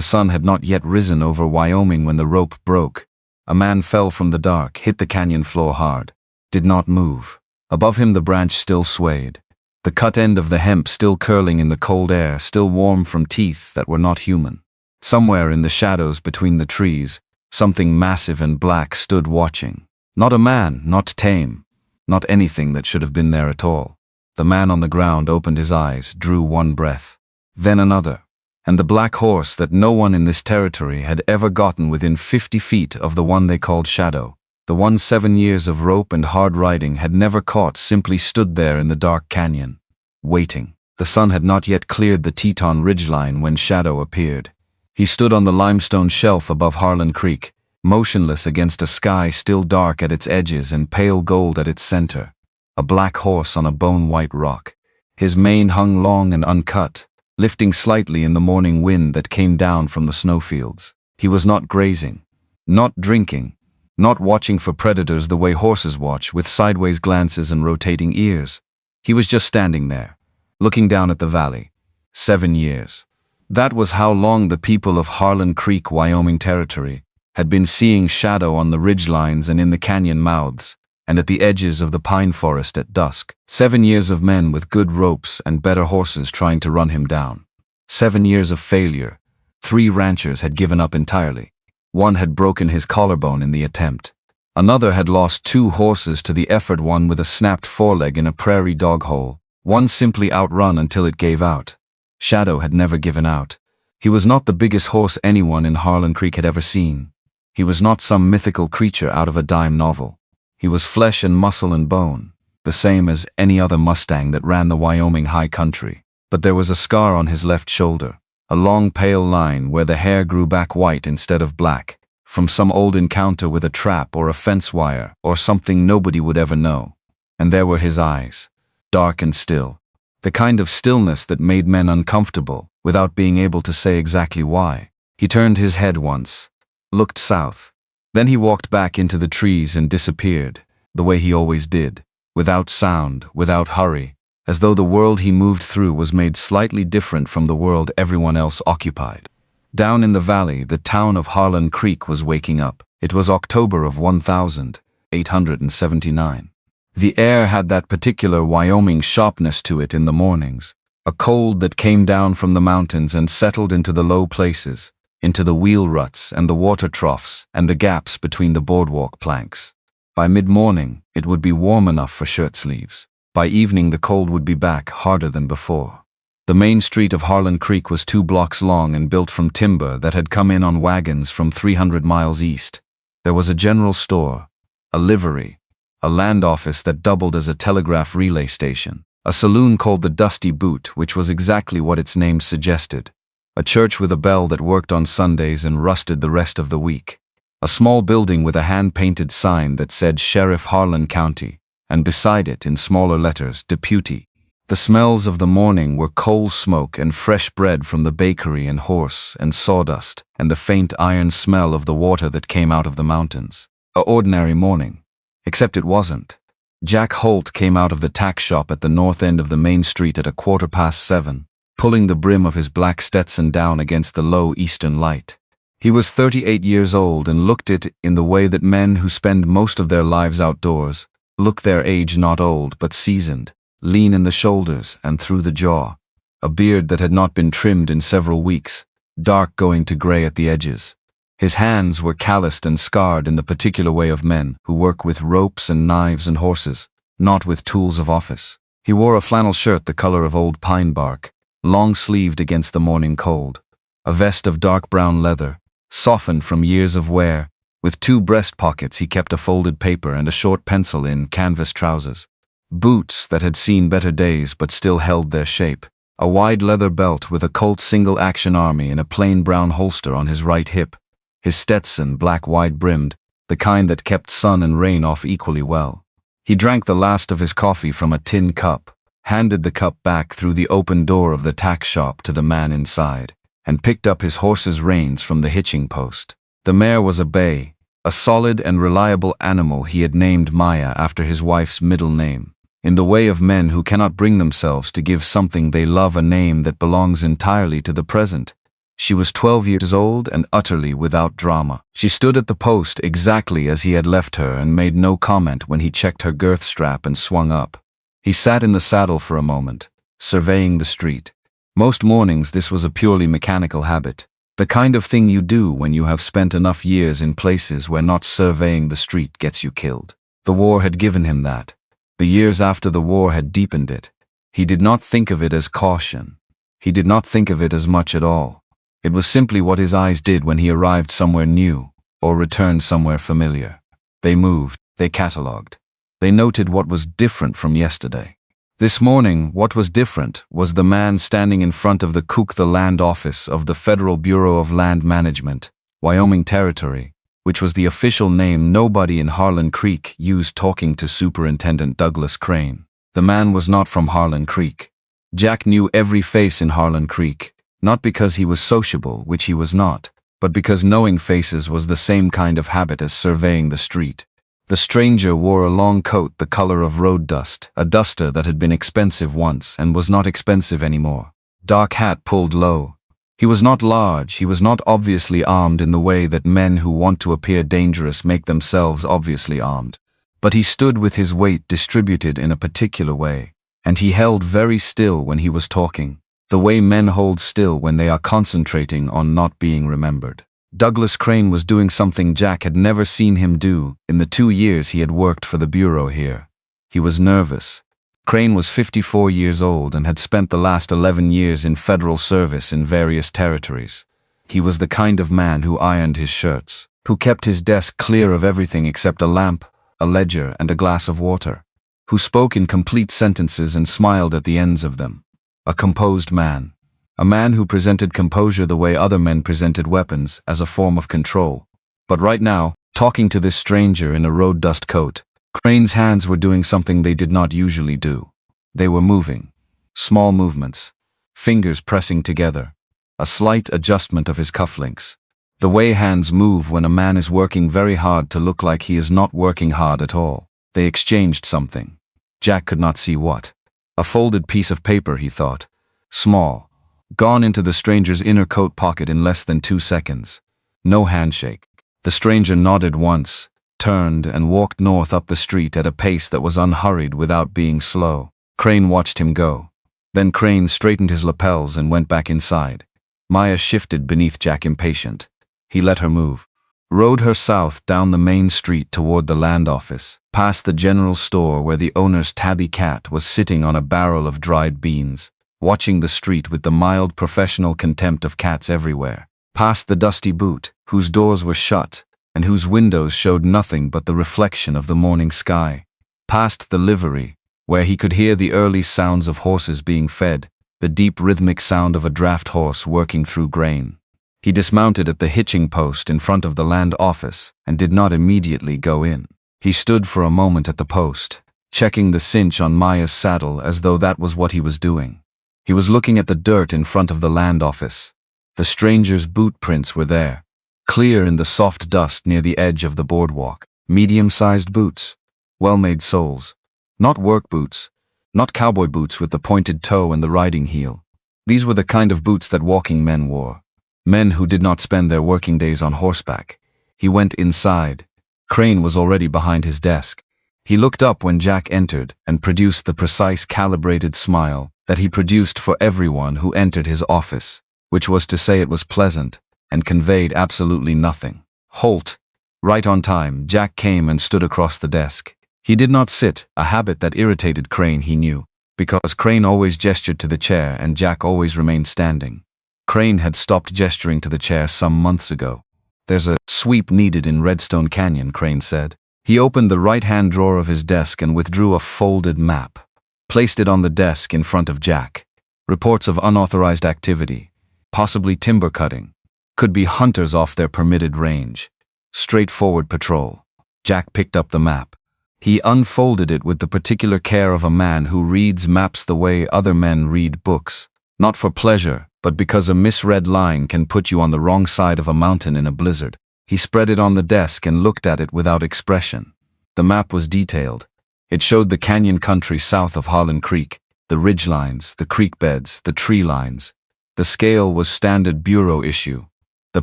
The sun had not yet risen over Wyoming when the rope broke. A man fell from the dark, hit the canyon floor hard. Did not move. Above him the branch still swayed. The cut end of the hemp still curling in the cold air, still warm from teeth that were not human. Somewhere in the shadows between the trees, something massive and black stood watching. Not a man, not tame, not anything that should have been there at all. The man on the ground opened his eyes, drew one breath, then another, and the black horse that no one in this territory had ever gotten within 50 feet of the one they called Shadow, the one 7 years of rope and hard riding had never caught, simply stood there in the dark canyon, waiting. The sun had not yet cleared the Teton ridgeline when Shadow appeared. He stood on the limestone shelf above Harlan Creek, motionless against a sky still dark at its edges and pale gold at its center. A black horse on a bone-white rock. His mane hung long and uncut, lifting slightly in the morning wind that came down from the snowfields. He was not grazing, not drinking, not watching for predators the way horses watch, with sideways glances and rotating ears. He was just standing there, looking down at the valley. 7 years. That was how long the people of Harlan Creek, Wyoming Territory, had been seeing Shadow on the ridgelines and in the canyon mouths, and at the edges of the pine forest at dusk. 7 years of men with good ropes and better horses trying to run him down. 7 years of failure. 3 ranchers had given up entirely. One had broken his collarbone in the attempt. Another had lost 2 horses to the effort, one with a snapped foreleg in a prairie dog hole. One simply outrun until it gave out. Shadow had never given out. He was not the biggest horse anyone in Harlan Creek had ever seen. He was not some mythical creature out of a dime novel. He was flesh and muscle and bone, the same as any other Mustang that ran the Wyoming high country. But there was a scar on his left shoulder, a long pale line where the hair grew back white instead of black, from some old encounter with a trap or a fence wire or something nobody would ever know. And there were his eyes, dark and still, the kind of stillness that made men uncomfortable without being able to say exactly why. He turned his head once, looked south. Then he walked back into the trees and disappeared, the way he always did, without sound, without hurry, as though the world he moved through was made slightly different from the world everyone else occupied. Down in the valley, the town of Harlan Creek was waking up. It was October of 1879. The air had that particular Wyoming sharpness to it in the mornings, a cold that came down from the mountains and settled into the low places, into the wheel ruts and the water troughs and the gaps between the boardwalk planks. By mid-morning, it would be warm enough for shirt sleeves. By evening, the cold would be back, harder than before. The main street of Harlan Creek was 2 blocks long and built from timber that had come in on wagons from 300 miles east. There was a general store, a livery, a land office that doubled as a telegraph relay station, a saloon called the Dusty Boot, which was exactly what its name suggested, a church with a bell that worked on Sundays and rusted the rest of the week, a small building with a hand-painted sign that said Sheriff Harlan County, and beside it, in smaller letters, Deputy. The smells of the morning were coal smoke and fresh bread from the bakery and horse and sawdust and the faint iron smell of the water that came out of the mountains. A ordinary morning. Except it wasn't. Jack Holt came out of the tack shop at the north end of the main street at 7:15, pulling the brim of his black Stetson down against the low eastern light. He was 38 years old and looked it in the way that men who spend most of their lives outdoors look, their age not old but seasoned, lean in the shoulders and through the jaw, a beard that had not been trimmed in several weeks, dark going to gray at the edges. His hands were calloused and scarred in the particular way of men who work with ropes and knives and horses, not with tools of office. He wore a flannel shirt the color of old pine bark, long-sleeved against the morning cold, a vest of dark brown leather, softened from years of wear. With 2 breast pockets he kept a folded paper and a short pencil in canvas trousers. Boots that had seen better days but still held their shape. A wide leather belt with a Colt single-action army in a plain brown holster on his right hip. His Stetson, black wide-brimmed, the kind that kept sun and rain off equally well. He drank the last of his coffee from a tin cup, handed the cup back through the open door of the tack shop to the man inside, and picked up his horse's reins from the hitching post. The mare was a bay, a solid and reliable animal he had named Maya after his wife's middle name. In the way of men who cannot bring themselves to give something they love a name that belongs entirely to the present, She was 12 years old and utterly without drama. She stood at the post exactly as he had left her and made no comment when he checked her girth strap and swung up. He sat in the saddle for a moment, surveying the street. Most mornings this was a purely mechanical habit, the kind of thing you do when you have spent enough years in places where not surveying the street gets you killed. The war had given him that. The years after the war had deepened it. He did not think of it as caution. He did not think of it as much at all. It was simply what his eyes did when he arrived somewhere new, or returned somewhere familiar. They moved, they catalogued. They noted what was different from yesterday. This morning, what was different was the man standing in front of the land office of the Federal Bureau of Land Management, Wyoming Territory, which was the official name nobody in Harlan Creek used talking to Superintendent Douglas Crane. The man was not from Harlan Creek. Jack knew every face in Harlan Creek, not because he was sociable, which he was not, but because knowing faces was the same kind of habit as surveying the street. The stranger wore a long coat the color of road dust, a duster that had been expensive once and was not expensive anymore. Dark hat pulled low. He was not large, he was not obviously armed in the way that men who want to appear dangerous make themselves obviously armed. But he stood with his weight distributed in a particular way, and he held very still when he was talking, the way men hold still when they are concentrating on not being remembered. Douglas Crane was doing something Jack had never seen him do in the 2 years he had worked for the Bureau here. He was nervous. Crane was 54 years old and had spent the last 11 years in federal service in various territories. He was the kind of man who ironed his shirts, who kept his desk clear of everything except a lamp, a ledger, and a glass of water, who spoke in complete sentences and smiled at the ends of them. A composed man. A man who presented composure the way other men presented weapons, as a form of control. But right now, talking to this stranger in a road dust coat, Crane's hands were doing something they did not usually do. They were moving. Small movements. Fingers pressing together. A slight adjustment of his cufflinks. The way hands move when a man is working very hard to look like he is not working hard at all. They exchanged something. Jack could not see what. A folded piece of paper, he thought. Small. Gone into the stranger's inner coat pocket in less than 2 seconds. No handshake. The stranger nodded once, turned and walked north up the street at a pace that was unhurried without being slow. Crane watched him go. Then Crane straightened his lapels and went back inside. Maya shifted beneath Jack impatient. He let her move. Rode her south down the main street toward the land office, past the general store where the owner's tabby cat was sitting on a barrel of dried beans, watching the street with the mild professional contempt of cats everywhere, past the dusty boot, whose doors were shut, and whose windows showed nothing but the reflection of the morning sky, past the livery, where he could hear the early sounds of horses being fed, the deep rhythmic sound of a draft horse working through grain. He dismounted at the hitching post in front of the land office and did not immediately go in. He stood for a moment at the post, checking the cinch on Maya's saddle as though that was what he was doing. He was looking at the dirt in front of the land office. The stranger's boot prints were there, clear in the soft dust near the edge of the boardwalk. Medium-sized boots, well-made soles. Not work boots, not cowboy boots with the pointed toe and the riding heel. These were the kind of boots that walking men wore. Men who did not spend their working days on horseback. He went inside. Crane was already behind his desk. He looked up when Jack entered and produced the precise calibrated smile that he produced for everyone who entered his office, which was to say it was pleasant and conveyed absolutely nothing. Holt. Right on time, Jack came and stood across the desk. He did not sit, a habit that irritated Crane, he knew, because Crane always gestured to the chair and Jack always remained standing. Crane had stopped gesturing to the chair some months ago. There's a sweep needed in Redstone Canyon, Crane said. He opened the right-hand drawer of his desk and withdrew a folded map. Placed it on the desk in front of Jack. Reports of unauthorized activity. Possibly timber cutting. Could be hunters off their permitted range. Straightforward patrol. Jack picked up the map. He unfolded it with the particular care of a man who reads maps the way other men read books. Not for pleasure, but because a misread line can put you on the wrong side of a mountain in a blizzard. He spread it on the desk and looked at it without expression. The map was detailed. It showed the canyon country south of Harlan Creek, the ridge lines, the creek beds, the tree lines. The scale was standard bureau issue. The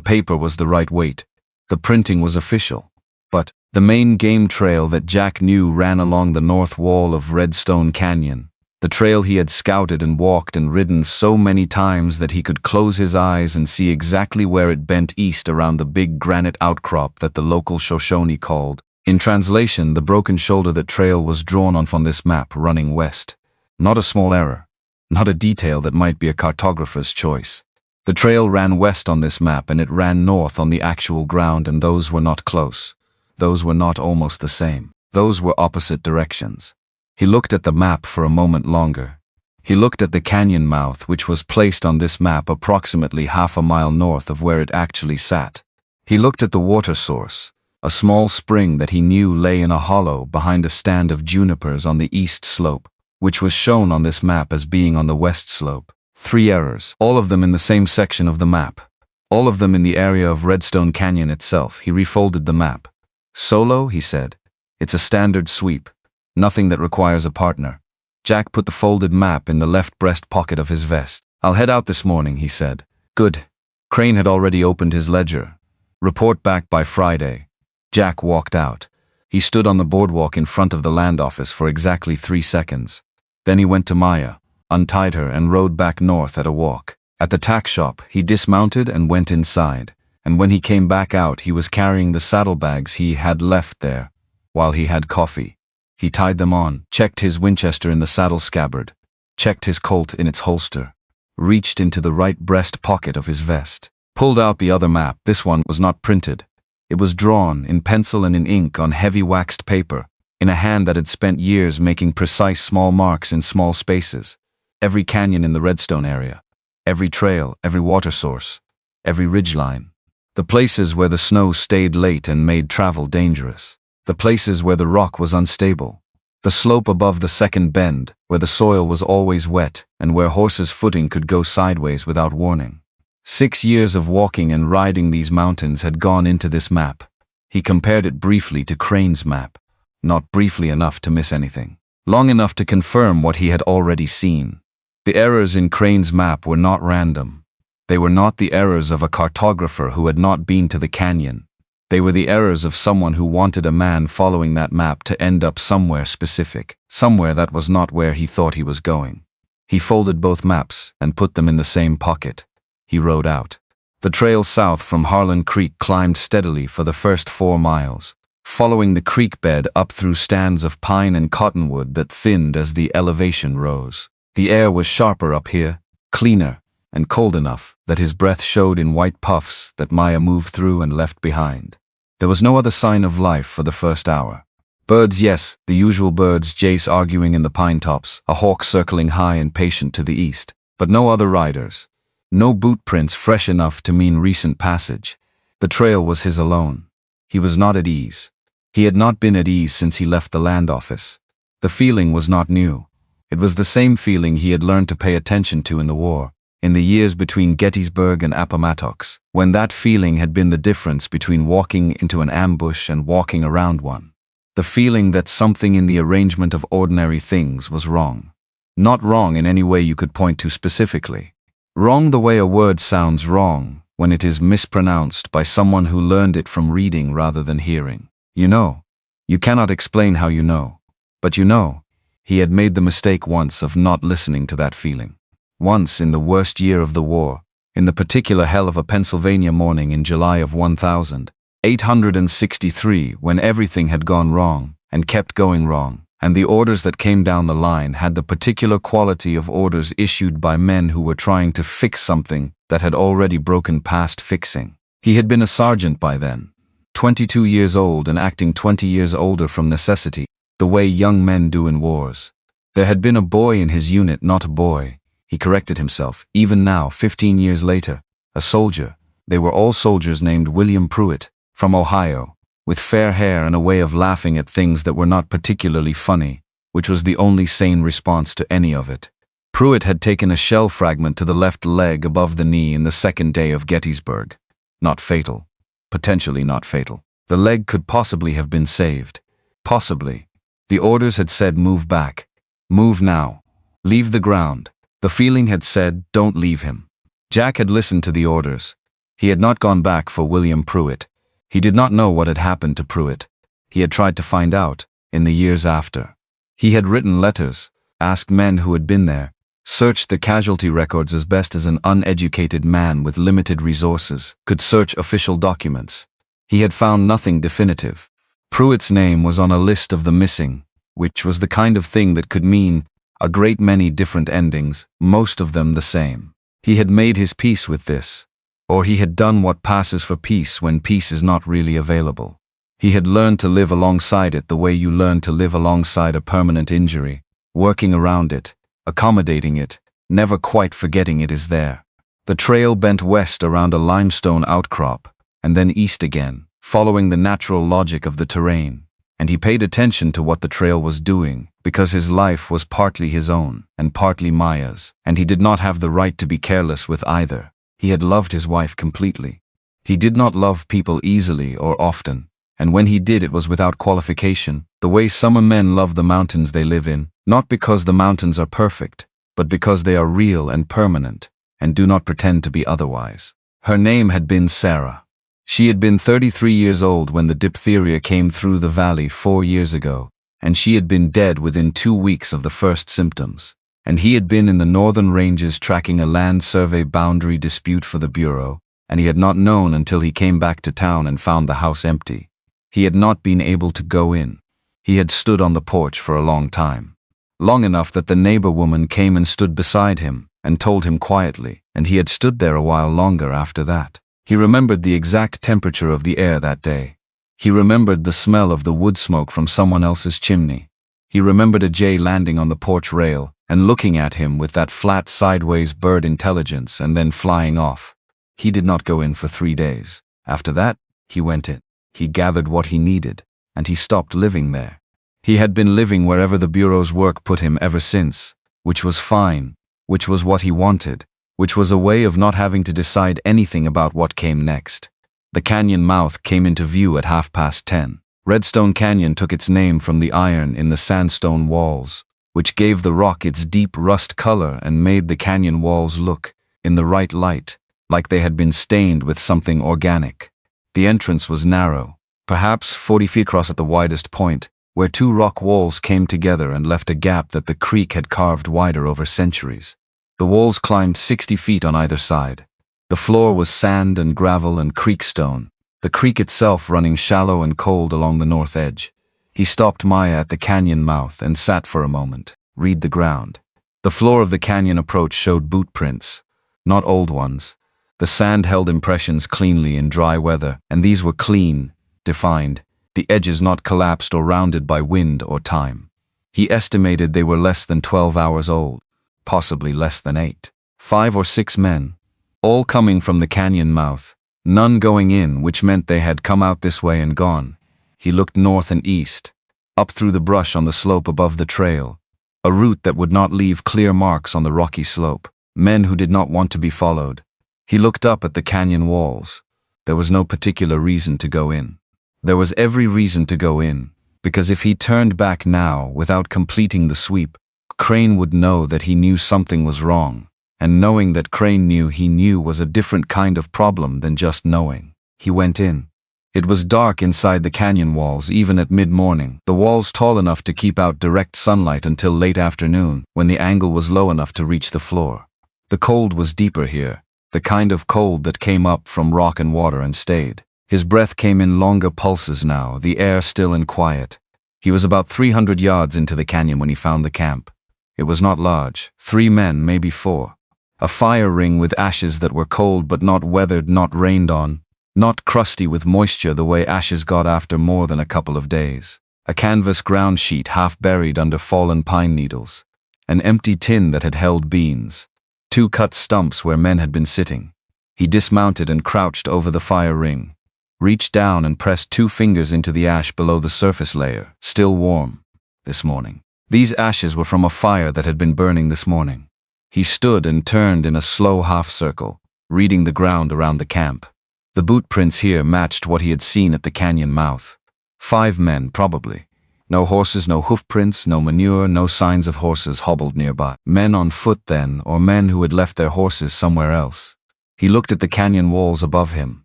paper was the right weight. The printing was official. But the main game trail that Jack knew ran along the north wall of Redstone Canyon. The trail he had scouted and walked and ridden so many times that he could close his eyes and see exactly where it bent east around the big granite outcrop that the local Shoshone called. In translation, the broken shoulder that trail was drawn on this map running west. Not a small error. Not a detail that might be a cartographer's choice. The trail ran west on this map and it ran north on the actual ground, and those were not close. Those were not almost the same. Those were opposite directions. He looked at the map for a moment longer. He looked at the canyon mouth, which was placed on this map approximately half a mile north of where it actually sat. He looked at the water source, a small spring that he knew lay in a hollow behind a stand of junipers on the east slope, which was shown on this map as being on the west slope. 3 errors, all of them in the same section of the map. All of them in the area of Redstone Canyon itself. He refolded the map. Solo, he said. It's a standard sweep. Nothing that requires a partner. Jack put the folded map in the left breast pocket of his vest. I'll head out this morning, he said. Good. Crane had already opened his ledger. Report back by Friday. Jack walked out. He stood on the boardwalk in front of the land office for exactly 3 seconds. Then he went to Maya, untied her, and rode back north at a walk. At the tack shop, he dismounted and went inside. And when he came back out, he was carrying the saddlebags he had left there while he had coffee. He tied them on, checked his Winchester in the saddle scabbard, checked his Colt in its holster, reached into the right breast pocket of his vest, pulled out the other map. This one was not printed. It was drawn in pencil and in ink on heavy waxed paper, in a hand that had spent years making precise small marks in small spaces. Every canyon in the Redstone area, every trail, every water source, every ridgeline. The places where the snow stayed late and made travel dangerous. The places where the rock was unstable. The slope above the second bend, where the soil was always wet and where horses' footing could go sideways without warning. 6 years of walking and riding these mountains had gone into this map. He compared it briefly to Crane's map. Not briefly enough to miss anything. Long enough to confirm what he had already seen. The errors in Crane's map were not random. They were not the errors of a cartographer who had not been to the canyon. They were the errors of someone who wanted a man following that map to end up somewhere specific, somewhere that was not where he thought he was going. He folded both maps and put them in the same pocket. He rode out. The trail south from Harlan Creek climbed steadily for the first 4 miles, following the creek bed up through stands of pine and cottonwood that thinned as the elevation rose. The air was sharper up here, cleaner, and cold enough that his breath showed in white puffs that Maya moved through and left behind. There was no other sign of life for the first hour. Birds, yes, the usual birds, Jace arguing in the pine tops, a hawk circling high and patient to the east, but no other riders. No boot prints fresh enough to mean recent passage. The trail was his alone. He was not at ease. He had not been at ease since he left the land office. The feeling was not new. It was the same feeling he had learned to pay attention to in the war. In the years between Gettysburg and Appomattox, when that feeling had been the difference between walking into an ambush and walking around one. The feeling that something in the arrangement of ordinary things was wrong. Not wrong in any way you could point to specifically. Wrong the way a word sounds wrong when it is mispronounced by someone who learned it from reading rather than hearing. You know. You cannot explain how you know. But you know. He had made the mistake once of not listening to that feeling. Once in the worst year of the war, in the particular hell of a Pennsylvania morning in July of 1863, when everything had gone wrong and kept going wrong, and the orders that came down the line had the particular quality of orders issued by men who were trying to fix something that had already broken past fixing. He had been a sergeant by then, 22 years old and acting 20 years older from necessity, the way young men do in wars. There had been a boy in his unit, not a boy. He corrected himself, even now, 15 years later, a soldier. They were all soldiers named William Pruitt, from Ohio, with fair hair and a way of laughing at things that were not particularly funny, which was the only sane response to any of it. Pruitt had taken a shell fragment to the left leg above the knee in the second day of Gettysburg. Not fatal. Potentially not fatal. The leg could possibly have been saved. Possibly. The orders had said move back. Move now. Leave the ground. The feeling had said, don't leave him. Jack had listened to the orders. He had not gone back for William Pruitt. He did not know what had happened to Pruitt. He had tried to find out, in the years after. He had written letters, asked men who had been there, searched the casualty records as best as an uneducated man with limited resources could search official documents. He had found nothing definitive. Pruitt's name was on a list of the missing, which was the kind of thing that could mean a great many different endings, most of them the same. He had made his peace with this, or he had done what passes for peace when peace is not really available. He had learned to live alongside it the way you learn to live alongside a permanent injury, working around it, accommodating it, never quite forgetting it is there. The trail bent west around a limestone outcrop, and then east again, following the natural logic of the terrain, and he paid attention to what the trail was doing, because his life was partly his own, and partly Maya's, and he did not have the right to be careless with either. He had loved his wife completely. He did not love people easily or often, and when he did it was without qualification, the way some men love the mountains they live in, not because the mountains are perfect, but because they are real and permanent, and do not pretend to be otherwise. Her name had been Sarah. She had been 33 years old when the diphtheria came through the valley 4 years ago, and she had been dead within 2 weeks of the first symptoms. And he had been in the northern ranges tracking a land survey boundary dispute for the Bureau, and he had not known until he came back to town and found the house empty. He had not been able to go in. He had stood on the porch for a long time. Long enough that the neighbor woman came and stood beside him, and told him quietly, and he had stood there a while longer after that. He remembered the exact temperature of the air that day. He remembered the smell of the wood smoke from someone else's chimney. He remembered a jay landing on the porch rail, and looking at him with that flat sideways bird intelligence and then flying off. He did not go in for 3 days. After that, he went in. He gathered what he needed, and he stopped living there. He had been living wherever the Bureau's work put him ever since, which was fine, which was what he wanted, which was a way of not having to decide anything about what came next. The canyon mouth came into view at 10:30. Redstone Canyon took its name from the iron in the sandstone walls, which gave the rock its deep rust color and made the canyon walls look, in the right light, like they had been stained with something organic. The entrance was narrow, perhaps 40 feet across at the widest point, where 2 rock walls came together and left a gap that the creek had carved wider over centuries. The walls climbed 60 feet on either side. The floor was sand and gravel and creek stone, the creek itself running shallow and cold along the north edge. He stopped Maya at the canyon mouth and sat for a moment, read the ground. The floor of the canyon approach showed boot prints, not old ones. The sand held impressions cleanly in dry weather, and these were clean, defined, the edges not collapsed or rounded by wind or time. He estimated they were less than 12 hours old, possibly less than 8. 5 or 6 men, all coming from the canyon mouth, none going in, which meant they had come out this way and gone. He looked north and east, up through the brush on the slope above the trail, a route that would not leave clear marks on the rocky slope, men who did not want to be followed. He looked up at the canyon walls. There was no particular reason to go in. There was every reason to go in, because if he turned back now without completing the sweep, Crane would know that he knew something was wrong, and knowing that Crane knew he knew was a different kind of problem than just knowing. He went in. It was dark inside the canyon walls even at mid-morning, the walls tall enough to keep out direct sunlight until late afternoon, when the angle was low enough to reach the floor. The cold was deeper here, the kind of cold that came up from rock and water and stayed. His breath came in longer pulses now, the air still and quiet. He was about 300 yards into the canyon when he found the camp. It was not large, 3 men, maybe 4. A fire ring with ashes that were cold but not weathered, not rained on, not crusty with moisture the way ashes got after more than a couple of days. A canvas ground sheet half buried under fallen pine needles. An empty tin that had held beans. 2 cut stumps where men had been sitting. He dismounted and crouched over the fire ring, reached down and pressed 2 fingers into the ash below the surface layer, still warm this morning. These ashes were from a fire that had been burning this morning. He stood and turned in a slow half-circle, reading the ground around the camp. The boot prints here matched what he had seen at the canyon mouth. 5 men, probably. No horses, no hoof prints, no manure, no signs of horses hobbled nearby. Men on foot then, or men who had left their horses somewhere else. He looked at the canyon walls above him.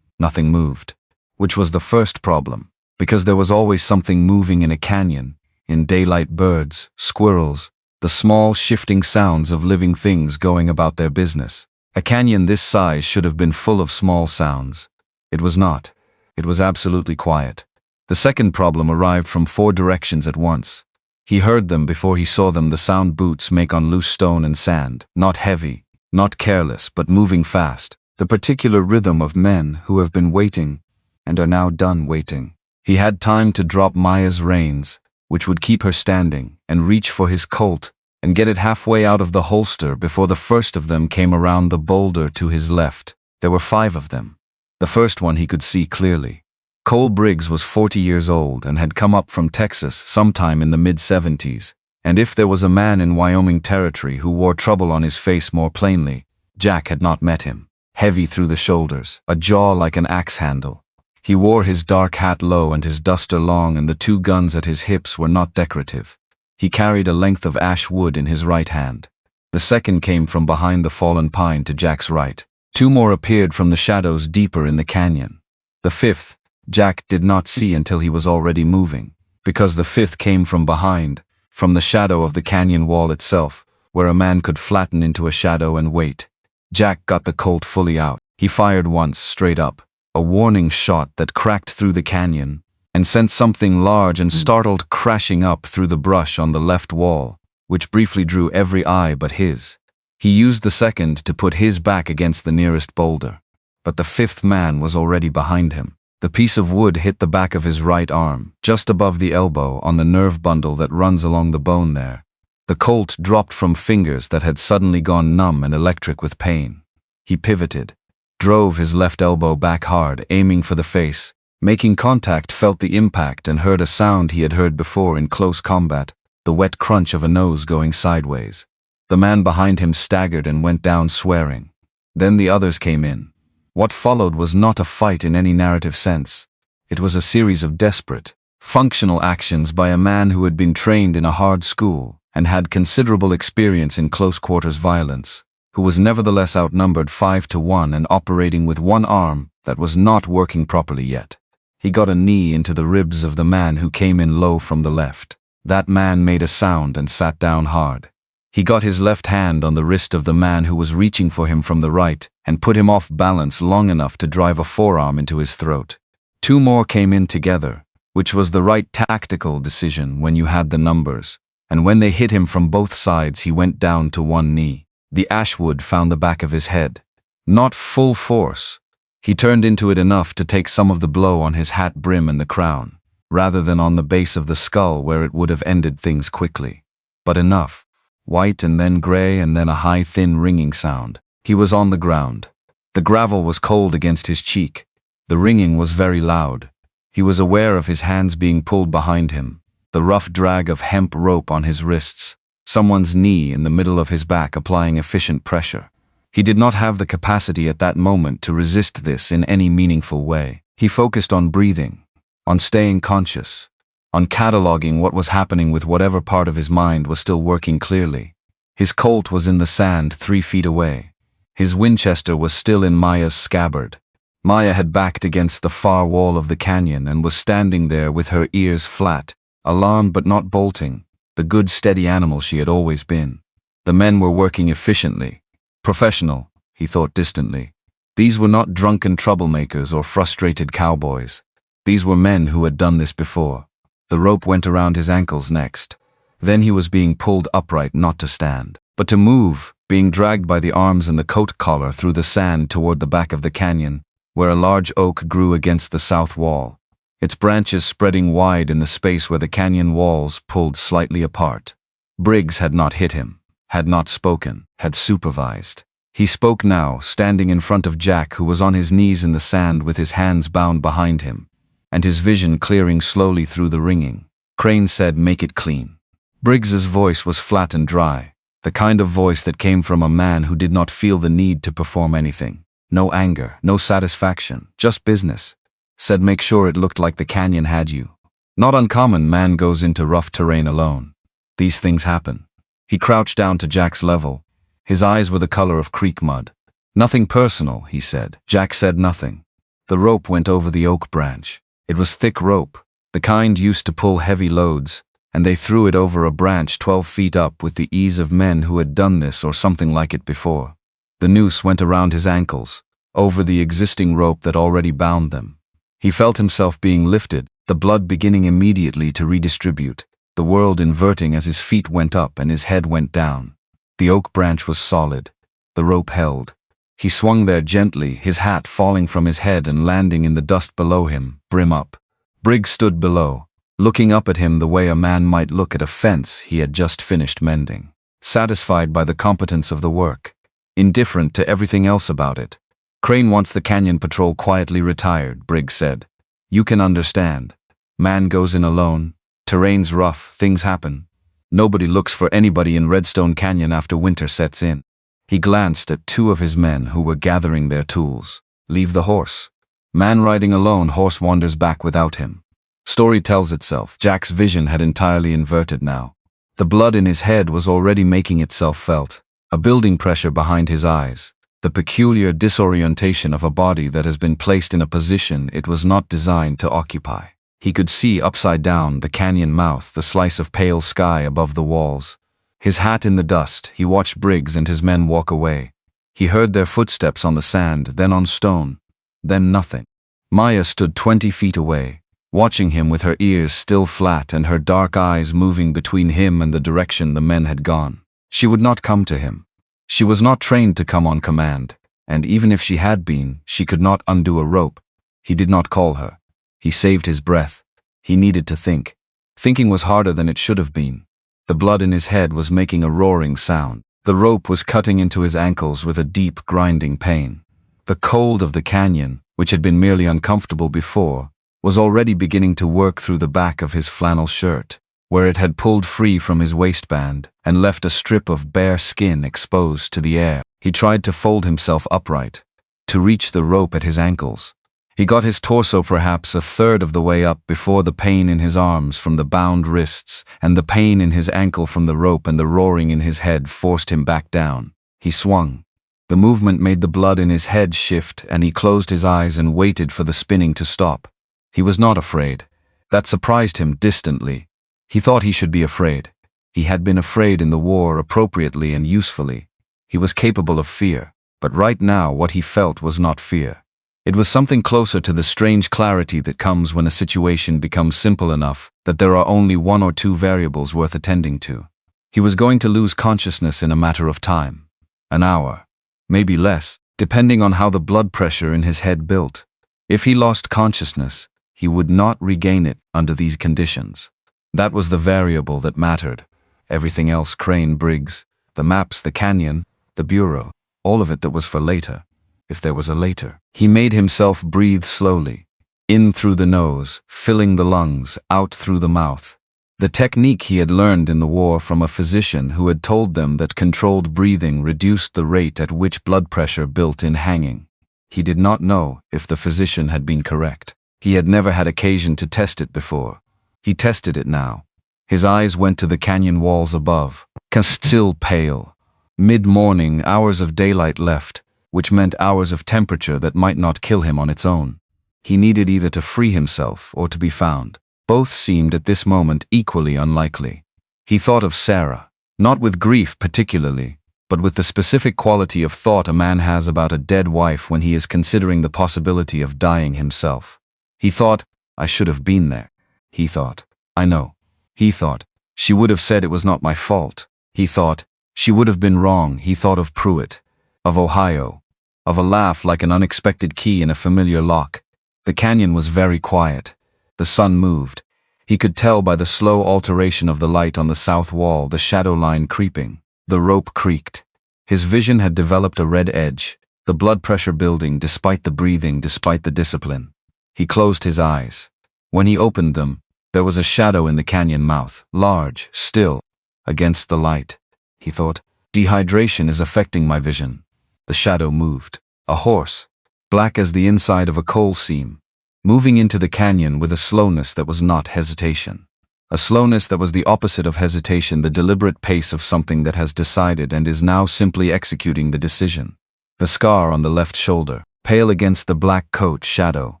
Nothing moved, which was the first problem, because there was always something moving in a canyon, in daylight birds, squirrels, the small shifting sounds of living things going about their business. A canyon this size should have been full of small sounds. It was not. It was absolutely quiet. The second problem arrived from 4 directions at once. He heard them before he saw them, the sound boots make on loose stone and sand, not heavy, not careless, but moving fast, the particular rhythm of men who have been waiting and are now done waiting. He had time to drop Maya's reins, which would keep her standing, and reach for his Colt and get it halfway out of the holster before the first of them came around the boulder to his left. There were 5 of them. The first one he could see clearly. Cole Briggs was 40 years old and had come up from Texas sometime in the mid-70s, and if there was a man in Wyoming Territory who wore trouble on his face more plainly, Jack had not met him. Heavy through the shoulders, a jaw like an axe handle. He wore his dark hat low and his duster long, and the 2 guns at his hips were not decorative. He carried a length of ash wood in his right hand. The second came from behind the fallen pine to Jack's right. 2 more appeared from the shadows deeper in the canyon. The 5th, Jack did not see until he was already moving, because the 5th came from behind, from the shadow of the canyon wall itself, where a man could flatten into a shadow and wait. Jack got the Colt fully out. He fired once, straight up, a warning shot that cracked through the canyon and sent something large and startled crashing up through the brush on the left wall, which briefly drew every eye but his. He used the second to put his back against the nearest boulder, but the 5th man was already behind him. The piece of wood hit the back of his right arm, just above the elbow on the nerve bundle that runs along the bone there. The Colt dropped from fingers that had suddenly gone numb and electric with pain. He pivoted, drove his left elbow back hard, aiming for the face, making contact, felt the impact, and heard a sound he had heard before in close combat, the wet crunch of a nose going sideways. The man behind him staggered and went down swearing. Then the others came in. What followed was not a fight in any narrative sense. It was a series of desperate, functional actions by a man who had been trained in a hard school and had considerable experience in close-quarters violence, who was nevertheless outnumbered 5 to 1 and operating with one arm that was not working properly yet. He got a knee into the ribs of the man who came in low from the left. That man made a sound and sat down hard. He got his left hand on the wrist of the man who was reaching for him from the right and put him off balance long enough to drive a forearm into his throat. 2 more came in together, which was the right tactical decision when you had the numbers, and when they hit him from both sides he went down to 1 knee. The ashwood found the back of his head. Not full force. He turned into it enough to take some of the blow on his hat brim and the crown, rather than on the base of the skull where it would have ended things quickly. But enough. White and then gray and then a high thin ringing sound. He was on the ground. The gravel was cold against his cheek. The ringing was very loud. He was aware of his hands being pulled behind him, the rough drag of hemp rope on his wrists, someone's knee in the middle of his back applying efficient pressure. He did not have the capacity at that moment to resist this in any meaningful way. He focused on breathing, on staying conscious, on cataloging what was happening with whatever part of his mind was still working clearly. His Colt was in the sand 3 feet away. His Winchester was still in Maya's scabbard. Maya had backed against the far wall of the canyon and was standing there with her ears flat, alarmed but not bolting, the good steady animal she had always been. The men were working efficiently. Professional, he thought distantly. These were not drunken troublemakers or frustrated cowboys. These were men who had done this before. The rope went around his ankles next. Then he was being pulled upright, not to stand, but to move, being dragged by the arms and the coat collar through the sand toward the back of the canyon, where a large oak grew against the south wall, its branches spreading wide in the space where the canyon walls pulled slightly apart. Briggs had not hit him, had not spoken, had supervised. He spoke now, standing in front of Jack, who was on his knees in the sand with his hands bound behind him, and his vision clearing slowly through the ringing. Crane said, "Make it clean." Briggs's voice was flat and dry, the kind of voice that came from a man who did not feel the need to perform anything. No anger, no satisfaction, just business. Said, "Make sure it looked like the canyon had you." Not uncommon, man goes into rough terrain alone. These things happen. He crouched down to Jack's level. His eyes were the color of creek mud. Nothing personal, he said. Jack said nothing. The rope went over the oak branch. It was thick rope, the kind used to pull heavy loads, and they threw it over a branch 12 feet up with the ease of men who had done this or something like it before. The noose went around his ankles, over the existing rope that already bound them. He felt himself being lifted, the blood beginning immediately to redistribute, the world inverting as his feet went up and his head went down. The oak branch was solid. The rope held. He swung there gently, his hat falling from his head and landing in the dust below him, brim up. Briggs stood below, looking up at him the way a man might look at a fence he had just finished mending, satisfied by the competence of the work, indifferent to everything else about it. Crane wants the canyon patrol quietly retired, Briggs said. You can understand. Man goes in alone, terrain's rough, things happen. Nobody looks for anybody in Redstone Canyon after winter sets in. He glanced at two of his men who were gathering their tools. Leave the horse. Man riding alone, horse wanders back without him. Story tells itself. Jack's vision had entirely inverted now. The blood in his head was already making itself felt. A building pressure behind his eyes. The peculiar disorientation of a body that has been placed in a position it was not designed to occupy. He could see upside down the canyon mouth, the slice of pale sky above the walls. His hat in the dust, he watched Briggs and his men walk away. He heard their footsteps on the sand, then on stone, then nothing. Maya stood 20 feet away, watching him with her ears still flat and her dark eyes moving between him and the direction the men had gone. She would not come to him. She was not trained to come on command, and even if she had been, she could not undo a rope. He did not call her. He saved his breath. He needed to think. Thinking was harder than it should have been. The blood in his head was making a roaring sound. The rope was cutting into his ankles with a deep, grinding pain. The cold of the canyon, which had been merely uncomfortable before, was already beginning to work through the back of his flannel shirt, where it had pulled free from his waistband and left a strip of bare skin exposed to the air. He tried to fold himself upright, to reach the rope at his ankles. He got his torso perhaps a third of the way up before the pain in his arms from the bound wrists and the pain in his ankle from the rope and the roaring in his head forced him back down. He swung. The movement made the blood in his head shift and he closed his eyes and waited for the spinning to stop. He was not afraid. That surprised him distantly. He thought he should be afraid. He had been afraid in the war appropriately and usefully. He was capable of fear, but right now what he felt was not fear. It was something closer to the strange clarity that comes when a situation becomes simple enough that there are only one or two variables worth attending to. He was going to lose consciousness in a matter of time. An hour. Maybe less, depending on how the blood pressure in his head built. If he lost consciousness, he would not regain it under these conditions. That was the variable that mattered. Everything else, Crane, Briggs, the maps, the canyon, the bureau, all of it that was for later. If there was a later. He made himself breathe slowly. In through the nose, filling the lungs, out through the mouth. The technique he had learned in the war from a physician who had told them that controlled breathing reduced the rate at which blood pressure built in hanging. He did not know if the physician had been correct. He had never had occasion to test it before. He tested it now. His eyes went to the canyon walls above. Still pale. Mid-morning, hours of daylight left, which meant hours of temperature that might not kill him on its own. He needed either to free himself or to be found. Both seemed at this moment equally unlikely. He thought of Sarah, not with grief particularly, but with the specific quality of thought a man has about a dead wife when he is considering the possibility of dying himself. He thought, I should have been there. He thought, I know. He thought, she would have said it was not my fault. He thought, she would have been wrong. He thought of Pruitt, of Ohio, of a laugh like an unexpected key in a familiar lock. The canyon was very quiet. The sun moved. He could tell by the slow alteration of the light on the south wall, the shadow line creeping. The rope creaked. His vision had developed a red edge, the blood pressure building despite the breathing, despite the discipline. He closed his eyes. When he opened them, there was a shadow in the canyon mouth, large, still, against the light. He thought, dehydration is affecting my vision. The shadow moved. A horse, black as the inside of a coal seam, moving into the canyon with a slowness that was not hesitation. A slowness that was the opposite of hesitation, the deliberate pace of something that has decided and is now simply executing the decision. the scar on the left shoulder, pale against the black coat shadow.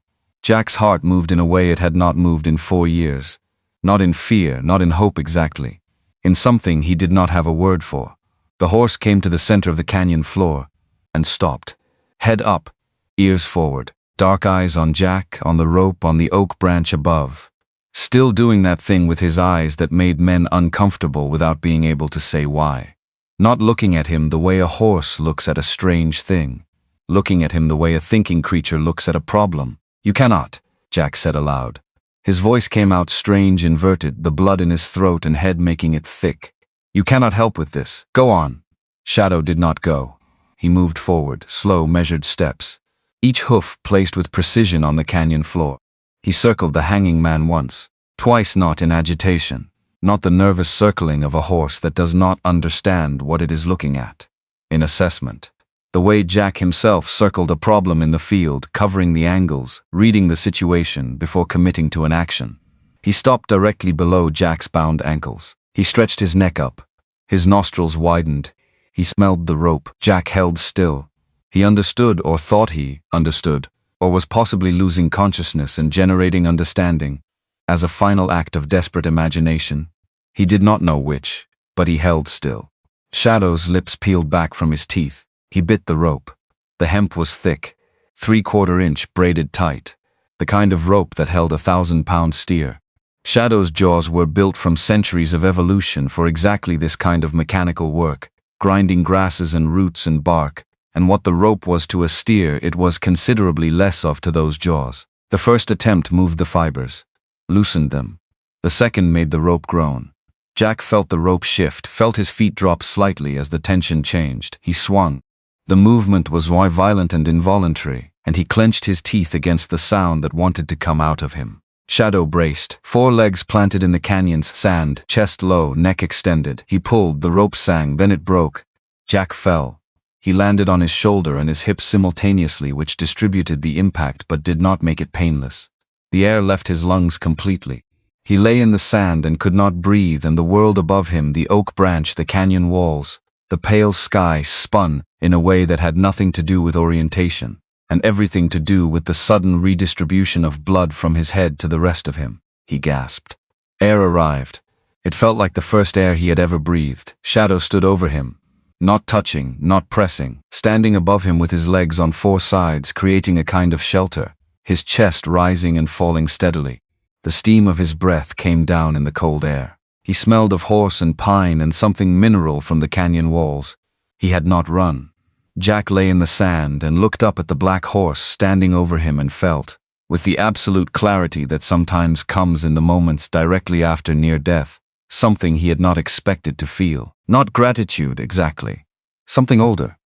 Jack's heart moved in a way it had not moved in 4 years. Not in fear, not in hope exactly. In something he did not have a word for. The horse came to the center of the canyon floor and stopped. Head up, ears forward, dark eyes on Jack, on the rope, on the oak branch above. Still doing that thing with his eyes that made men uncomfortable without being able to say why. Not looking at him the way a horse looks at a strange thing. Looking at him the way a thinking creature looks at a problem. "You cannot," Jack said aloud. His voice came out strange, inverted, the blood in his throat and head making it thick. "You cannot help with this. Go on." Shadow did not go. He moved forward, slow, measured steps, each hoof placed with precision on the canyon floor. He circled the hanging man once, twice, not in agitation, not the nervous circling of a horse that does not understand what it is looking at. In assessment. The way Jack himself circled a problem in the field, covering the angles, reading the situation before committing to an action. He stopped directly below Jack's bound ankles. He stretched his neck up. His nostrils widened. He smelled the rope. Jack held still. He understood, or thought he understood, or was possibly losing consciousness and generating understanding, as a final act of desperate imagination. He did not know which, but he held still. Shadow's lips peeled back from his teeth. He bit the rope. The hemp was thick, 3/4 inch braided tight, the kind of rope that held 1,000-pound steer. Shadow's jaws were built from centuries of evolution for exactly this kind of mechanical work, grinding grasses and roots and bark, and what the rope was to a steer it was considerably less of to those jaws. The first attempt moved the fibers, loosened them. The second made the rope groan. Jack felt the rope shift, felt his feet drop slightly as the tension changed. He swung. The movement was violent and involuntary, and he clenched his teeth against the sound that wanted to come out of him. Shadow braced, 4 legs planted in the canyon's sand, chest low, neck extended. He pulled, the rope sang, then it broke. Jack fell. He landed on his shoulder and his hip simultaneously, which distributed the impact but did not make it painless. The air left his lungs completely. He lay in the sand and could not breathe, and the world above him, the oak branch, the canyon walls, the pale sky spun in a way that had nothing to do with orientation, and everything to do with the sudden redistribution of blood from his head to the rest of him. He gasped. Air arrived. It felt like the first air he had ever breathed. Shadow stood over him, not touching, not pressing, standing above him with his legs on 4 sides, creating a kind of shelter, his chest rising and falling steadily. The steam of his breath came down in the cold air. He smelled of horse and pine and something mineral from the canyon walls. He had not run. Jack lay in the sand and looked up at the black horse standing over him and felt, with the absolute clarity that sometimes comes in the moments directly after near death, something he had not expected to feel. Not gratitude exactly. Something older.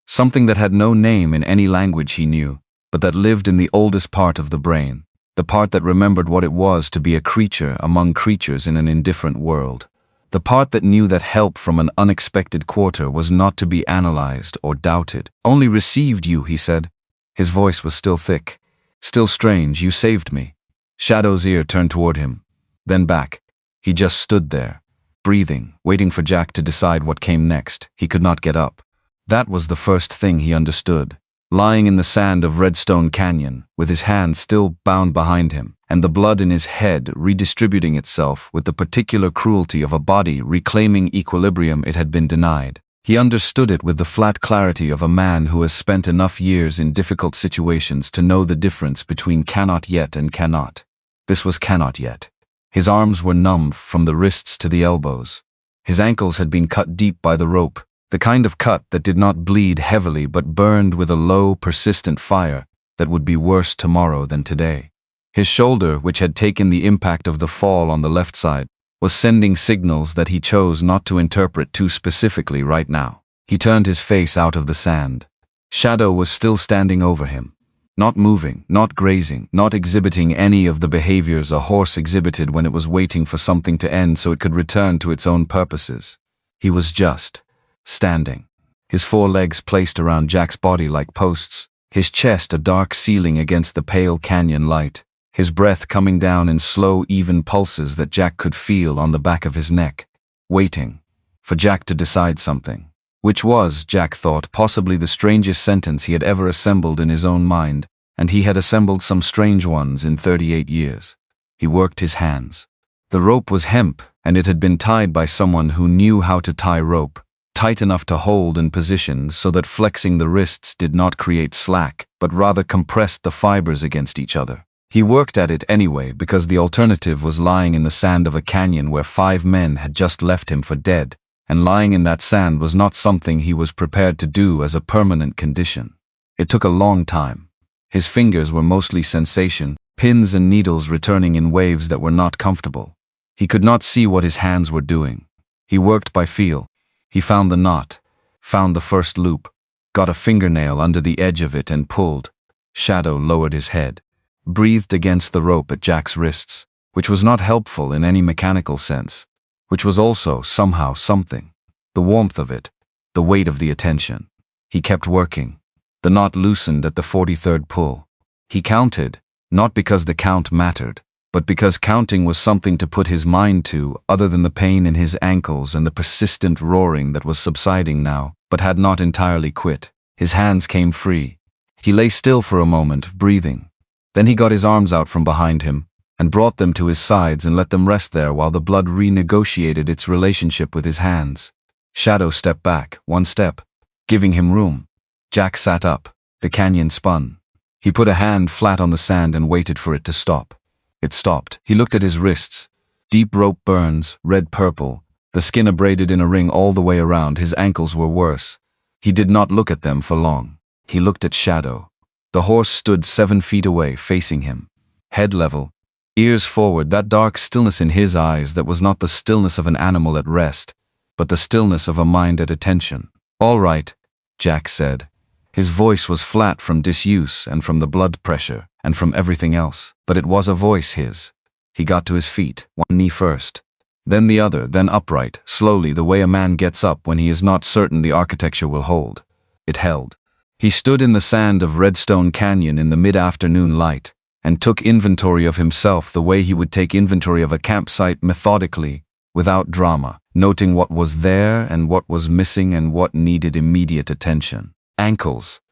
Something that had no name in any language he knew, but that lived in the oldest part of the brain. The part that remembered what it was to be a creature among creatures in an indifferent world. The part that knew that help from an unexpected quarter was not to be analyzed or doubted. "Only received you," he said. His voice was still thick, still strange. "You saved me." Shadow's ear turned toward him, then back. He just stood there, breathing, waiting for Jack to decide what came next. He could not get up. That was the first thing he understood. Lying in the sand of Redstone Canyon, with his hands still bound behind him, and the blood in his head redistributing itself with the particular cruelty of a body reclaiming equilibrium it had been denied. He understood it with the flat clarity of a man who has spent enough years in difficult situations to know the difference between cannot yet and cannot. This was cannot yet. His arms were numb from the wrists to the elbows. His ankles had been cut deep by the rope, the kind of cut that did not bleed heavily but burned with a low, persistent fire that would be worse tomorrow than today. His shoulder, which had taken the impact of the fall on the left side, was sending signals that he chose not to interpret too specifically right now. He turned his face out of the sand. Shadow was still standing over him, not moving, not grazing, not exhibiting any of the behaviors a horse exhibited when it was waiting for something to end so it could return to its own purposes. He was just standing, his 4 legs placed around Jack's body like posts, his chest a dark ceiling against the pale canyon light, his breath coming down in slow, even pulses that Jack could feel on the back of his neck, waiting for Jack to decide something. Which was, Jack thought, possibly the strangest sentence he had ever assembled in his own mind, and he had assembled some strange ones in 38 years. He worked his hands. The rope was hemp, and it had been tied by someone who knew how to tie rope, tight enough to hold in position so that flexing the wrists did not create slack, but rather compressed the fibers against each other. He worked at it anyway because the alternative was lying in the sand of a canyon where 5 men had just left him for dead, and lying in that sand was not something he was prepared to do as a permanent condition. It took a long time. His fingers were mostly sensation, pins and needles returning in waves that were not comfortable. He could not see what his hands were doing. He worked by feel. He found the knot, found the first loop, got a fingernail under the edge of it and pulled. Shadow lowered his head, breathed against the rope at Jack's wrists, which was not helpful in any mechanical sense, which was also somehow something. The warmth of it, the weight of the attention. He kept working. The knot loosened at the 43rd pull. He counted, not because the count mattered, but because counting was something to put his mind to other than the pain in his ankles and the persistent roaring that was subsiding now, but had not entirely quit. His hands came free. He lay still for a moment, breathing. Then he got his arms out from behind him and brought them to his sides and let them rest there while the blood renegotiated its relationship with his hands. Shadow stepped back, 1 step, giving him room. Jack sat up. The canyon spun. He put a hand flat on the sand and waited for it to stop. It stopped. He looked at his wrists. Deep rope burns, red-purple, the skin abraded in a ring all the way around. His ankles were worse. He did not look at them for long. He looked at Shadow. The horse stood 7 feet away, facing him. Head level, ears forward, that dark stillness in his eyes that was not the stillness of an animal at rest, but the stillness of a mind at attention. "All right," Jack said. His voice was flat from disuse and from the blood pressure and from everything else, but it was a voice, his. He got to his feet, 1 knee first, then the other, then upright, slowly, the way a man gets up when he is not certain the architecture will hold. It held. He stood in the sand of Redstone Canyon in the mid-afternoon light and took inventory of himself the way he would take inventory of a campsite, methodically, without drama, noting what was there and what was missing and what needed immediate attention. Ankles.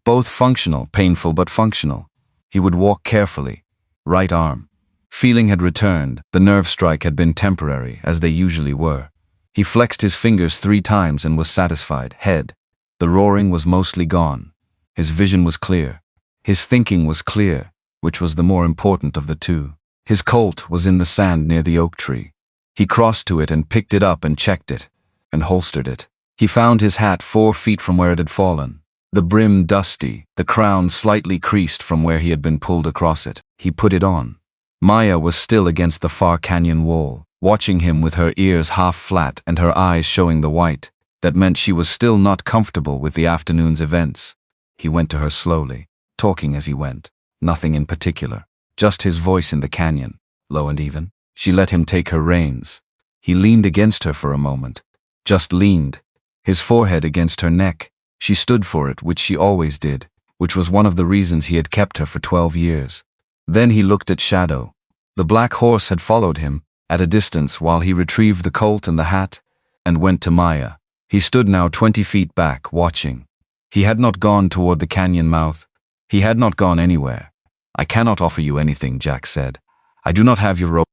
Both functional, painful but functional. He would walk carefully. Right arm. Feeling had returned. The nerve strike had been temporary, as they usually were. He flexed his fingers 3 times and was satisfied. Head. The roaring was mostly gone. His vision was clear. His thinking was clear, which was the more important of the two. His Colt was in the sand near the oak tree. He crossed to it and picked it up and checked it, and holstered it. He found his hat 4 feet from where it had fallen. The brim dusty, the crown slightly creased from where he had been pulled across it. He put it on. Maya was still against the far canyon wall, watching him with her ears half flat and her eyes showing the white. That meant she was still not comfortable with the afternoon's events. He went to her slowly, talking as he went. Nothing in particular, just his voice in the canyon, low and even. She let him take her reins. He leaned against her for a moment, just leaned, his forehead against her neck. She stood for it, which she always did, which was one of the reasons he had kept her for 12 years. Then he looked at Shadow. The black horse had followed him, at a distance, while he retrieved the Colt and the hat, and went to Maya. He stood now 20 feet back, watching. He had not gone toward the canyon mouth. He had not gone anywhere. "I cannot offer you anything," Jack said. "I do not have your rope.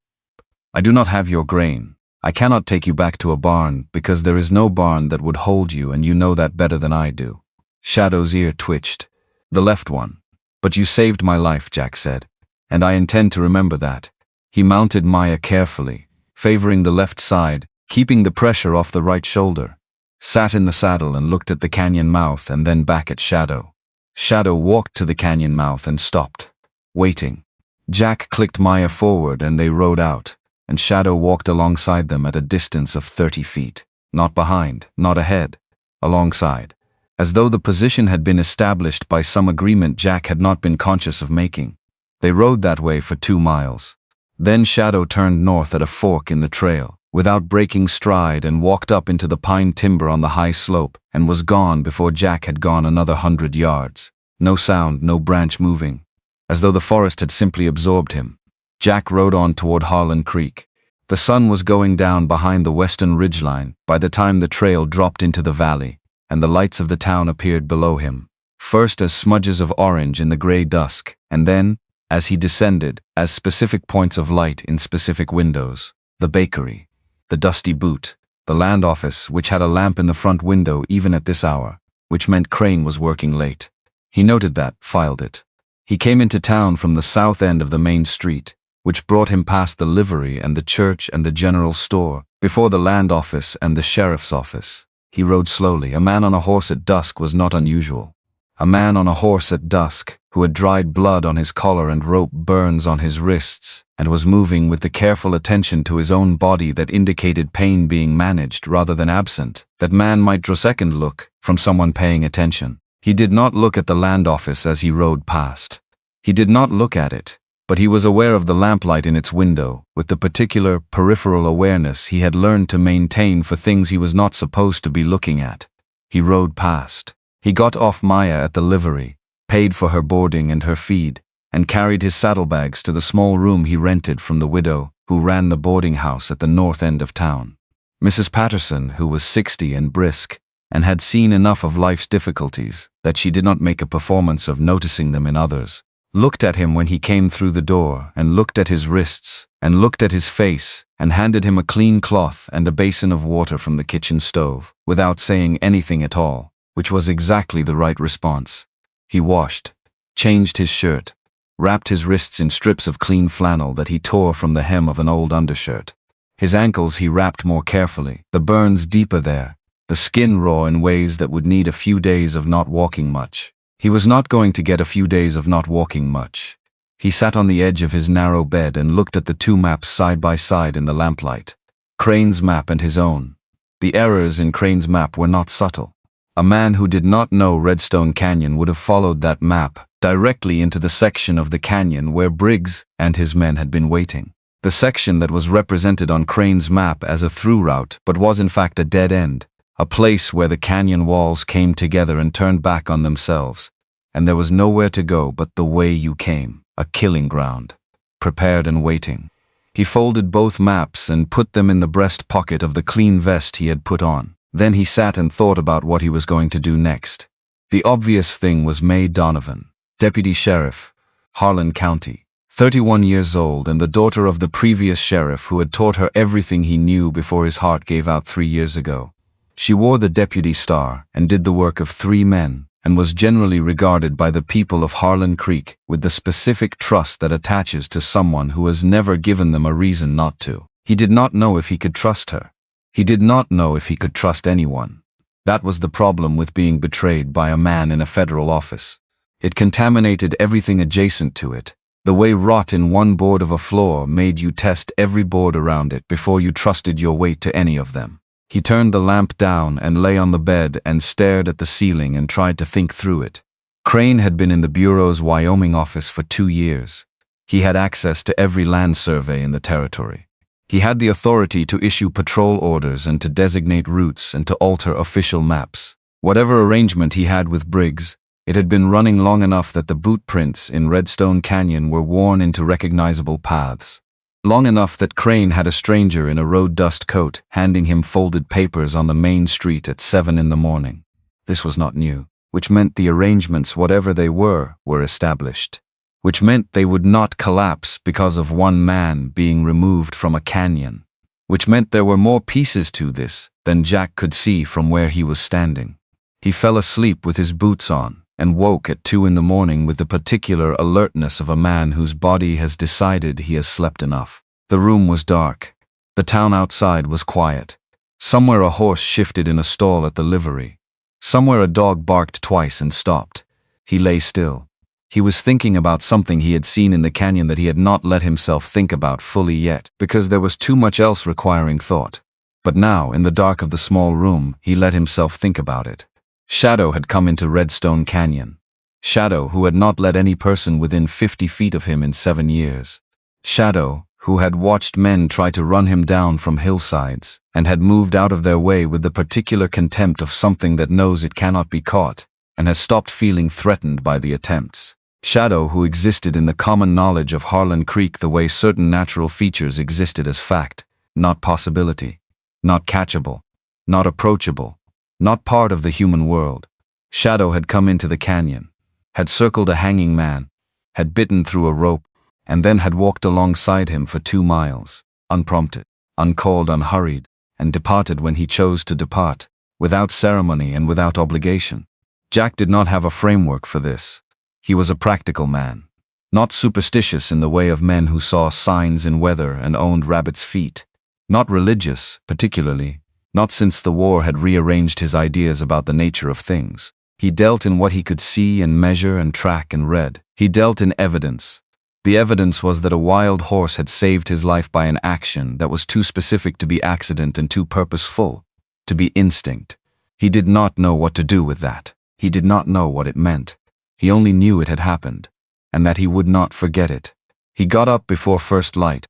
I do not have your grain. I cannot take you back to a barn, because there is no barn that would hold you, and you know that better than I do." Shadow's ear twitched. "The left one. But you saved my life," Jack said, "and I intend to remember that." He mounted Maya carefully, favoring the left side, keeping the pressure off the right shoulder. Sat in the saddle and looked at the canyon mouth and then back at Shadow. Shadow walked to the canyon mouth and stopped, waiting. Jack clicked Maya forward and they rode out, and Shadow walked alongside them at a distance of 30 feet. Not behind, not ahead, alongside. As though the position had been established by some agreement Jack had not been conscious of making. They rode that way for 2 miles. Then Shadow turned north at a fork in the trail, without breaking stride, and walked up into the pine timber on the high slope, and was gone before Jack had gone another 100 yards. No sound, no branch moving, as though the forest had simply absorbed him. Jack rode on toward Harlan Creek. The sun was going down behind the western ridgeline by the time the trail dropped into the valley, and the lights of the town appeared below him, first as smudges of orange in the gray dusk, and then, as he descended, as specific points of light in specific windows. The bakery, the dusty boot, the land office, which had a lamp in the front window even at this hour, which meant Crane was working late. He noted that, filed it. He came into town from the south end of the main street, which brought him past the livery and the church and the general store, before the land office and the sheriff's office. He rode slowly. A man on a horse at dusk was not unusual. A man on a horse at dusk, who had dried blood on his collar and rope burns on his wrists, and was moving with the careful attention to his own body that indicated pain being managed rather than absent, that man might draw second look from someone paying attention. He did not look at the land office as he rode past. He did not look at it, but he was aware of the lamplight in its window, with the particular peripheral awareness he had learned to maintain for things he was not supposed to be looking at. He rode past. He got off Maya at the livery, paid for her boarding and her feed, and carried his saddlebags to the small room he rented from the widow who ran the boarding house at the north end of town. Mrs. Patterson, who was 60 and brisk, and had seen enough of life's difficulties that she did not make a performance of noticing them in others, looked at him when he came through the door, and looked at his wrists, and looked at his face, and handed him a clean cloth and a basin of water from the kitchen stove, without saying anything at all, which was exactly the right response. He washed, changed his shirt, wrapped his wrists in strips of clean flannel that he tore from the hem of an old undershirt. His ankles he wrapped more carefully, the burns deeper there, the skin raw in ways that would need a few days of not walking much. He was not going to get a few days of not walking much. He sat on the edge of his narrow bed and looked at the two maps side by side in the lamplight. Crane's map and his own. The errors in Crane's map were not subtle. A man who did not know Redstone Canyon would have followed that map directly into the section of the canyon where Briggs and his men had been waiting. The section that was represented on Crane's map as a through route but was in fact a dead end, a place where the canyon walls came together and turned back on themselves, and there was nowhere to go but the way you came, a killing ground, prepared and waiting. He folded both maps and put them in the breast pocket of the clean vest he had put on. Then he sat and thought about what he was going to do next. The obvious thing was Mae Donovan, deputy sheriff, Harlan County, 31 years old and the daughter of the previous sheriff who had taught her everything he knew before his heart gave out 3 years ago. She wore the deputy star and did the work of 3 men, and was generally regarded by the people of Harlan Creek with the specific trust that attaches to someone who has never given them a reason not to. He did not know if he could trust her. He did not know if he could trust anyone. That was the problem with being betrayed by a man in a federal office. It contaminated everything adjacent to it. The way rot in one board of a floor made you test every board around it before you trusted your weight to any of them. He turned the lamp down and lay on the bed and stared at the ceiling and tried to think through it. Crane had been in the Bureau's Wyoming office for 2 years. He had access to every land survey in the territory. He had the authority to issue patrol orders and to designate routes and to alter official maps. Whatever arrangement he had with Briggs, it had been running long enough that the boot prints in Redstone Canyon were worn into recognizable paths. Long enough that Crane had a stranger in a road dust coat handing him folded papers on the main street at 7 in the morning. This was not new, which meant the arrangements, whatever they were established. Which meant they would not collapse because of one man being removed from a canyon. Which meant there were more pieces to this than Jack could see from where he was standing. He fell asleep with his boots on, and woke at 2 in the morning with the particular alertness of a man whose body has decided he has slept enough. The room was dark. The town outside was quiet. Somewhere a horse shifted in a stall at the livery. Somewhere a dog barked twice and stopped. He lay still. He was thinking about something he had seen in the canyon that he had not let himself think about fully yet, because there was too much else requiring thought. But now, in the dark of the small room, he let himself think about it. Shadow had come into Redstone Canyon. Shadow, who had not let any person within 50 feet of him in 7 years. Shadow, who had watched men try to run him down from hillsides, and had moved out of their way with the particular contempt of something that knows it cannot be caught, and has stopped feeling threatened by the attempts. Shadow, who existed in the common knowledge of Harlan Creek the way certain natural features existed as fact, not possibility, not catchable, not approachable, not part of the human world. Shadow had come into the canyon, had circled a hanging man, had bitten through a rope, and then had walked alongside him for 2 miles, unprompted, uncalled, unhurried, and departed when he chose to depart, without ceremony and without obligation. Jack did not have a framework for this. He was a practical man, not superstitious in the way of men who saw signs in weather and owned rabbits' feet, not religious, particularly, not since the war had rearranged his ideas about the nature of things. He dealt in what he could see and measure and track and read. He dealt in evidence. The evidence was that a wild horse had saved his life by an action that was too specific to be accident and too purposeful to be instinct. He did not know what to do with that. He did not know what it meant. He only knew it had happened, and that he would not forget it. He got up before first light,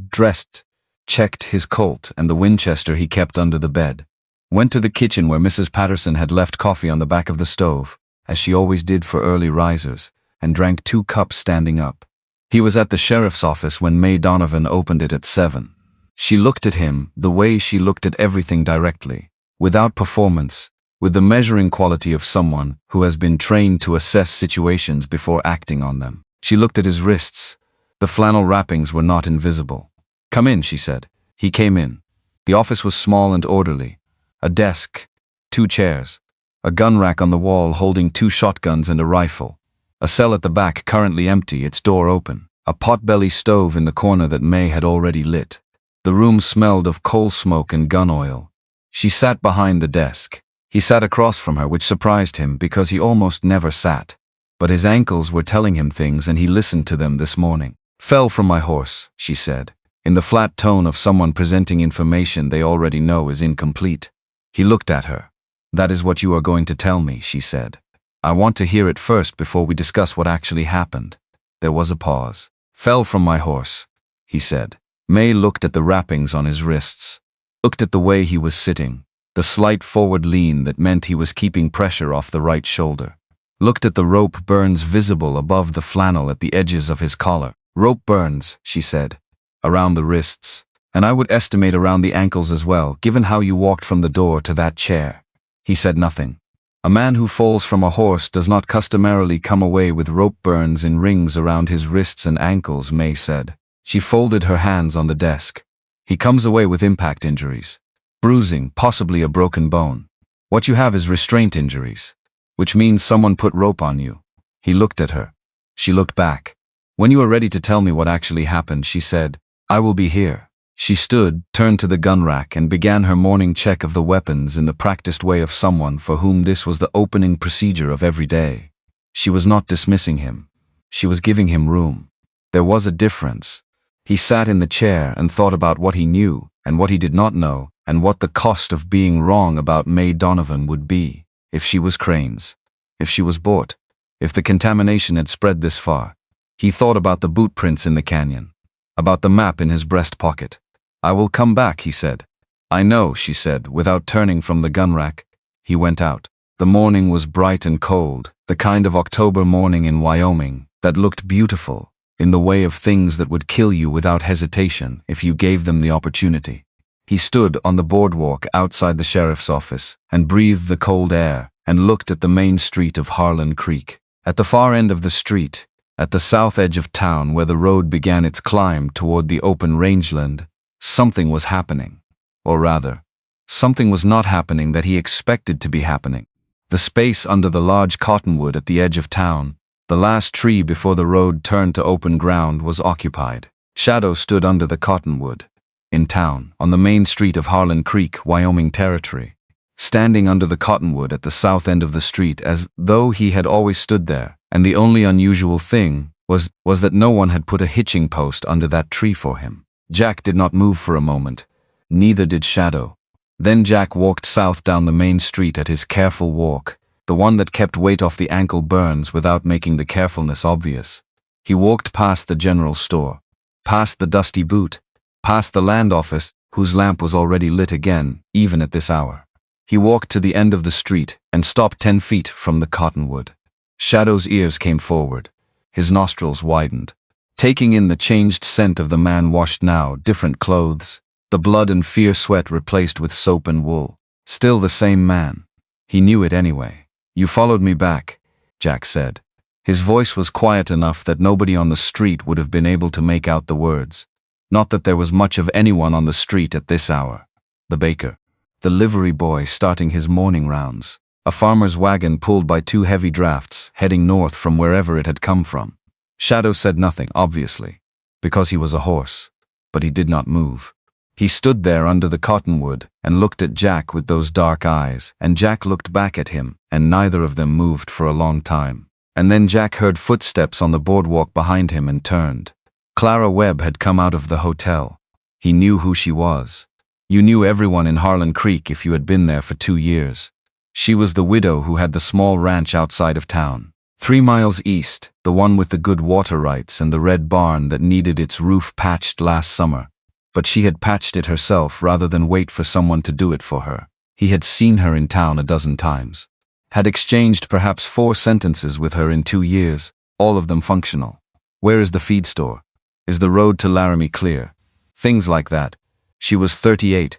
dressed, checked his Colt and the Winchester he kept under the bed, went to the kitchen where Mrs. Patterson had left coffee on the back of the stove, as she always did for early risers, and drank 2 cups standing up. He was at the sheriff's office when Mae Donovan opened it at 7. She looked at him the way she looked at everything directly, without performance, with the measuring quality of someone who has been trained to assess situations before acting on them. She looked at his wrists. The flannel wrappings were not invisible. "Come in," she said. He came in. The office was small and orderly. A desk, 2 chairs, a gun rack on the wall holding 2 shotguns and a rifle. A cell at the back currently empty, its door open. A potbelly stove in the corner that Mae had already lit. The room smelled of coal smoke and gun oil. She sat behind the desk. He sat across from her, which surprised him because he almost never sat. But his ankles were telling him things and he listened to them this morning. "Fell from my horse," she said, in the flat tone of someone presenting information they already know is incomplete. He looked at her. "That is what you are going to tell me," she said. "I want to hear it first before we discuss what actually happened." There was a pause. "Fell from my horse," he said. Mae looked at the wrappings on his wrists, looked at the way he was sitting, the slight forward lean that meant he was keeping pressure off the right shoulder. Looked at the rope burns visible above the flannel at the edges of his collar. "Rope burns," she said, "around the wrists, and I would estimate around the ankles as well, given how you walked from the door to that chair." He said nothing. "A man who falls from a horse does not customarily come away with rope burns in rings around his wrists and ankles," Mae said. She folded her hands on the desk. "He comes away with impact injuries. Bruising, possibly a broken bone. What you have is restraint injuries, which means someone put rope on you." He looked at her. She looked back. "When you are ready to tell me what actually happened," she said, "I will be here." She stood, turned to the gun rack, and began her morning check of the weapons in the practiced way of someone for whom this was the opening procedure of every day. She was not dismissing him. She was giving him room. There was a difference. He sat in the chair and thought about what he knew and what he did not know, and what the cost of being wrong about Mae Donovan would be, if she was Crane's, if she was bought, if the contamination had spread this far. He thought about the boot prints in the canyon, about the map in his breast pocket. "I will come back," he said. "I know," she said, without turning from the gun rack. He went out. The morning was bright and cold, the kind of October morning in Wyoming that looked beautiful, in the way of things that would kill you without hesitation if you gave them the opportunity. He stood on the boardwalk outside the sheriff's office and breathed the cold air and looked at the main street of Harlan Creek. At the far end of the street, at the south edge of town where the road began its climb toward the open rangeland, something was happening. Or rather, something was not happening that he expected to be happening. The space under the large cottonwood at the edge of town, the last tree before the road turned to open ground, was occupied. Shadow stood under the cottonwood. In town, on the main street of Harlan Creek, Wyoming Territory, standing under the cottonwood at the south end of the street as though he had always stood there, and the only unusual thing was that no one had put a hitching post under that tree for him. Jack did not move for a moment. Neither did Shadow. Then Jack walked south down the main street at his careful walk, the one that kept weight off the ankle burns without making the carefulness obvious. He walked past the general store, past the dusty boot, past the land office, whose lamp was already lit again, even at this hour. He walked to the end of the street and stopped 10 feet from the cottonwood. Shadow's ears came forward. His nostrils widened, taking in the changed scent of the man washed now, different clothes, the blood and fear sweat replaced with soap and wool. Still the same man, He knew it anyway. "You followed me back," Jack said. His voice was quiet enough that nobody on the street would have been able to make out the words. Not that there was much of anyone on the street at this hour. The baker. The livery boy starting his morning rounds. A farmer's wagon pulled by 2 heavy drafts, heading north from wherever it had come from. Shadow said nothing, obviously, because he was a horse. But he did not move. He stood there under the cottonwood and looked at Jack with those dark eyes, and Jack looked back at him, and neither of them moved for a long time. And then Jack heard footsteps on the boardwalk behind him and turned. Clara Webb had come out of the hotel. He knew who she was. You knew everyone in Harlan Creek if you had been there for 2 years. She was the widow who had the small ranch outside of town. 3 miles east, the one with the good water rights and the red barn that needed its roof patched last summer. But she had patched it herself rather than wait for someone to do it for her. He had seen her in town a dozen times. Had exchanged perhaps 4 sentences with her in 2 years, all of them functional. Where is the feed store? Is the road to Laramie clear? Things like that. She was 38.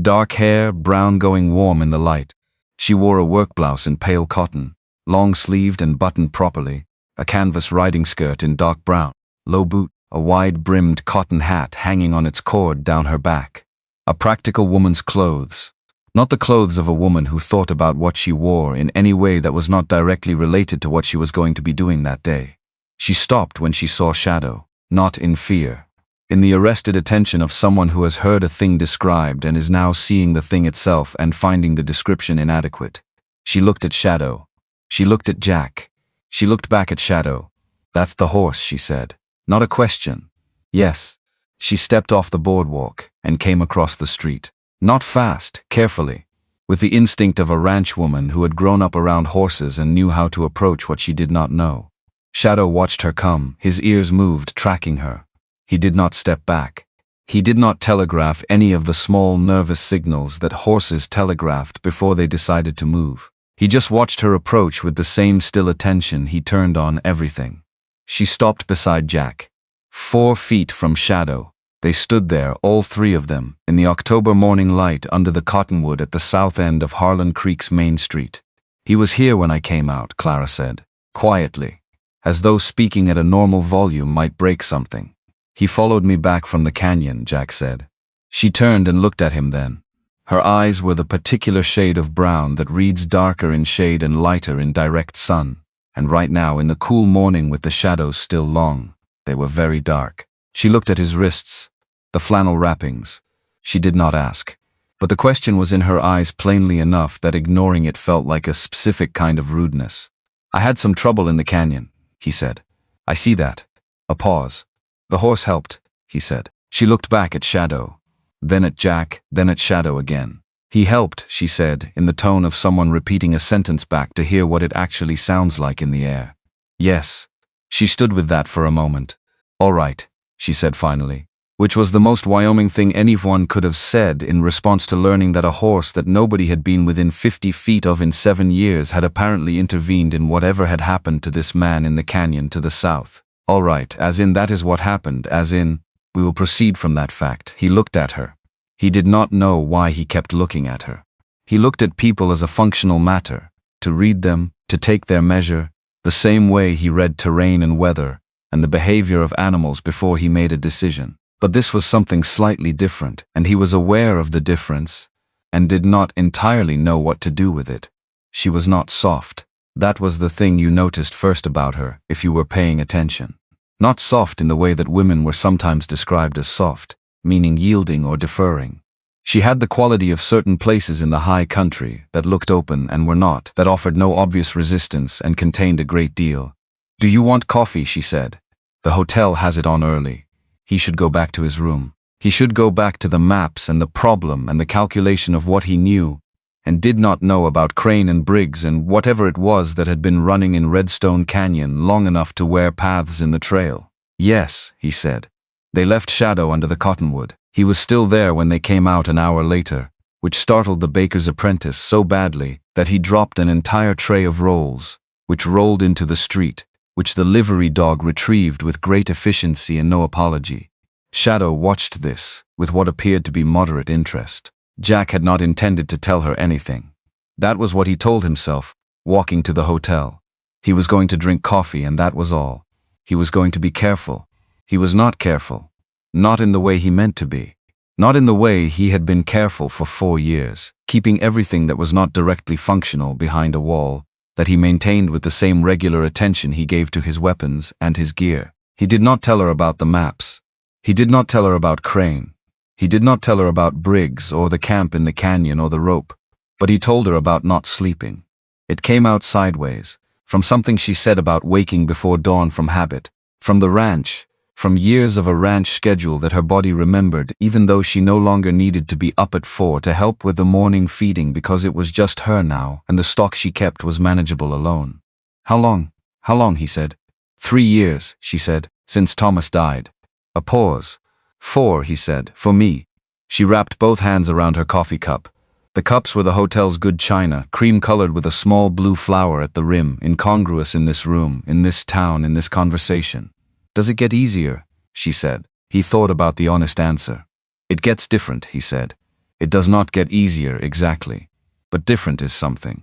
Dark hair, brown going warm in the light. She wore a work blouse in pale cotton, long-sleeved and buttoned properly, a canvas riding skirt in dark brown, low boot, a wide-brimmed cotton hat hanging on its cord down her back. A practical woman's clothes. Not the clothes of a woman who thought about what she wore in any way that was not directly related to what she was going to be doing that day. She stopped when she saw Shadow, not in fear. In the arrested attention of someone who has heard a thing described and is now seeing the thing itself and finding the description inadequate. She looked at Shadow. She looked at Jack. She looked back at Shadow. "That's the horse," she said. Not a question. "Yes." She stepped off the boardwalk and came across the street. Not fast, carefully, with the instinct of a ranch woman who had grown up around horses and knew how to approach what she did not know. Shadow watched her come, his ears moved, tracking her. He did not step back. He did not telegraph any of the small nervous signals that horses telegraphed before they decided to move. He just watched her approach with the same still attention he turned on everything. She stopped beside Jack. 4 feet from Shadow. They stood there, all 3 of them, in the October morning light under the cottonwood at the south end of Harlan Creek's main street. "He was here when I came out," Clara said, quietly, as though speaking at a normal volume might break something. "He followed me back from the canyon," Jack said. She turned and looked at him then. Her eyes were the particular shade of brown that reads darker in shade and lighter in direct sun. And right now, in the cool morning with the shadows still long, they were very dark. She looked at his wrists, the flannel wrappings. She did not ask. But the question was in her eyes plainly enough that ignoring it felt like a specific kind of rudeness. "I had some trouble in the canyon," he said. "I see that." A pause. "The horse helped," he said. She looked back at Shadow, then at Jack, then at Shadow again. "He helped," she said, in the tone of someone repeating a sentence back to hear what it actually sounds like in the air. "Yes." She stood with that for a moment. "All right," she said finally, which was the most Wyoming thing anyone could have said in response to learning that a horse that nobody had been within 50 feet of in 7 years had apparently intervened in whatever had happened to this man in the canyon to the south. "All right, as in that is what happened, as in, we will proceed from that fact." He looked at her. He did not know why he kept looking at her. He looked at people as a functional matter, to read them, to take their measure, the same way he read terrain and weather, and the behavior of animals before he made a decision. But this was something slightly different, and he was aware of the difference, and did not entirely know what to do with it. She was not soft. That was the thing you noticed first about her, if you were paying attention. Not soft in the way that women were sometimes described as soft, meaning yielding or deferring. She had the quality of certain places in the high country that looked open and were not, that offered no obvious resistance and contained a great deal. "Do you want coffee?" she said. "The hotel has it on early." He should go back to his room. He should go back to the maps and the problem and the calculation of what he knew and did not know about Crane and Briggs and whatever it was that had been running in Redstone Canyon long enough to wear paths in the trail. "Yes," he said. They left Shadow under the cottonwood. He was still there when they came out an hour later, which startled the baker's apprentice so badly that he dropped an entire tray of rolls, which rolled into the street, which the livery dog retrieved with great efficiency and no apology. Shadow watched this with what appeared to be moderate interest. Jack had not intended to tell her anything. That was what he told himself, walking to the hotel. He was going to drink coffee, and that was all. He was going to be careful. He was not careful. Not in the way he meant to be. Not in the way he had been careful for 4 years, keeping everything that was not directly functional behind a wall, that he maintained with the same regular attention he gave to his weapons and his gear. He did not tell her about the maps. He did not tell her about Crane. He did not tell her about Briggs or the camp in the canyon or the rope, but he told her about not sleeping. It came out sideways, from something she said about waking before dawn from habit, from the ranch, from years of a ranch schedule that her body remembered, even though she no longer needed to be up at 4 to help with the morning feeding because it was just her now and the stock she kept was manageable alone. How long? How long, he said. 3 years, she said, since Thomas died. A pause. 4, he said, for me. She wrapped both hands around her coffee cup. The cups were the hotel's good china, cream-colored with a small blue flower at the rim, incongruous in this room, in this town, in this conversation. Does it get easier? She said. He thought about the honest answer. It gets different, he said. It does not get easier exactly, but different is something.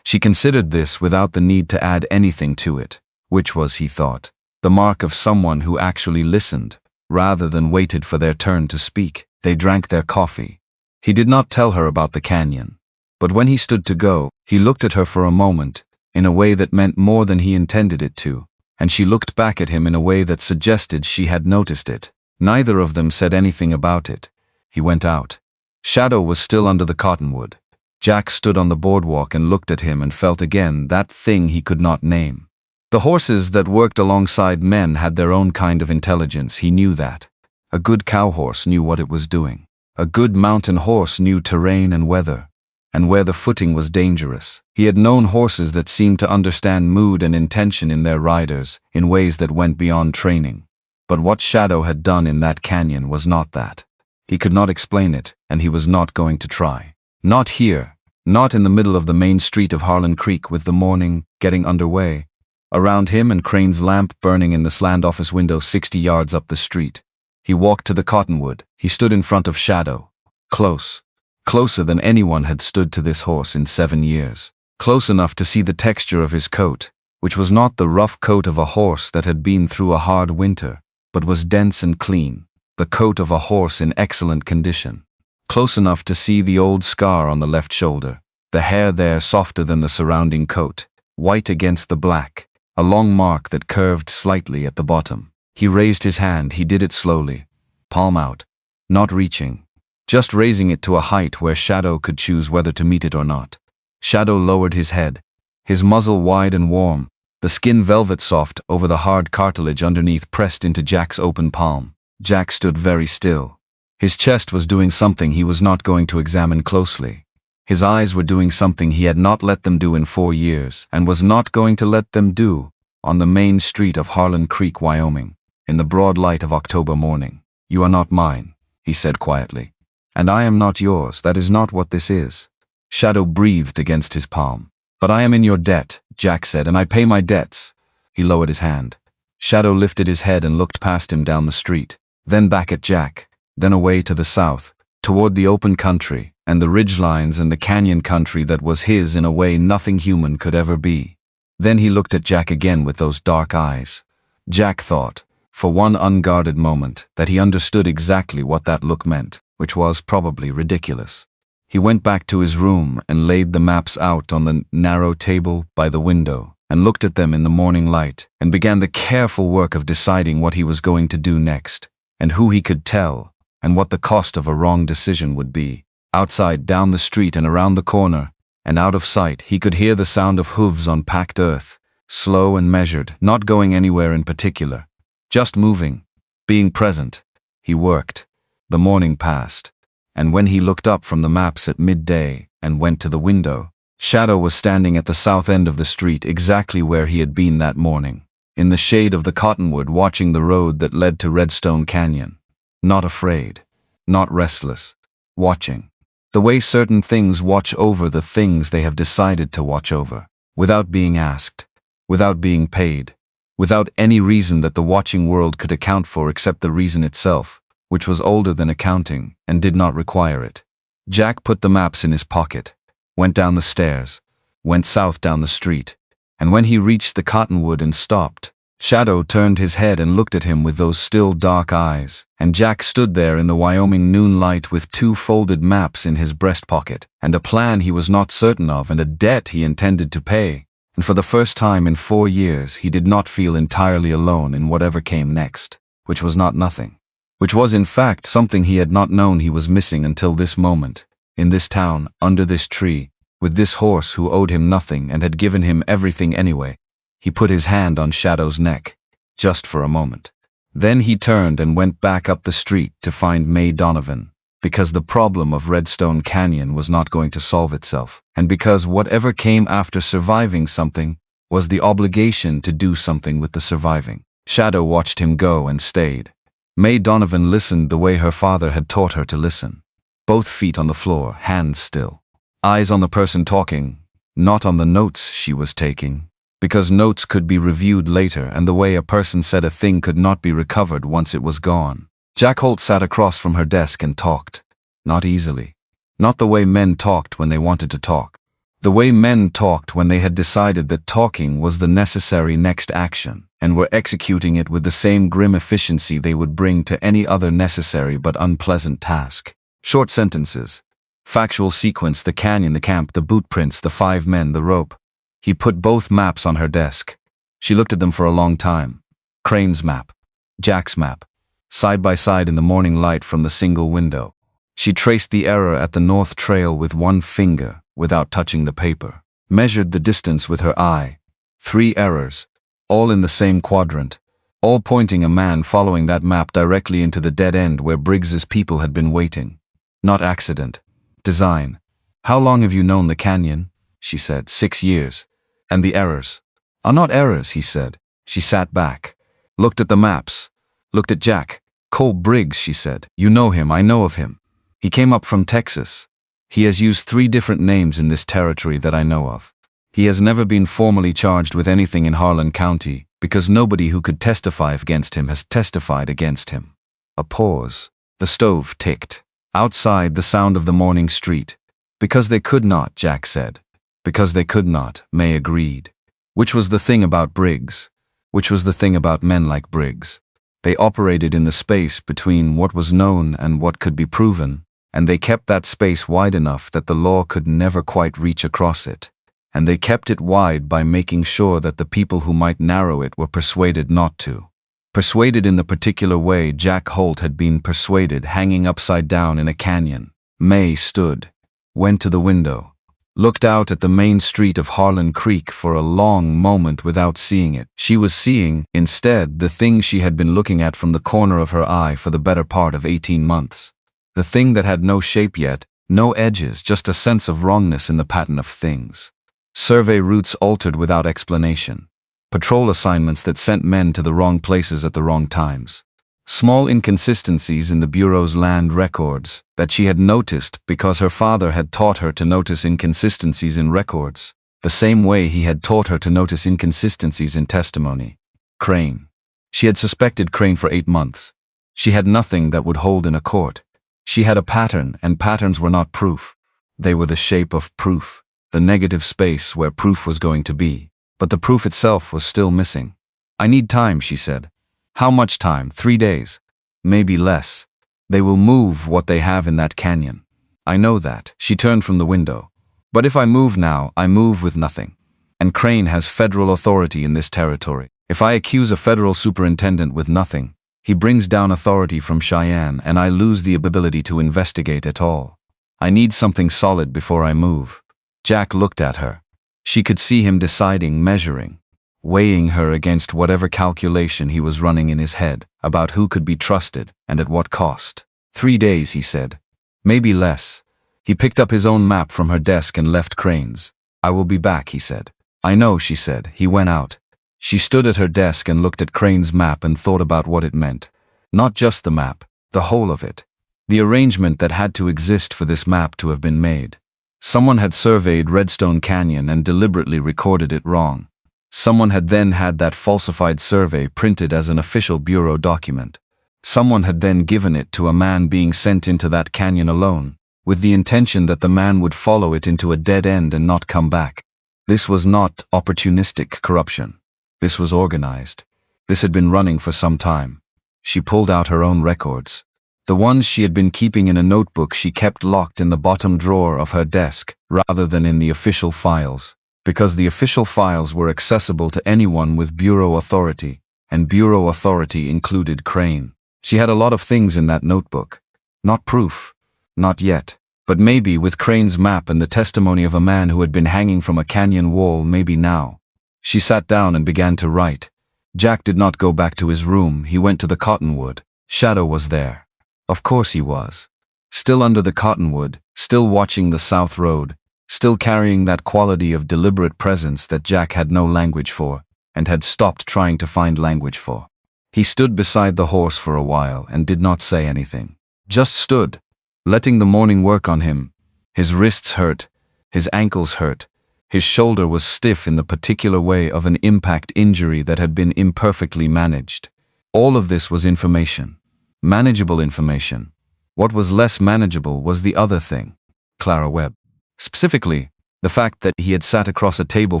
She considered this without the need to add anything to it, which was, he thought, the mark of someone who actually listened, rather than waited for their turn to speak. They drank their coffee. He did not tell her about the canyon, but when he stood to go, he looked at her for a moment, in a way that meant more than he intended it to, and she looked back at him in a way that suggested she had noticed it. Neither of them said anything about it. He went out. Shadow was still under the cottonwood. Jack stood on the boardwalk and looked at him and felt again that thing he could not name. The horses that worked alongside men had their own kind of intelligence, he knew that. A good cow horse knew what it was doing. A good mountain horse knew terrain and weather, and where the footing was dangerous. He had known horses that seemed to understand mood and intention in their riders in ways that went beyond training. But what Shadow had done in that canyon was not that. He could not explain it, and he was not going to try. Not here, not in the middle of the main street of Harlan Creek with the morning getting underway. Around him and Crane's lamp burning in the slant office window 60 yards up the street. He walked to the cottonwood. He stood in front of Shadow. Close. Closer than anyone had stood to this horse in 7 years. Close enough to see the texture of his coat, which was not the rough coat of a horse that had been through a hard winter, but was dense and clean, the coat of a horse in excellent condition. Close enough to see the old scar on the left shoulder, the hair there softer than the surrounding coat, white against the black, a long mark that curved slightly at the bottom. He raised his hand. He did it slowly, palm out, not reaching, just raising it to a height where Shadow could choose whether to meet it or not. Shadow lowered his head, his muzzle wide and warm, the skin velvet soft over the hard cartilage underneath pressed into Jack's open palm. Jack stood very still. His chest was doing something he was not going to examine closely. His eyes were doing something he had not let them do in 4 years and was not going to let them do on the main street of Harlan Creek, Wyoming. In the broad light of October morning. You are not mine, he said quietly. And I am not yours. That is not what this is. Shadow breathed against his palm. But I am in your debt, Jack said, and I pay my debts. He lowered his hand. Shadow lifted his head and looked past him down the street, then back at Jack, then away to the south, toward the open country, and the ridgelines and the canyon country that was his in a way nothing human could ever be. Then he looked at Jack again with those dark eyes. Jack thought, for one unguarded moment, that he understood exactly what that look meant, which was probably ridiculous. He went back to his room and laid the maps out on the narrow table by the window and looked at them in the morning light and began the careful work of deciding what he was going to do next and who he could tell and what the cost of a wrong decision would be. Outside, down the street and around the corner, and out of sight, he could hear the sound of hooves on packed earth, slow and measured, not going anywhere in particular. Just moving, being present. He worked. The morning passed, and when he looked up from the maps at midday and went to the window, Shadow was standing at the south end of the street exactly where he had been that morning, in the shade of the cottonwood watching the road that led to Redstone Canyon. Not afraid, not restless, watching. The way certain things watch over the things they have decided to watch over, without being asked, without being paid. Without any reason that the watching world could account for except the reason itself, which was older than accounting and did not require it. Jack put the maps in his pocket. went down the stairs, went south down the street, and when he reached the cottonwood and stopped, Shadow turned his head and looked at him with those still dark eyes, and Jack stood there in the Wyoming noonlight with 2 folded maps in his breast pocket, and a plan he was not certain of, and a debt he intended to pay, and for the first time in 4 years he did not feel entirely alone in whatever came next, which was not nothing, which was in fact something he had not known he was missing until this moment, in this town, under this tree, with this horse who owed him nothing and had given him everything anyway. He put his hand on Shadow's neck, just for a moment. Then he turned and went back up the street to find Mae Donovan, because the problem of Redstone Canyon was not going to solve itself, and because whatever came after surviving something was the obligation to do something with the surviving. Shadow watched him go and stayed. Mae Donovan listened the way her father had taught her to listen. Both feet on the floor, hands still. Eyes on the person talking, not on the notes she was taking. Because notes could be reviewed later and the way a person said a thing could not be recovered once it was gone. Jack Holt sat across from her desk and talked. Not easily. Not the way men talked when they wanted to talk. The way men talked when they had decided that talking was the necessary next action, and were executing it with the same grim efficiency they would bring to any other necessary but unpleasant task. Short sentences. Factual sequence: the canyon, the camp, the boot prints, the 5 men, the rope. He put both maps on her desk. She looked at them for a long time. Crane's map. Jack's map. Side by side in the morning light from the single window. She traced the error at the north trail with 1 finger, without touching the paper. Measured the distance with her eye. 3 errors, all in the same quadrant, all pointing a man following that map directly into the dead end where Briggs's people had been waiting. Not accident. Design. How long have you known the canyon? She said. 6 years. And the errors are not errors, he said. She sat back, looked at the maps, looked at Jack. Cole Briggs, she said. You know him, I know of him. He came up from Texas. He has used 3 different names in this territory that I know of. He has never been formally charged with anything in Harlan County, because nobody who could testify against him has testified against him. A pause. The stove ticked. Outside, the sound of the morning street. Because they could not, Jack said. Because they could not, Mae agreed. Which was the thing about Briggs? Which was the thing about men like Briggs? They operated in the space between what was known and what could be proven, and they kept that space wide enough that the law could never quite reach across it. And they kept it wide by making sure that the people who might narrow it were persuaded not to. Persuaded in the particular way Jack Holt had been persuaded, hanging upside down in a canyon. Mae stood, went to the window, looked out at the main street of Harlan Creek for a long moment without seeing it. She was seeing, instead, the thing she had been looking at from the corner of her eye for the better part of 18 months. The thing that had no shape yet, no edges, just a sense of wrongness in the pattern of things. Survey routes altered without explanation. Patrol assignments that sent men to the wrong places at the wrong times. Small inconsistencies in the Bureau's land records that she had noticed because her father had taught her to notice inconsistencies in records, the same way he had taught her to notice inconsistencies in testimony. Crane. She had suspected Crane for 8 months. She had nothing that would hold in a court. She had a pattern, and patterns were not proof. They were the shape of proof, the negative space where proof was going to be, but the proof itself was still missing. I need time, she said. How much time? 3 days. Maybe less. They will move what they have in that canyon. I know that. She turned from the window. But if I move now, I move with nothing. And Crane has federal authority in this territory. If I accuse a federal superintendent with nothing, he brings down authority from Cheyenne, and I lose the ability to investigate at all. I need something solid before I move. Jack looked at her. She could see him deciding, measuring, weighing her against whatever calculation he was running in his head about who could be trusted and at what cost. 3 days, he said. Maybe less. He picked up his own map from her desk and left Crane's. I will be back, he said. I know, she said. He went out. She stood at her desk and looked at Crane's map and thought about what it meant. Not just the map, the whole of it. The arrangement that had to exist for this map to have been made. Someone had surveyed Redstone Canyon and deliberately recorded it wrong. Someone had then had that falsified survey printed as an official Bureau document. Someone had then given it to a man being sent into that canyon alone, with the intention that the man would follow it into a dead end and not come back. This was not opportunistic corruption. This was organized. This had been running for some time. She pulled out her own records. The ones she had been keeping in a notebook she kept locked in the bottom drawer of her desk rather than in the official files, because the official files were accessible to anyone with bureau authority, and bureau authority included Crane. She had a lot of things in that notebook. Not proof. Not yet. But maybe with Crane's map and the testimony of a man who had been hanging from a canyon wall, maybe now. She sat down and began to write. Jack did not go back to his room. He went to the cottonwood. Shadow was there. Of course he was. Still under the cottonwood, still watching the south road, still carrying that quality of deliberate presence that Jack had no language for, and had stopped trying to find language for. He stood beside the horse for a while and did not say anything. Just stood, letting the morning work on him. His wrists hurt, his ankles hurt, his shoulder was stiff in the particular way of an impact injury that had been imperfectly managed. All of this was information. Manageable information. What was less manageable was the other thing. Clara Webb. Specifically, the fact that he had sat across a table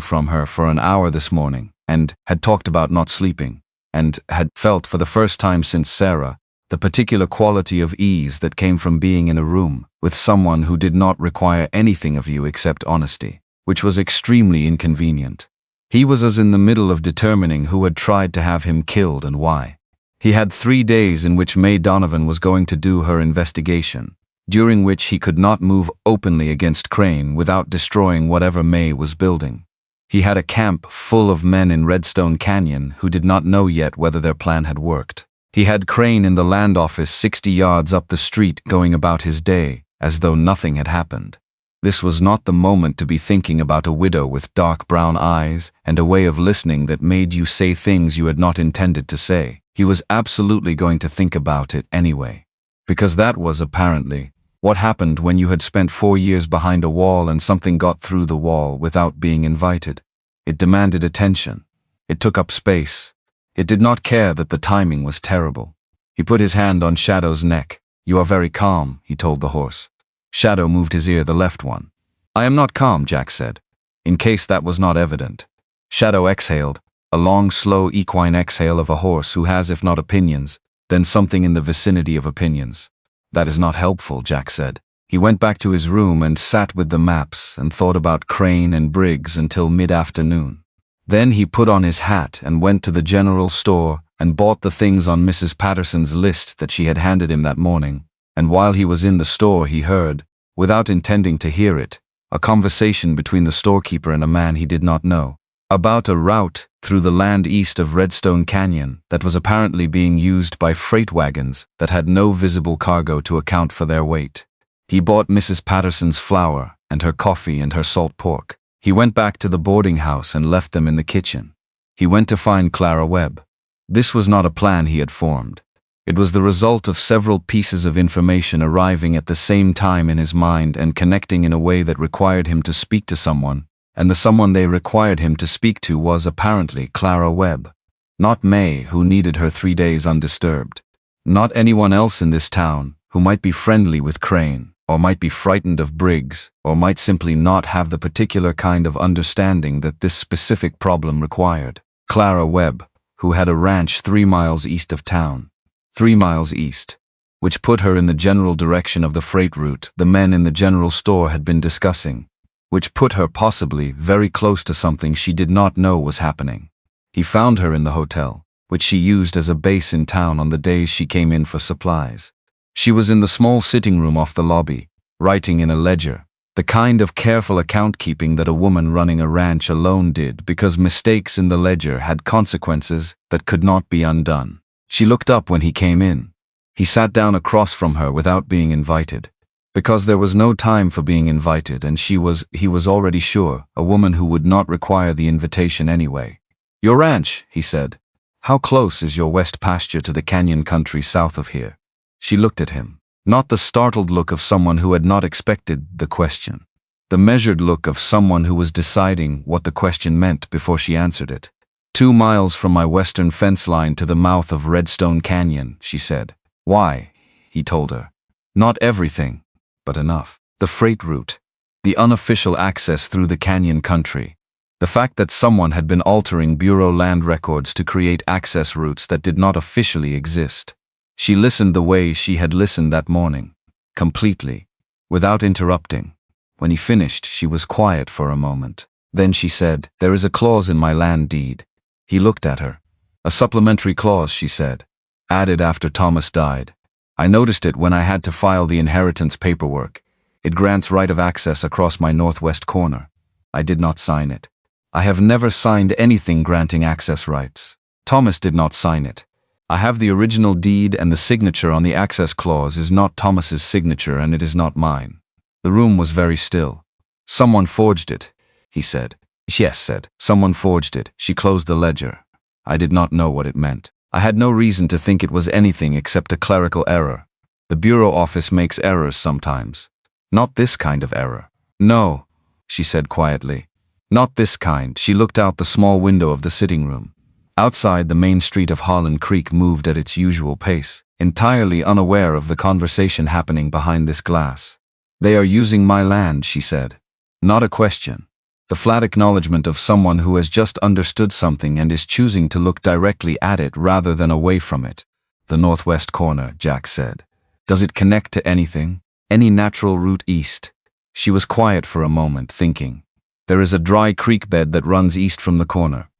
from her for an hour this morning, and had talked about not sleeping, and had felt for the first time since Sarah, the particular quality of ease that came from being in a room with someone who did not require anything of you except honesty, which was extremely inconvenient. He was as in the middle of determining who had tried to have him killed and why. He had 3 days in which Mae Donovan was going to do her investigation, during which he could not move openly against Crane without destroying whatever Mae was building. He had a camp full of men in Redstone Canyon who did not know yet whether their plan had worked. He had Crane in the land office 60 yards up the street going about his day, as though nothing had happened. This was not the moment to be thinking about a widow with dark brown eyes and a way of listening that made you say things you had not intended to say. He was absolutely going to think about it anyway. Because that was, apparently, what happened when you had spent 4 years behind a wall and something got through the wall without being invited. It demanded attention. It took up space. It did not care that the timing was terrible. He put his hand on Shadow's neck. "You are very calm," he told the horse. Shadow moved his ear, the left one. "I am not calm," Jack said. In case that was not evident. Shadow exhaled, a long, slow equine exhale of a horse who has, if not opinions, then something in the vicinity of opinions. "That is not helpful," Jack said. He went back to his room and sat with the maps and thought about Crane and Briggs until mid-afternoon. Then he put on his hat and went to the general store and bought the things on Mrs. Patterson's list that she had handed him that morning. And while he was in the store he heard, without intending to hear it, a conversation between the storekeeper and a man he did not know, about a route through the land east of Redstone Canyon that was apparently being used by freight wagons that had no visible cargo to account for their weight. He bought Mrs. Patterson's flour and her coffee and her salt pork. He went back to the boarding house and left them in the kitchen. He went to find Clara Webb. This was not a plan he had formed. It was the result of several pieces of information arriving at the same time in his mind and connecting in a way that required him to speak to someone, and the someone they required him to speak to was apparently Clara Webb. Not Mae, who needed her 3 days undisturbed. Not anyone else in this town who might be friendly with Crane, or might be frightened of Briggs, or might simply not have the particular kind of understanding that this specific problem required. Clara Webb, who had a ranch 3 miles east of town. 3 miles east, which put her in the general direction of the freight route the men in the general store had been discussing, which put her possibly very close to something she did not know was happening. He found her in the hotel, which she used as a base in town on the days she came in for supplies. She was in the small sitting room off the lobby, writing in a ledger, the kind of careful account-keeping that a woman running a ranch alone did because mistakes in the ledger had consequences that could not be undone. She looked up when he came in. He sat down across from her without being invited. Because there was no time for being invited and he was already sure, a woman who would not require the invitation anyway. "Your ranch," he said. "How close is your west pasture to the canyon country south of here?" She looked at him. Not the startled look of someone who had not expected the question. The measured look of someone who was deciding what the question meant before she answered it. 2 miles from my western fence line to the mouth of Redstone Canyon, she said. "Why?" he told her. "Not everything, but enough." The freight route. The unofficial access through the canyon country. The fact that someone had been altering Bureau land records to create access routes that did not officially exist. She listened the way she had listened that morning. Completely. Without interrupting. When he finished, she was quiet for a moment. Then she said, "There is a clause in my land deed." He looked at her. "A supplementary clause," she said. "Added after Thomas died. I noticed it when I had to file the inheritance paperwork. It grants right of access across my northwest corner. I did not sign it. I have never signed anything granting access rights. Thomas did not sign it. I have the original deed, and the signature on the access clause is not Thomas's signature, and it is not mine." The room was very still. "Someone forged it," he said. "Yes," said. "Someone forged it." She closed the ledger. I did not know what it meant. I had no reason to think it was anything except a clerical error. The bureau office makes errors sometimes. Not this kind of error. "No," she said quietly. "Not this kind." She looked out the small window of the sitting room. Outside, the main street of Holland Creek moved at its usual pace, entirely unaware of the conversation happening behind this glass. "They are using my land," she said. Not a question. The flat acknowledgement of someone who has just understood something and is choosing to look directly at it rather than away from it. "The northwest corner," Jack said. "Does it connect to anything? Any natural route east?" She was quiet for a moment, thinking. "There is a dry creek bed that runs east from the corner.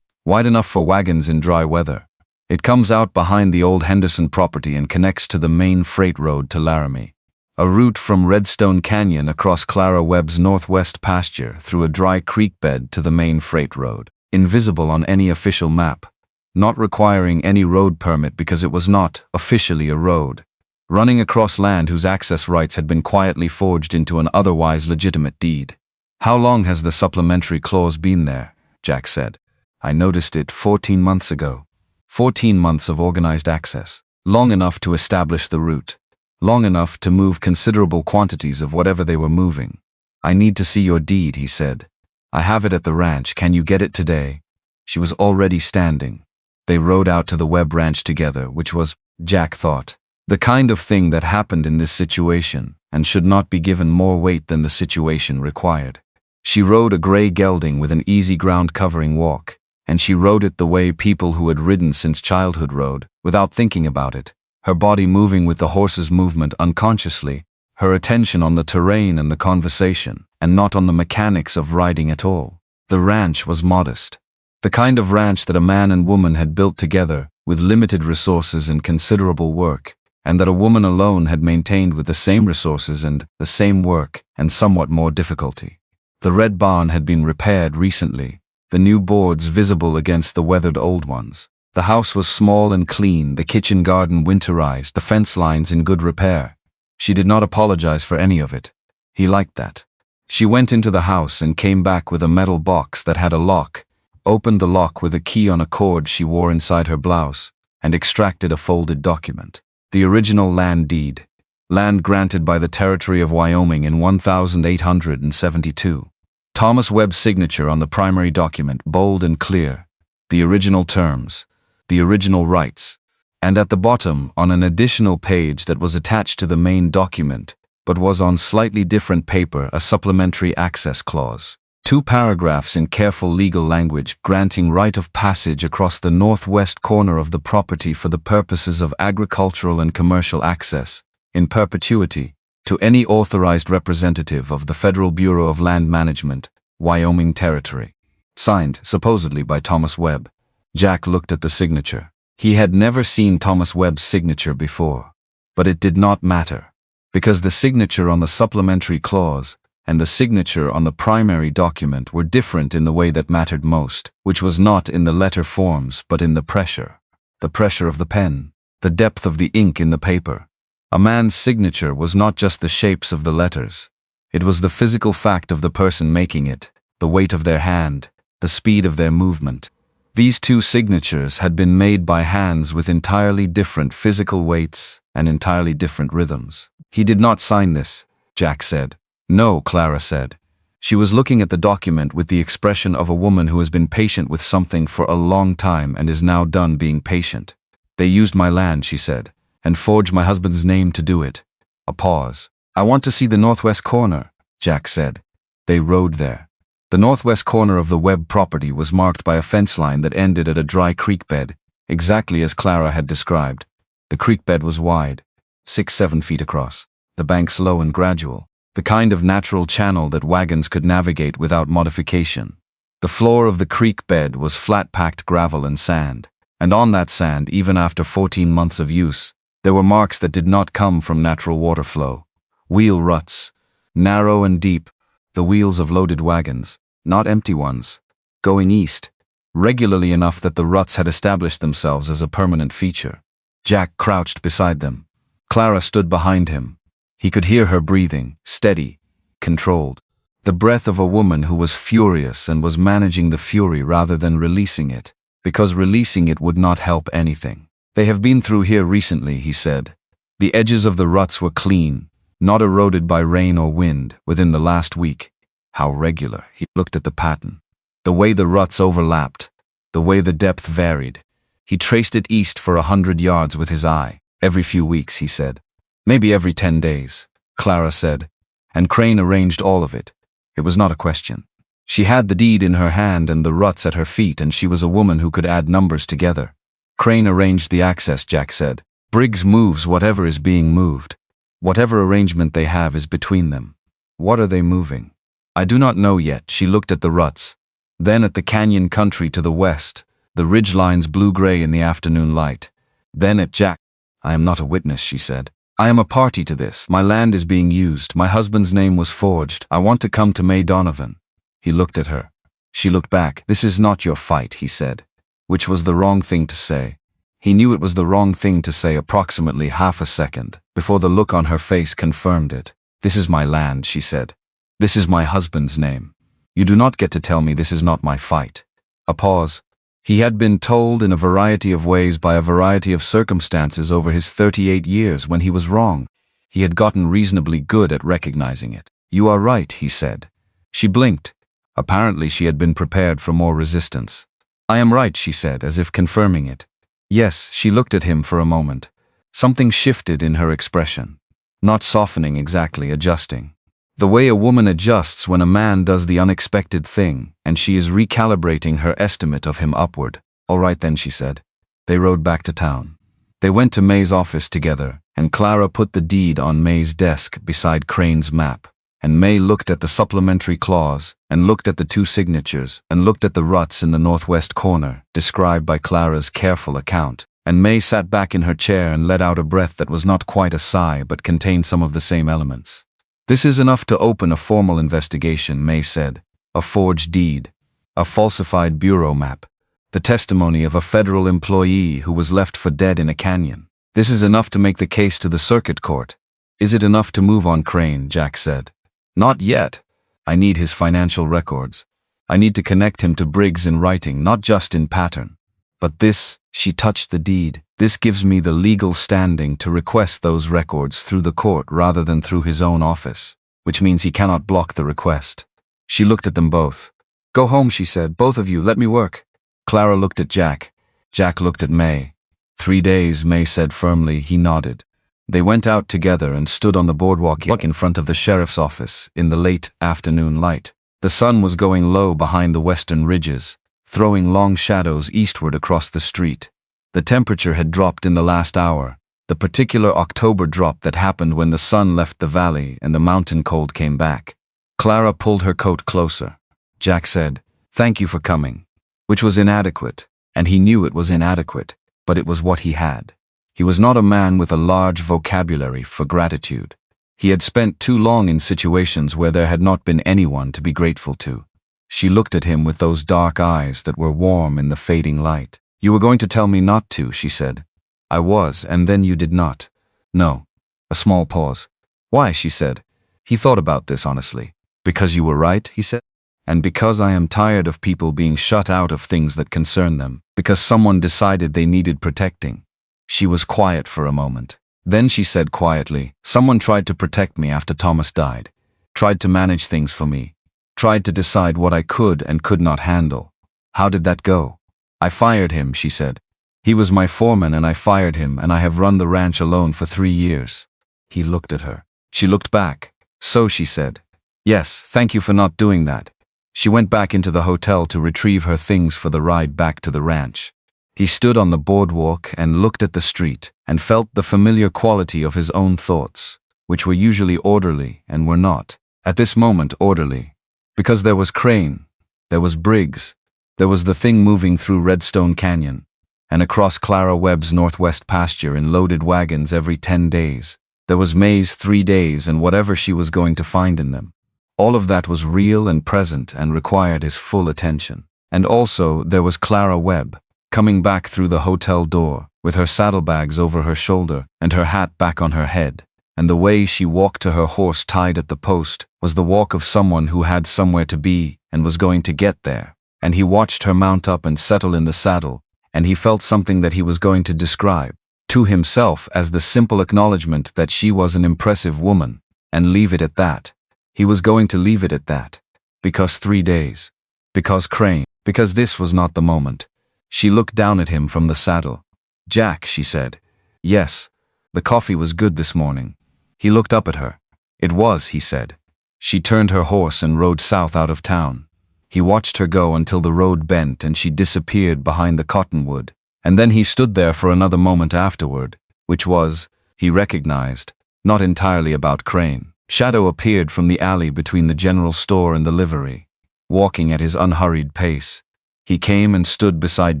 Wide enough for wagons in dry weather. It comes out behind the old Henderson property and connects to the main freight road to Laramie. A route from Redstone Canyon across Clara Webb's northwest pasture through a dry creek bed to the main freight road. Invisible on any official map. Not requiring any road permit because it was not officially a road. Running across land whose access rights had been quietly forged into an otherwise legitimate deed. How long has the supplementary clause been there?" Jack said. "I noticed it 14 months ago. 14 months of organized access. Long enough to establish the route. Long enough to move considerable quantities of whatever they were moving. I need to see your deed," he said. "I have it at the ranch. Can you get it today?" She was already standing. They rode out to the Webb ranch together, which was, Jack thought, the kind of thing that happened in this situation, and should not be given more weight than the situation required. She rode a gray gelding with an easy ground-covering walk, and she rode it the way people who had ridden since childhood rode, without thinking about it, her body moving with the horse's movement unconsciously, her attention on the terrain and the conversation, and not on the mechanics of riding at all. The ranch was modest. The kind of ranch that a man and woman had built together, with limited resources and considerable work, and that a woman alone had maintained with the same resources and the same work and somewhat more difficulty. The red barn had been repaired recently, the new boards visible against the weathered old ones. The house was small and clean, the kitchen garden winterized, the fence lines in good repair. She did not apologize for any of it. He liked that. She went into the house and came back with a metal box that had a lock, opened the lock with a key on a cord she wore inside her blouse, and extracted a folded document. The original land deed. Land granted by the Territory of Wyoming in 1872. Thomas Webb's signature on the primary document, bold and clear. The original terms. The original rights. And at the bottom, on an additional page that was attached to the main document, but was on slightly different paper, a supplementary access clause. 2 paragraphs in careful legal language granting right of passage across the northwest corner of the property for the purposes of agricultural and commercial access, in perpetuity, to any authorized representative of the Federal Bureau of Land Management, Wyoming Territory. Signed, supposedly by Thomas Webb. Jack looked at the signature. He had never seen Thomas Webb's signature before. But it did not matter, because the signature on the supplementary clause and the signature on the primary document were different in the way that mattered most, which was not in the letter forms but in the pressure. The pressure of the pen, the depth of the ink in the paper. A man's signature was not just the shapes of the letters. It was the physical fact of the person making it, the weight of their hand, the speed of their movement. These 2 signatures had been made by hands with entirely different physical weights and entirely different rhythms. "He did not sign this," Jack said. "No," Clara said. She was looking at the document with the expression of a woman who has been patient with something for a long time and is now done being patient. "They used my land," she said, "and forged my husband's name to do it." A pause. I want to see the northwest corner, Jack said. They rode there. The northwest corner of the Webb property was marked by a fence line that ended at a dry creek bed, exactly as Clara had described. The creek bed was wide, 6-7 feet across, the banks low and gradual, the kind of natural channel that wagons could navigate without modification. The floor of the creek bed was flat-packed gravel and sand, and on that sand, even after 14 months of use, there were marks that did not come from natural water flow. Wheel ruts, narrow and deep, the wheels of loaded wagons, not empty ones, going east, regularly enough that the ruts had established themselves as a permanent feature. Jack crouched beside them. Clara stood behind him. He could hear her breathing, steady, controlled. The breath of a woman who was furious and was managing the fury rather than releasing it, because releasing it would not help anything. They have been through here recently, he said. The edges of the ruts were clean, not eroded by rain or wind, within the last week. How regular. He looked at the pattern. The way the ruts overlapped, the way the depth varied. He traced it east for 100 yards with his eye. Every few weeks, he said. Maybe every 10 days, Clara said. And Crane arranged all of it. It was not a question. She had the deed in her hand and the ruts at her feet, and she was a woman who could add numbers together. Crane arranged the access, Jack said. Briggs moves whatever is being moved. Whatever arrangement they have is between them. What are they moving? I do not know yet. She looked at the ruts, then at the canyon country to the west, the ridgelines blue-gray in the afternoon light, then at Jack. I am not a witness, she said. I am a party to this. My land is being used. My husband's name was forged. I want to come to Mae Donovan. He looked at her. She looked back. This is not your fight, he said, which was the wrong thing to say. He knew it was the wrong thing to say approximately half a second, before the look on her face confirmed it. This is my land, she said. This is my husband's name. You do not get to tell me this is not my fight. A pause. He had been told in a variety of ways by a variety of circumstances over his 38 years when he was wrong. He had gotten reasonably good at recognizing it. You are right, he said. She blinked. Apparently she had been prepared for more resistance. I am right, she said, as if confirming it. Yes, she looked at him for a moment. Something shifted in her expression. Not softening exactly, adjusting. The way a woman adjusts when a man does the unexpected thing, and she is recalibrating her estimate of him upward. All right then, she said. They rode back to town. They went to Mae's office together, and Clara put the deed on Mae's desk beside Crane's map. And Mae looked at the supplementary clause, and looked at the two signatures, and looked at the ruts in the northwest corner, described by Clara's careful account. And Mae sat back in her chair and let out a breath that was not quite a sigh but contained some of the same elements. This is enough to open a formal investigation, Mae said. A forged deed, a falsified bureau map, the testimony of a federal employee who was left for dead in a canyon. This is enough to make the case to the circuit court. Is it enough to move on Crane? Jack said. Not yet. I need his financial records. I need to connect him to Briggs in writing, not just in pattern. But this, she touched the deed, this gives me the legal standing to request those records through the court rather than through his own office, which means he cannot block the request. She looked at them both. Go home, she said, both of you, let me work. Clara looked at Jack. Jack looked at Mae. 3 days, Mae said firmly. He nodded. They went out together and stood on the boardwalk in front of the sheriff's office in the late afternoon light. The sun was going low behind the western ridges, throwing long shadows eastward across the street. The temperature had dropped in the last hour, the particular October drop that happened when the sun left the valley and the mountain cold came back. Clara pulled her coat closer. Jack said, "Thank you for coming," which was inadequate, and he knew it was inadequate, but it was what he had. He was not a man with a large vocabulary for gratitude. He had spent too long in situations where there had not been anyone to be grateful to. She looked at him with those dark eyes that were warm in the fading light. You were going to tell me not to, she said. I was, and then you did not. No. A small pause. Why, she said. He thought about this honestly. Because you were right, he said. And because I am tired of people being shut out of things that concern them, because someone decided they needed protecting. She was quiet for a moment. Then she said quietly, someone tried to protect me after Thomas died. Tried to manage things for me. Tried to decide what I could and could not handle. How did that go? I fired him, she said. He was my foreman and I fired him, and I have run the ranch alone for 3 years. He looked at her. She looked back. So she said, "Yes, thank you for not doing that." She went back into the hotel to retrieve her things for the ride back to the ranch. He stood on the boardwalk and looked at the street and felt the familiar quality of his own thoughts, which were usually orderly and were not, at this moment, orderly. Because there was Crane, there was Briggs, there was the thing moving through Redstone Canyon, and across Clara Webb's northwest pasture in loaded wagons every 10 days. There was Mae's 3 days and whatever she was going to find in them. All of that was real and present and required his full attention. And also, there was Clara Webb, coming back through the hotel door, with her saddlebags over her shoulder and her hat back on her head. And the way she walked to her horse tied at the post was the walk of someone who had somewhere to be and was going to get there. And he watched her mount up and settle in the saddle, and he felt something that he was going to describe to himself as the simple acknowledgement that she was an impressive woman, and leave it at that. He was going to leave it at that. Because 3 days. Because Crane. Because this was not the moment. She looked down at him from the saddle. "Jack," she said. "Yes. The coffee was good this morning." He looked up at her. "It was," he said. She turned her horse and rode south out of town. He watched her go until the road bent and she disappeared behind the cottonwood. And then he stood there for another moment afterward, which was, he recognized, not entirely about Crane. Shadow appeared from the alley between the general store and the livery, walking at his unhurried pace. He came and stood beside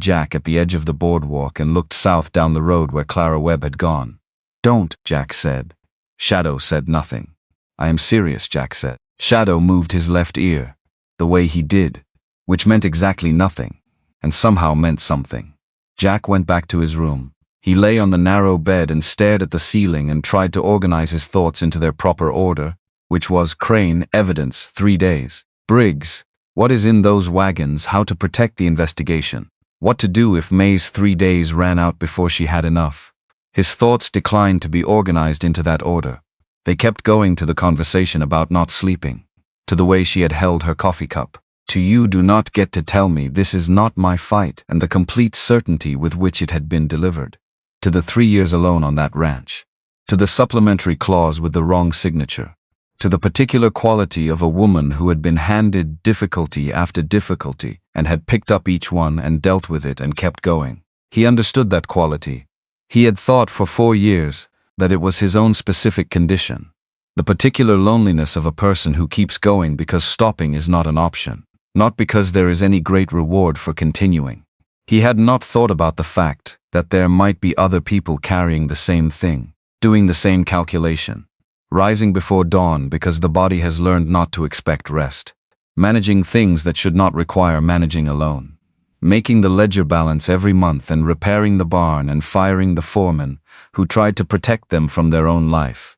Jack at the edge of the boardwalk and looked south down the road where Clara Webb had gone. "Don't," Jack said. Shadow said nothing. "I am serious," Jack said. Shadow moved his left ear, the way he did, which meant exactly nothing, and somehow meant something. Jack went back to his room. He lay on the narrow bed and stared at the ceiling and tried to organize his thoughts into their proper order, which was Crane, evidence, 3 days. Briggs, what is in those wagons, how to protect the investigation. What to do if Mae's 3 days ran out before she had enough. His thoughts declined to be organized into that order. They kept going to the conversation about not sleeping, to the way she had held her coffee cup. To "you do not get to tell me this is not my fight," and the complete certainty with which it had been delivered. To the 3 years alone on that ranch. To the supplementary clause with the wrong signature. To the particular quality of a woman who had been handed difficulty after difficulty and had picked up each one and dealt with it and kept going. He understood that quality. He had thought for 4 years that it was his own specific condition. The particular loneliness of a person who keeps going because stopping is not an option. Not because there is any great reward for continuing. He had not thought about the fact that there might be other people carrying the same thing, doing the same calculation, rising before dawn because the body has learned not to expect rest, managing things that should not require managing alone, making the ledger balance every month and repairing the barn and firing the foreman who tried to protect them from their own life.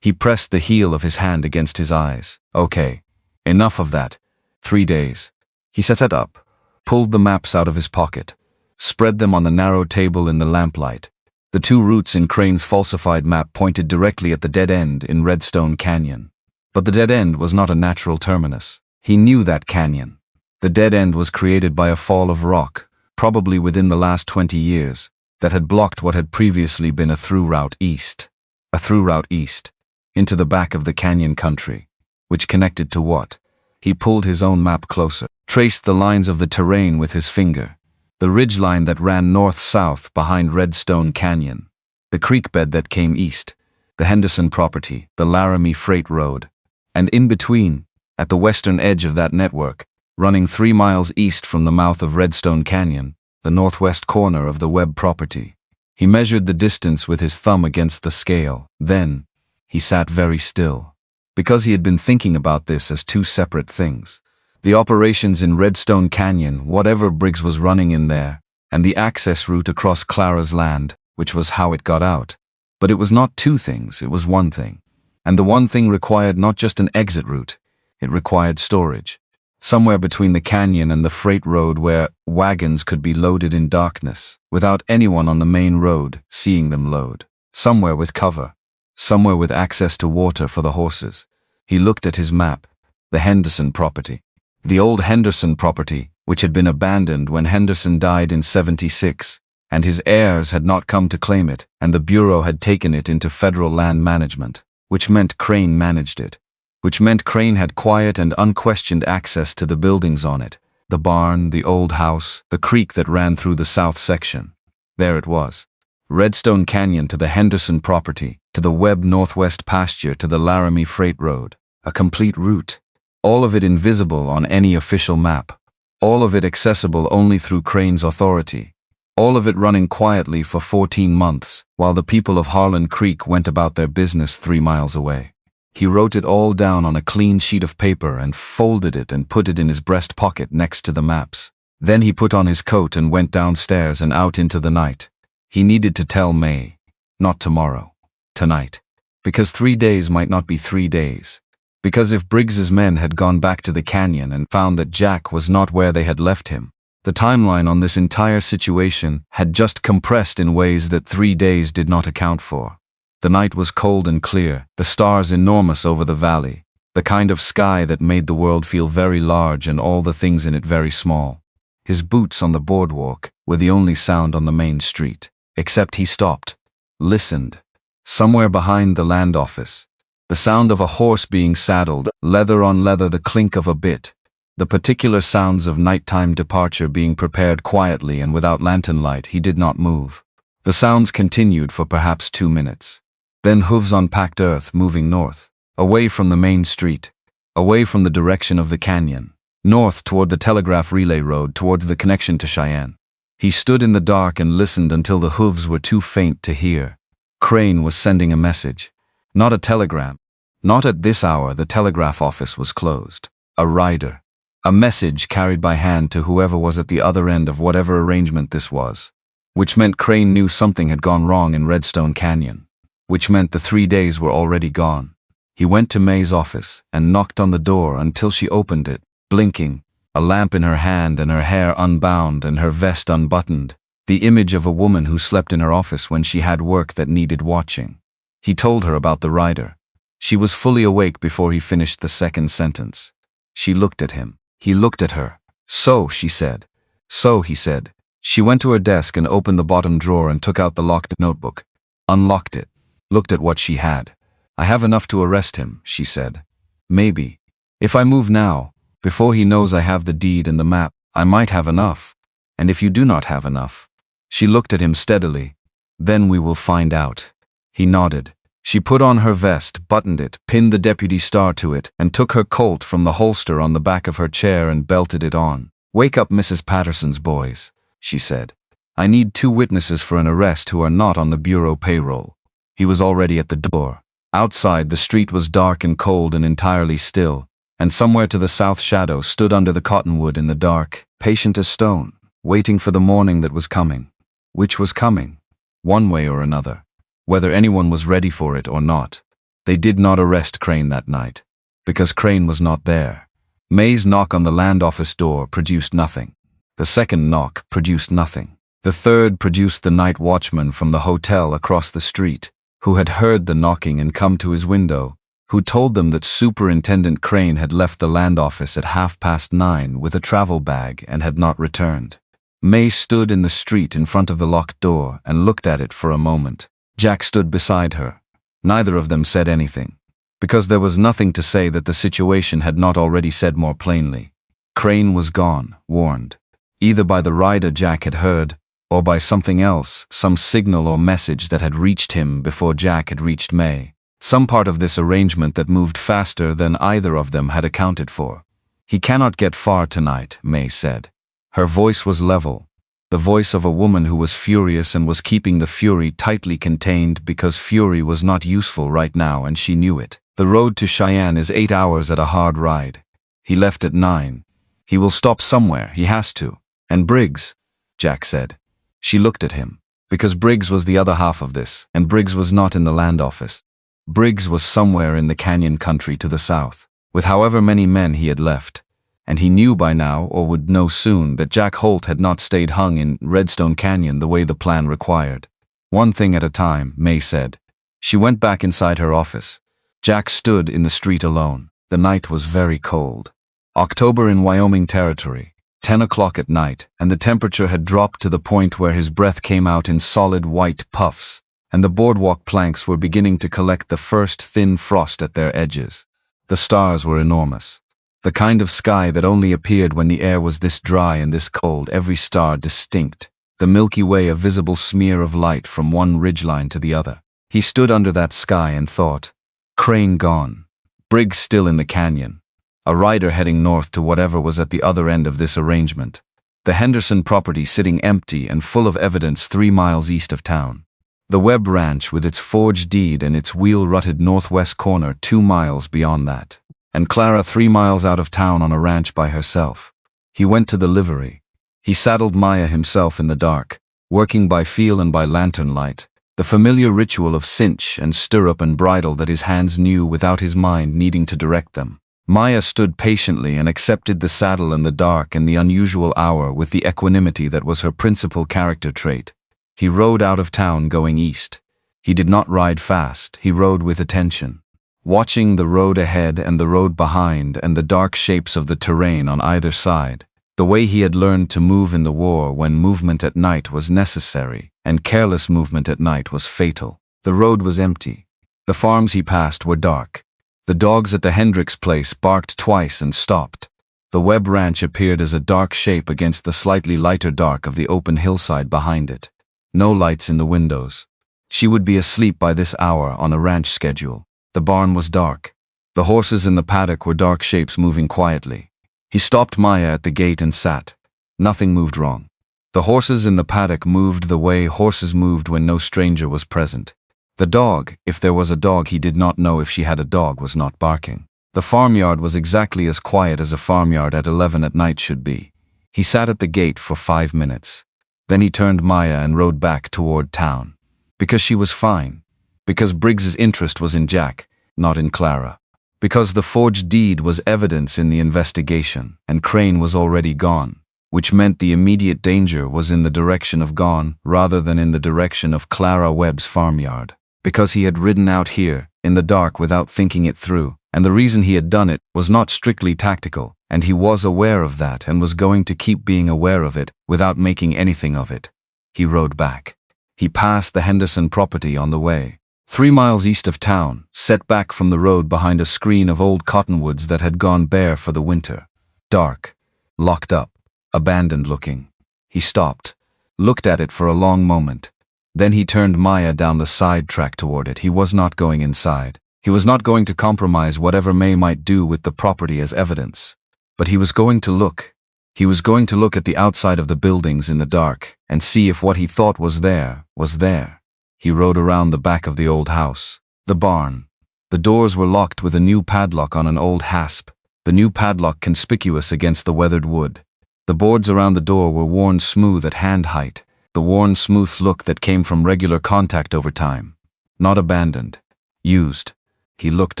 He pressed the heel of his hand against his eyes. Okay, enough of that. 3 days. He sat up, pulled the maps out of his pocket, spread them on the narrow table in the lamplight. The 2 routes in Crane's falsified map pointed directly at the dead end in Redstone Canyon. But the dead end was not a natural terminus. He knew that canyon. The dead end was created by a fall of rock, probably within the last 20 years, that had blocked what had previously been a through route east. A through route east, into the back of the canyon country, which connected to what? He pulled his own map closer, traced the lines of the terrain with his finger. The ridgeline that ran north-south behind Redstone Canyon. The creek bed that came east. The Henderson property, the Laramie Freight Road. And in between, at the western edge of that network, running 3 miles east from the mouth of Redstone Canyon, the northwest corner of the Webb property. He measured the distance with his thumb against the scale. Then, he sat very still. Because he had been thinking about this as 2 separate things. The operations in Redstone Canyon, whatever Briggs was running in there, and the access route across Clara's land, which was how it got out. But it was not 2 things, it was 1 thing. And the 1 thing required not just an exit route, it required storage. Somewhere between the canyon and the freight road where wagons could be loaded in darkness, without anyone on the main road seeing them load. Somewhere with cover. Somewhere with access to water for the horses. He looked at his map, the Henderson property. The old Henderson property, which had been abandoned when Henderson died in '76, and his heirs had not come to claim it, and the Bureau had taken it into federal land management. which meant Crane managed it, which meant Crane had quiet and unquestioned access to the buildings on it, the barn, the old house, the creek that ran through the south section. There it was. Redstone Canyon to the Henderson property, to the Webb Northwest pasture, to the Laramie Freight Road. A complete route. All of it invisible on any official map. All of it accessible only through Crane's authority. All of it running quietly for 14 months, while the people of Harlan Creek went about their business 3 miles away. He wrote it all down on a clean sheet of paper and folded it and put it in his breast pocket next to the maps. Then he put on his coat and went downstairs and out into the night. He needed to tell Mae. Not tomorrow. Tonight. Because 3 days might not be 3 days. Because if Briggs's men had gone back to the canyon and found that Jack was not where they had left him, the timeline on this entire situation had just compressed in ways that 3 days did not account for. The night was cold and clear, the stars enormous over the valley, the kind of sky that made the world feel very large and all the things in it very small. His boots on the boardwalk were the only sound on the main street. Except he stopped, listened. Somewhere behind the land office, the sound of a horse being saddled, leather on leather, the clink of a bit, the particular sounds of nighttime departure being prepared quietly and without lantern light. He did not move. The sounds continued for perhaps 2 minutes. Then hooves on packed earth moving north, away from the main street, away from the direction of the canyon, north toward the telegraph relay road, toward the connection to Cheyenne. He stood in the dark and listened until the hooves were too faint to hear. Crane was sending a message. Not a telegram. Not at this hour, the telegraph office was closed. A rider. A message carried by hand to whoever was at the other end of whatever arrangement this was. Which meant Crane knew something had gone wrong in Redstone Canyon. Which meant the 3 days were already gone. He went to Mae's office and knocked on the door until she opened it, blinking, a lamp in her hand and her hair unbound and her vest unbuttoned, the image of a woman who slept in her office when she had work that needed watching. He told her about the rider. She was fully awake before he finished the second sentence. She looked at him. He looked at her. So, she said. So, he said. She went to her desk and opened the bottom drawer and took out the locked notebook. Unlocked it. Looked at what she had. I have enough to arrest him, she said. Maybe. If I move now, before he knows I have the deed and the map, I might have enough. And if you do not have enough. She looked at him steadily. Then we will find out. He nodded. She put on her vest, buttoned it, pinned the deputy star to it, and took her Colt from the holster on the back of her chair and belted it on. Wake up Mrs. Patterson's boys, she said. I need 2 witnesses for an arrest who are not on the bureau payroll. He was already at the door. Outside, the street was dark and cold and entirely still, and somewhere to the south shadow stood under the cottonwood in the dark, patient as stone, waiting for the morning that was coming. Which was coming, one way or another. Whether anyone was ready for it or not. They did not arrest Crane that night, because Crane was not there. Mae's knock on the land office door produced nothing. The second knock produced nothing. The third produced the night watchman from the hotel across the street, who had heard the knocking and come to his window, who told them that Superintendent Crane had left the land office at 9:30 with a travel bag and had not returned. Mae stood in the street in front of the locked door and looked at it for a moment. Jack stood beside her. Neither of them said anything, because there was nothing to say that the situation had not already said more plainly. Crane was gone, warned, either by the rider Jack had heard, or by something else, some signal or message that had reached him before Jack had reached Mae. Some part of this arrangement that moved faster than either of them had accounted for. He cannot get far tonight, Mae said. Her voice was level, the voice of a woman who was furious and was keeping the fury tightly contained because fury was not useful right now and she knew it. The road to Cheyenne is 8 hours at a hard ride. He left at 9. He will stop somewhere, he has to. And Briggs, Jack said. She looked at him, because Briggs was the other half of this, and Briggs was not in the land office. Briggs was somewhere in the canyon country to the south, with however many men he had left. And he knew by now, or would know soon, that Jack Holt had not stayed hung in Redstone Canyon the way the plan required. One thing at a time, Mae said. She went back inside her office. Jack stood in the street alone. The night was very cold. October in Wyoming Territory, 10 o'clock at night, and the temperature had dropped to the point where his breath came out in solid white puffs. and the boardwalk planks were beginning to collect the first thin frost at their edges. The stars were enormous. The kind of sky that only appeared when the air was this dry and this cold, every star distinct, the Milky Way a visible smear of light from one ridgeline to the other. He stood under that sky and thought, Crane gone, Briggs still in the canyon, a rider heading north to whatever was at the other end of this arrangement, the Henderson property sitting empty and full of evidence 3 miles east of town. The Webb Ranch with its forged deed and its wheel-rutted northwest corner 2 miles beyond that. And Clara 3 miles out of town on a ranch by herself. He went to the livery. He saddled Maya himself in the dark, working by feel and by lantern light, the familiar ritual of cinch and stirrup and bridle that his hands knew without his mind needing to direct them. Maya stood patiently and accepted the saddle and the dark and the unusual hour with the equanimity that was her principal character trait. He rode out of town going east. He did not ride fast, he rode with attention, watching the road ahead and the road behind and the dark shapes of the terrain on either side, the way he had learned to move in the war when movement at night was necessary and careless movement at night was fatal. The road was empty. The farms he passed were dark. The dogs at the Hendricks place barked twice and stopped. The Webb Ranch appeared as a dark shape against the slightly lighter dark of the open hillside behind it. No lights in the windows. She would be asleep by this hour on a ranch schedule. The barn was dark. The horses in the paddock were dark shapes moving quietly. He stopped Maya at the gate and sat. Nothing moved wrong. The horses in the paddock moved the way horses moved when no stranger was present. The dog, if there was a dog he did not know if she had a dog, was not barking. The farmyard was exactly as quiet as a farmyard at 11 at night should be. He sat at the gate for 5 minutes. Then he turned Maya and rode back toward town. Because she was fine. Because Briggs's interest was in Jack, not in Clara. Because the forged deed was evidence in the investigation, and Crane was already gone, which meant the immediate danger was in the direction of gone rather than in the direction of Clara Webb's farmyard. Because he had ridden out here, in the dark without thinking it through, and the reason he had done it was not strictly tactical, and he was aware of that and was going to keep being aware of it without making anything of it. He rode back. He passed the Henderson property on the way. 3 miles east of town, set back from the road behind a screen of old cottonwoods that had gone bare for the winter. Dark, locked up, abandoned looking. He stopped, looked at it for a long moment. Then he turned Maya down the side track toward it. He was not going inside. He was not going to compromise whatever Mae might do with the property as evidence. But he was going to look. He was going to look at the outside of the buildings in the dark and see if what he thought was there was there. He rode around the back of the old house, the barn. The doors were locked with a new padlock on an old hasp, the new padlock conspicuous against the weathered wood. The boards around the door were worn smooth at hand height, the worn smooth look that came from regular contact over time. Not abandoned. Used. He looked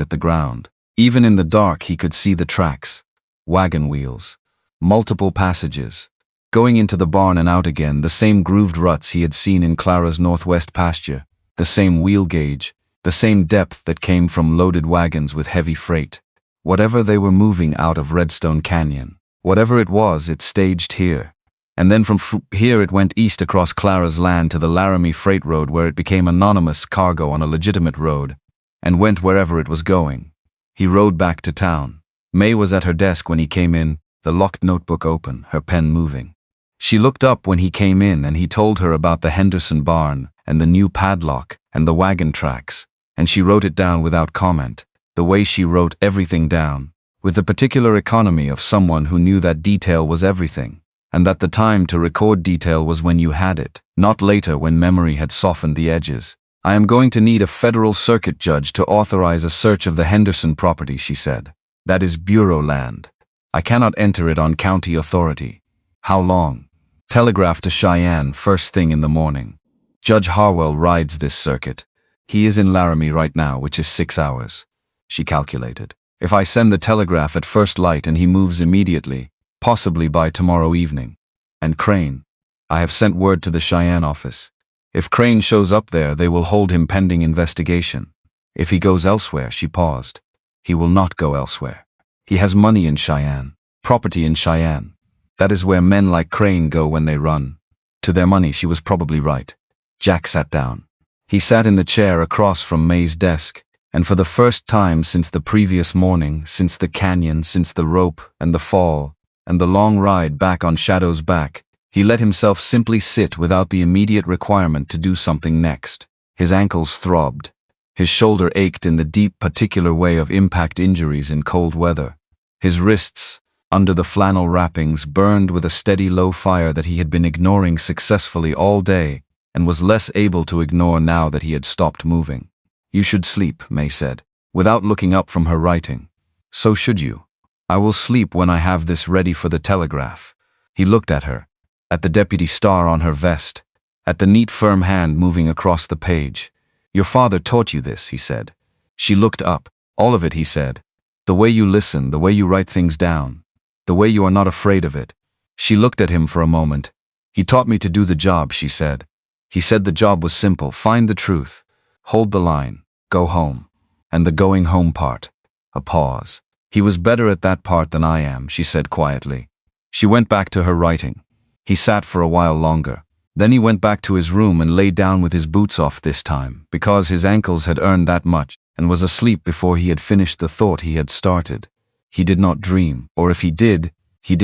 at the ground. Even in the dark he could see the tracks. Wagon wheels. Multiple passages. Going into the barn and out again, the same grooved ruts he had seen in Clara's northwest pasture, the same wheel gauge, the same depth that came from loaded wagons with heavy freight. Whatever they were moving out of Redstone Canyon, whatever it was, it staged here. And then from here it went east across Clara's land to the Laramie Freight Road, where it became anonymous cargo on a legitimate road, and went wherever it was going. He rode back to town. Mae was at her desk when he came in, the locked notebook open, her pen moving. She looked up when he came in and he told her about the Henderson barn and the new padlock and the wagon tracks, and she wrote it down without comment, the way she wrote everything down, with the particular economy of someone who knew that detail was everything, and that the time to record detail was when you had it, not later when memory had softened the edges. I am going to need a federal circuit judge to authorize a search of the Henderson property, she said. That is bureau land. I cannot enter it on county authority. How long? Telegraph to Cheyenne first thing in the morning. Judge Harwell rides this circuit. He is in Laramie right now, which is 6 hours. She calculated. If I send the telegraph at first light and he moves immediately, possibly by tomorrow evening. And Crane. I have sent word to the Cheyenne office. If Crane shows up there, they will hold him pending investigation. If he goes elsewhere, she paused. He will not go elsewhere. He has money in Cheyenne, property in Cheyenne. That is where men like Crane go when they run. To their money, she was probably right. Jack sat down. He sat in the chair across from Mae's desk, and for the first time since the previous morning, since the canyon, since the rope and the fall, and the long ride back on Shadow's back, he let himself simply sit without the immediate requirement to do something next. His ankles throbbed. His shoulder ached in the deep, particular way of impact injuries in cold weather. His wrists, under the flannel wrappings, burned with a steady low fire that he had been ignoring successfully all day, and was less able to ignore now that he had stopped moving. "You should sleep," Mae said, without looking up from her writing. "So should you. I will sleep when I have this ready for the telegraph." He looked at her, at the deputy star on her vest, at the neat firm hand moving across the page. "Your father taught you this," he said. She looked up. "All of it," he said. "The way you listen, the way you write things down, the way you are not afraid of it." She looked at him for a moment. "He taught me to do the job," she said. He said the job was simple: find the truth, hold the line, go home. And the going home part. A pause. "He was better at that part than I am," she said quietly. She went back to her writing. He sat for a while longer. Then he went back to his room and lay down with his boots off this time, because his ankles had earned that much, and was asleep before he had finished the thought he had started. He did not dream, or if he did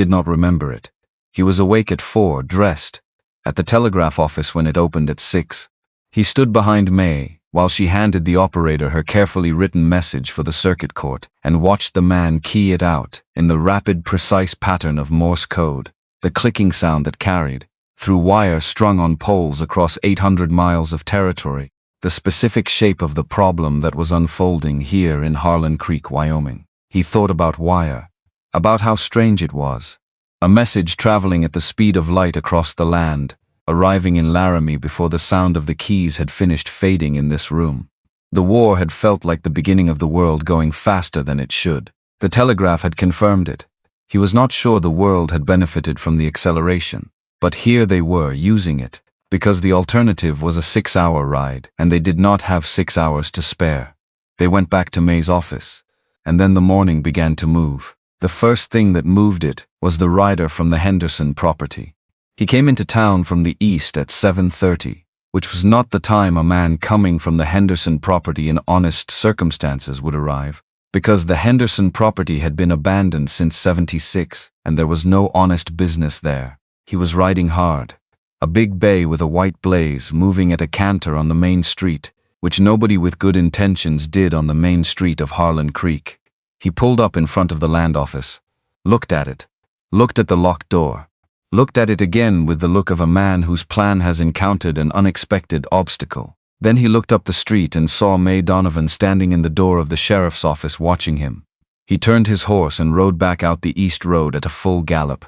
not remember it. He was awake at 4, dressed, at the telegraph office when it opened at 6. He stood behind Mae, while she handed the operator her carefully written message for the circuit court, and watched the man key it out, in the rapid, precise pattern of Morse code, the clicking sound that carried, through wire strung on poles across 800 miles of territory, the specific shape of the problem that was unfolding here in Harlan Creek, Wyoming. He thought about wire, about how strange it was. A message traveling at the speed of light across the land, arriving in Laramie before the sound of the keys had finished fading in this room. The war had felt like the beginning of the world going faster than it should. The telegraph had confirmed it. He was not sure the world had benefited from the acceleration, but here they were using it, because the alternative was a 6-hour ride, and they did not have 6 hours to spare. They went back to Mae's office, and then the morning began to move. The first thing that moved it was the rider from the Henderson property. He came into town from the east at 7:30, which was not the time a man coming from the Henderson property in honest circumstances would arrive, because the Henderson property had been abandoned since '76, and there was no honest business there. He was riding hard. A big bay with a white blaze moving at a canter on the main street, which nobody with good intentions did on the main street of Harlan Creek. He pulled up in front of the land office, looked at it, looked at the locked door, looked at it again with the look of a man whose plan has encountered an unexpected obstacle. Then he looked up the street and saw Mae Donovan standing in the door of the sheriff's office watching him. He turned his horse and rode back out the east road at a full gallop.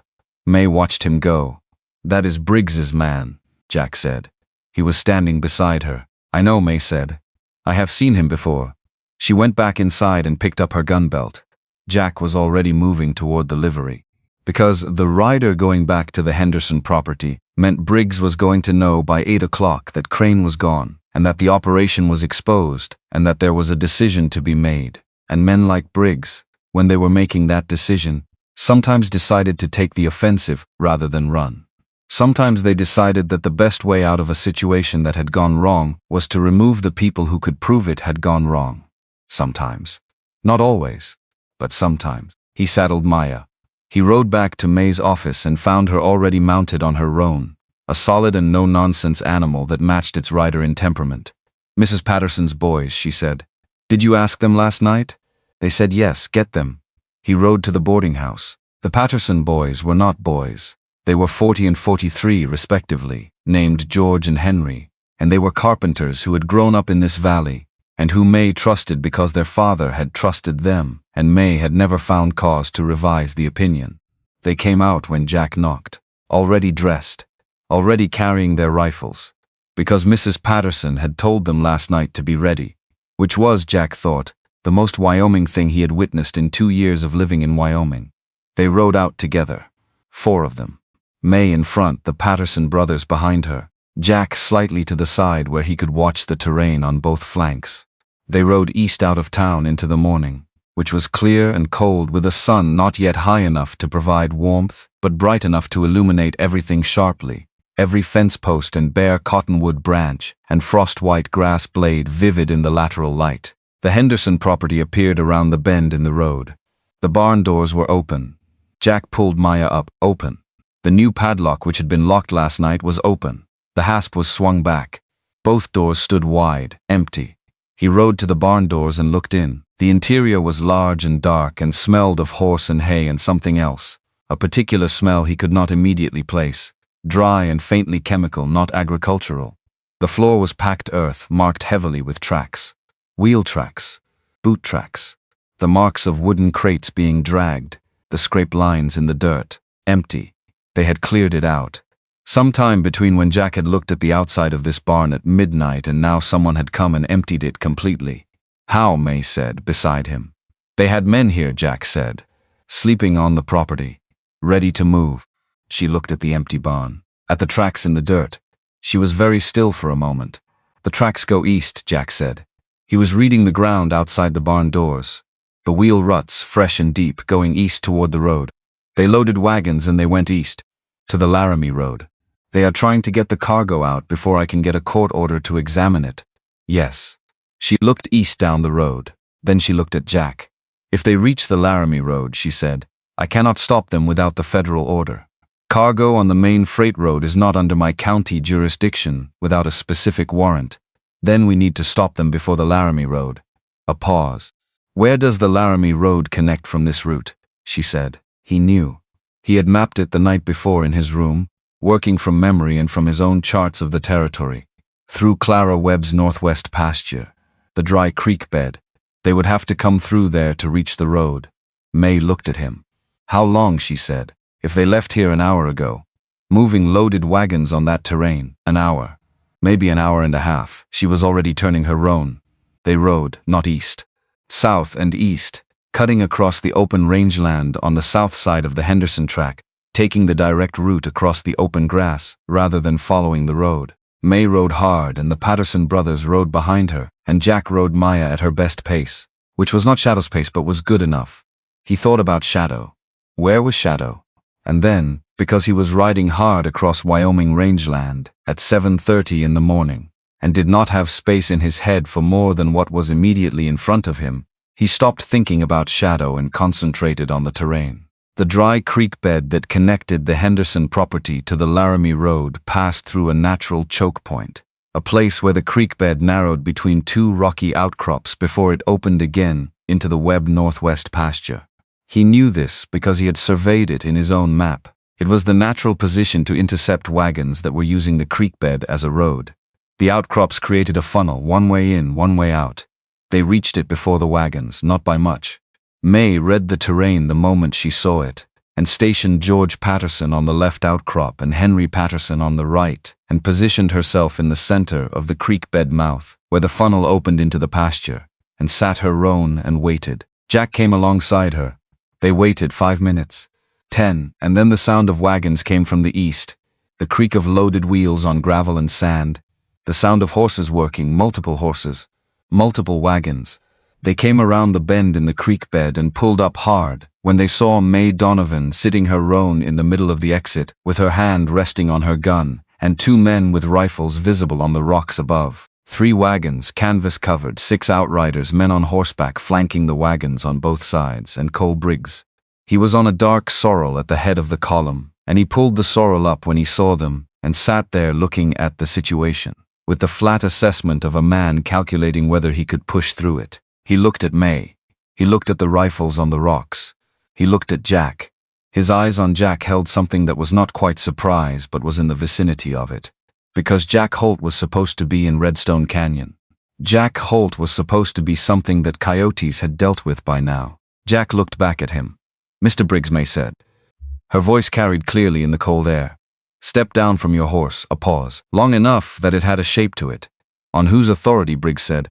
Mae watched him go. "That is Briggs's man," Jack said. He was standing beside her. "I know," Mae said. "I have seen him before." She went back inside and picked up her gun belt. Jack was already moving toward the livery. Because the rider going back to the Henderson property meant Briggs was going to know by 8 o'clock that Crane was gone, and that the operation was exposed, and that there was a decision to be made. And men like Briggs, when they were making that decision, sometimes decided to take the offensive rather than run. Sometimes they decided that the best way out of a situation that had gone wrong was to remove the people who could prove it had gone wrong. Sometimes. Not always, but sometimes. He saddled Maya. He rode back to Mae's office and found her already mounted on her roan, a solid and no-nonsense animal that matched its rider in temperament. "Mrs. Patterson's boys," she said. "Did you ask them last night?" They said yes, get them. He rode to the boarding house. The Patterson boys were not boys. They were 40 and 43, respectively, named George and Henry, and they were carpenters who had grown up in this valley, and who Mae trusted because their father had trusted them, and Mae had never found cause to revise the opinion. They came out when Jack knocked, already dressed, already carrying their rifles, because Mrs. Patterson had told them last night to be ready, which was, Jack thought, the most Wyoming thing he had witnessed in 2 years of living in Wyoming. They rode out together, 4 of them. Mae in front, the Patterson brothers behind her, Jack slightly to the side where he could watch the terrain on both flanks. They rode east out of town into the morning, which was clear and cold with a sun not yet high enough to provide warmth, but bright enough to illuminate everything sharply, every fence post and bare cottonwood branch and frost-white grass blade vivid in the lateral light. The Henderson property appeared around the bend in the road. The barn doors were open. Jack pulled Maya up, open. The new padlock which had been locked last night was open. The hasp was swung back. Both doors stood wide, empty. He rode to the barn doors and looked in. The interior was large and dark and smelled of horse and hay and something else. A particular smell he could not immediately place. Dry and faintly chemical, not agricultural. The floor was packed earth, marked heavily with tracks. Wheel tracks. Boot tracks. The marks of wooden crates being dragged. The scraped lines in the dirt. Empty. They had cleared it out. Some time between when Jack had looked at the outside of this barn at midnight and now someone had come and emptied it completely. How, Mae said, beside him. They had men here, Jack said. Sleeping on the property. Ready to move. She looked at the empty barn. At the tracks in the dirt. She was very still for a moment. The tracks go east, Jack said. He was reading the ground outside the barn doors. The wheel ruts, fresh and deep, going east toward the road. They loaded wagons and they went east. To the Laramie Road. They are trying to get the cargo out before I can get a court order to examine it. Yes. She looked east down the road. Then she looked at Jack. If they reach the Laramie Road, she said, I cannot stop them without the federal order. Cargo on the main freight road is not under my county jurisdiction without a specific warrant. Then we need to stop them before the Laramie Road. A pause. Where does the Laramie Road connect from this route? She said. He knew. He had mapped it the night before in his room, working from memory and from his own charts of the territory. Through Clara Webb's northwest pasture. The dry creek bed. They would have to come through there to reach the road. Mae looked at him. How long, she said. If they left here an hour ago. Moving loaded wagons on that terrain, an hour. Maybe an hour and a half. She was already turning her roan. They rode, not east. South and east, cutting across the open rangeland on the south side of the Henderson track, taking the direct route across the open grass, rather than following the road. Mae rode hard and the Patterson brothers rode behind her, and Jack rode Maya at her best pace, which was not Shadow's pace but was good enough. He thought about Shadow. Where was Shadow? And then, because he was riding hard across Wyoming rangeland at 7:30 in the morning, and did not have space in his head for more than what was immediately in front of him, he stopped thinking about Shadow and concentrated on the terrain. The dry creek bed that connected the Henderson property to the Laramie Road passed through a natural choke point, a place where the creek bed narrowed between two rocky outcrops before it opened again into the Webb northwest pasture. He knew this because he had surveyed it in his own map. It was the natural position to intercept wagons that were using the creek bed as a road. The outcrops created a funnel, one way in, one way out. They reached it before the wagons, not by much. Mae read the terrain the moment she saw it, and stationed George Patterson on the left outcrop and Henry Patterson on the right, and positioned herself in the center of the creek bed mouth, where the funnel opened into the pasture, and sat her roan and waited. Jack came alongside her. They waited 5 minutes, 10, and then the sound of wagons came from the east, the creak of loaded wheels on gravel and sand, the sound of horses working, multiple horses, multiple wagons. They came around the bend in the creek bed and pulled up hard when they saw Mae Donovan sitting her roan in the middle of the exit with her hand resting on her gun, and 2 men with rifles visible on the rocks above. 3 wagons, canvas-covered, 6 outriders, men on horseback flanking the wagons on both sides, and Cole Briggs. He was on a dark sorrel at the head of the column, and he pulled the sorrel up when he saw them, and sat there looking at the situation, with the flat assessment of a man calculating whether he could push through it. He looked at Mae. He looked at the rifles on the rocks. He looked at Jack. His eyes on Jack held something that was not quite surprise but was in the vicinity of it. Because Jack Holt was supposed to be in Redstone Canyon. Jack Holt was supposed to be something that coyotes had dealt with by now. Jack looked back at him. Mr. Briggs, Mae said. Her voice carried clearly in the cold air. Step down from your horse, a pause, long enough that it had a shape to it. On whose authority, Briggs said.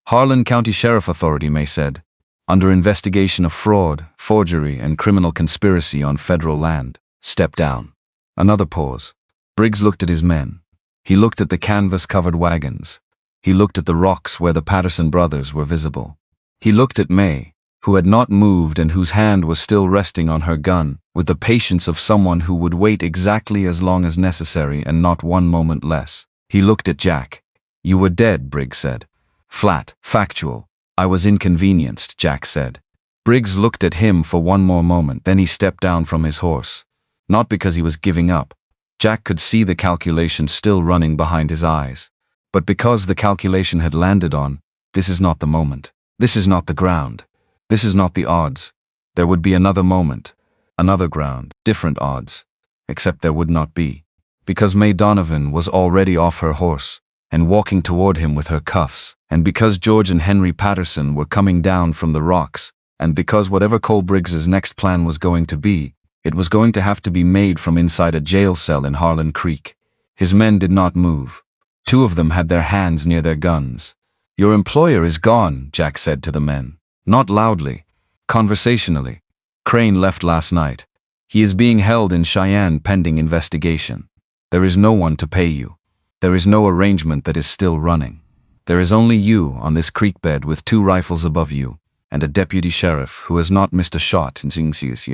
Harlan County Sheriff Authority, Mae said. Under investigation of fraud, forgery, and criminal conspiracy on federal land. Step down. Another pause. Briggs looked at his men. He looked at the canvas-covered wagons. He looked at the rocks where the Patterson brothers were visible. He looked at Mae. who had not moved and whose hand was still resting on her gun, with the patience of someone who would wait exactly as long as necessary and not one moment less. He looked at Jack. "You were dead," Briggs said. Flat, factual. "I was inconvenienced," Jack said. Briggs looked at him for one more moment, then he stepped down from his horse. Not because he was giving up. Jack could see the calculation still running behind his eyes. But because the calculation had landed on, this is not the moment. This is not the ground. This is not the odds. There would be another moment, another ground, different odds. Except there would not be. Because Mae Donovan was already off her horse and walking toward him with her cuffs, and because George and Henry Patterson were coming down from the rocks, and because whatever Cole Briggs's next plan was going to be, it was going to have to be made from inside a jail cell in Harlan Creek. His men did not move. Two of them had their hands near their guns. "Your employer is gone," Jack said to the men. Not loudly, conversationally. "Crane left last night. He is being held in Cheyenne pending investigation. There is no one to pay you. There is no arrangement that is still running. There is only you on this creek bed with 2 rifles above you, and a deputy sheriff who has not missed a shot in Singsius."